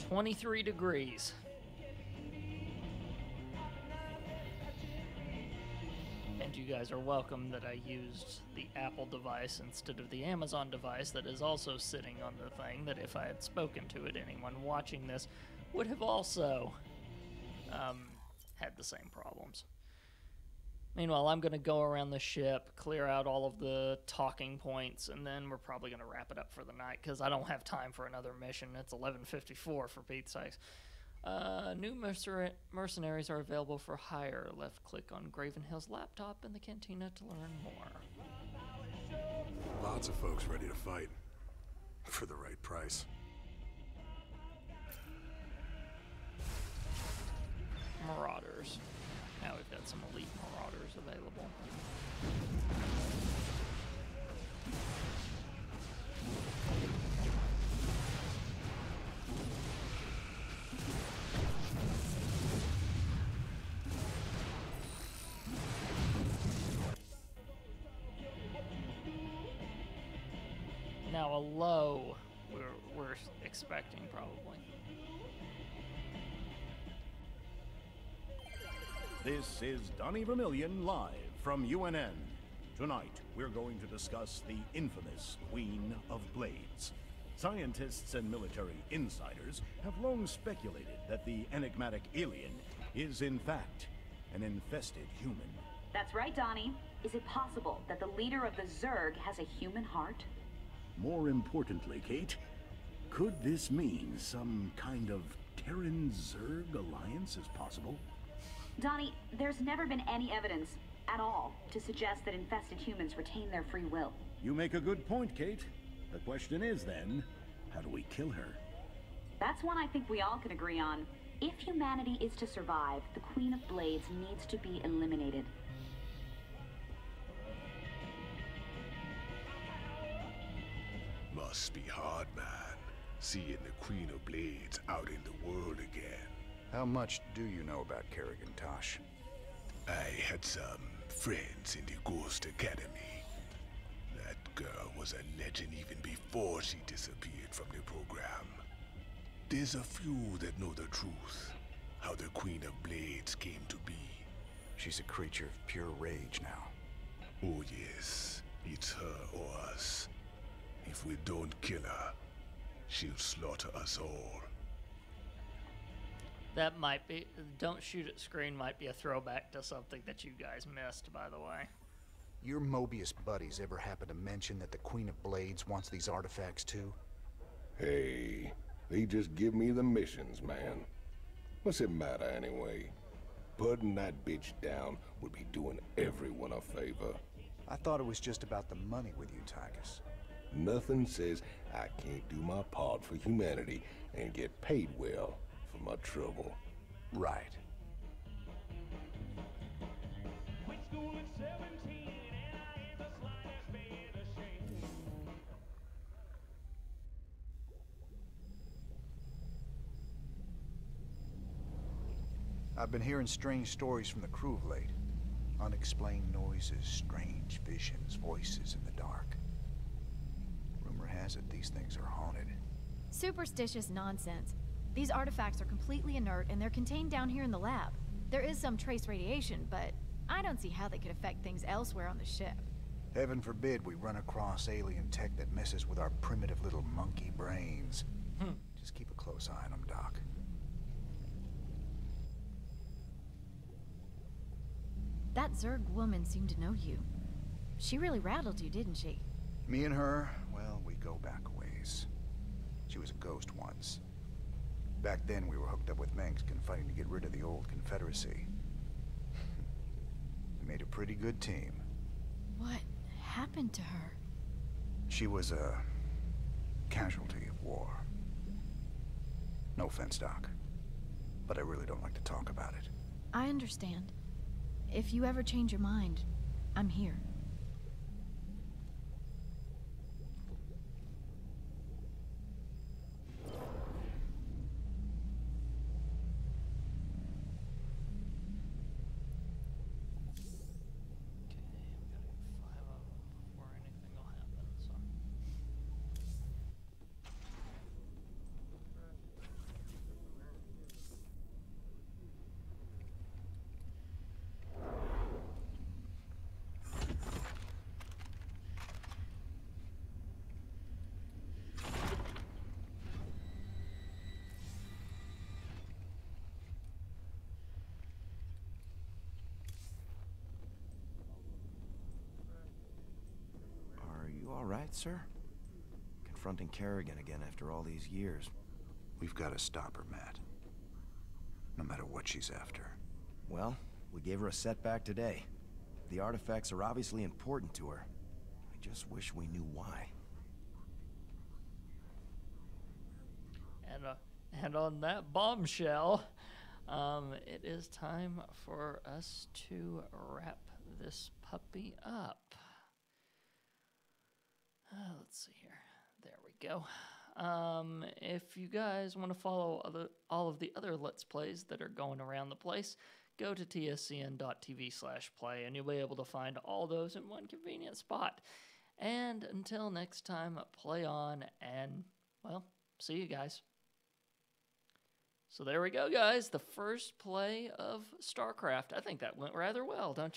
23 degrees. And you guys are welcome that I used the Apple device instead of the Amazon device that is also sitting on the thing, that if I had spoken to it, anyone watching this would have also had the same problems. Meanwhile, I'm going to go around the ship, clear out all of the talking points, and then we're probably going to wrap it up for the night, because I don't have time for another mission. It's 11:54 for Pete's sakes. New mercenaries are available for hire. Left-click on Gravenhill's laptop in the cantina to learn more. Lots of folks ready to fight. For the right price. Marauders. Now we've got some elite marauders available. Now a low we're expecting probably. This is Donnie Vermillion live from UNN. Tonight, we're going to discuss the infamous Queen of Blades. Scientists and military insiders have long speculated that the enigmatic alien is, in fact, an infested human. That's right, Donnie. Is it possible that the leader of the Zerg has a human heart? More importantly, Kate, could this mean some kind of Terran-Zerg alliance is possible? Donnie, there's never been any evidence at all to suggest that infested humans retain their free will. You make a good point, Kate. The question is then, how do we kill her? That's one I think we all can agree on. If humanity is to survive, the Queen of Blades needs to be eliminated. Must be hard, man, seeing the Queen of Blades out in the world again. How much do you know about Kerrigan, Tosh? I had some friends in the Ghost Academy. That girl was a legend even before she disappeared from the program. There's a few that know the truth, how the Queen of Blades came to be. She's a creature of pure rage now. Oh yes, it's her or us. If we don't kill her, she'll slaughter us all. That might be, don't shoot at screen might be a throwback to something that you guys missed, by the way. Your Mobius buddies ever happen to mention that the Queen of Blades wants these artifacts too? Hey, they just give me the missions, man. What's it matter anyway? Putting that bitch down would be doing everyone a favor. I thought it was just about the money with you, Tychus. Nothing says I can't do my part for humanity and get paid well for my trouble. Right. I've been hearing strange stories from the crew of late. Unexplained noises, strange visions, voices in the dark. Rumor has it these things are haunted. Superstitious nonsense. These artifacts are completely inert and they're contained down here in the lab. There is some trace radiation, but I don't see how they could affect things elsewhere on the ship. Heaven forbid we run across alien tech that messes with our primitive little monkey brains. Just keep a close eye on them, Doc. That Zerg woman seemed to know you. She really rattled you, didn't she? Me and her, well, we go back a ways. She was a ghost once. Back then, we were hooked up with Mengsk fighting to get rid of the old Confederacy. We made a pretty good team. What happened to her? She was a casualty of war. No offense, Doc, but I really don't like to talk about it. I understand. If you ever change your mind, I'm here. All right, sir? Confronting Kerrigan again after all these years. We've got to stop her, Matt. No matter what she's after. Well, we gave her a setback today. The artifacts are obviously important to her. I just wish we knew why. And on that bombshell, it is time for us to wrap this puppy up. Let's see here. There we go. If you guys want to follow all of the other Let's Plays that are going around the place, go to tscn.tv/play and you'll be able to find all those in one convenient spot. And until next time, play on and, well, see you guys. So there we go, guys. The first play of Starcraft. I think that went rather well, don't you?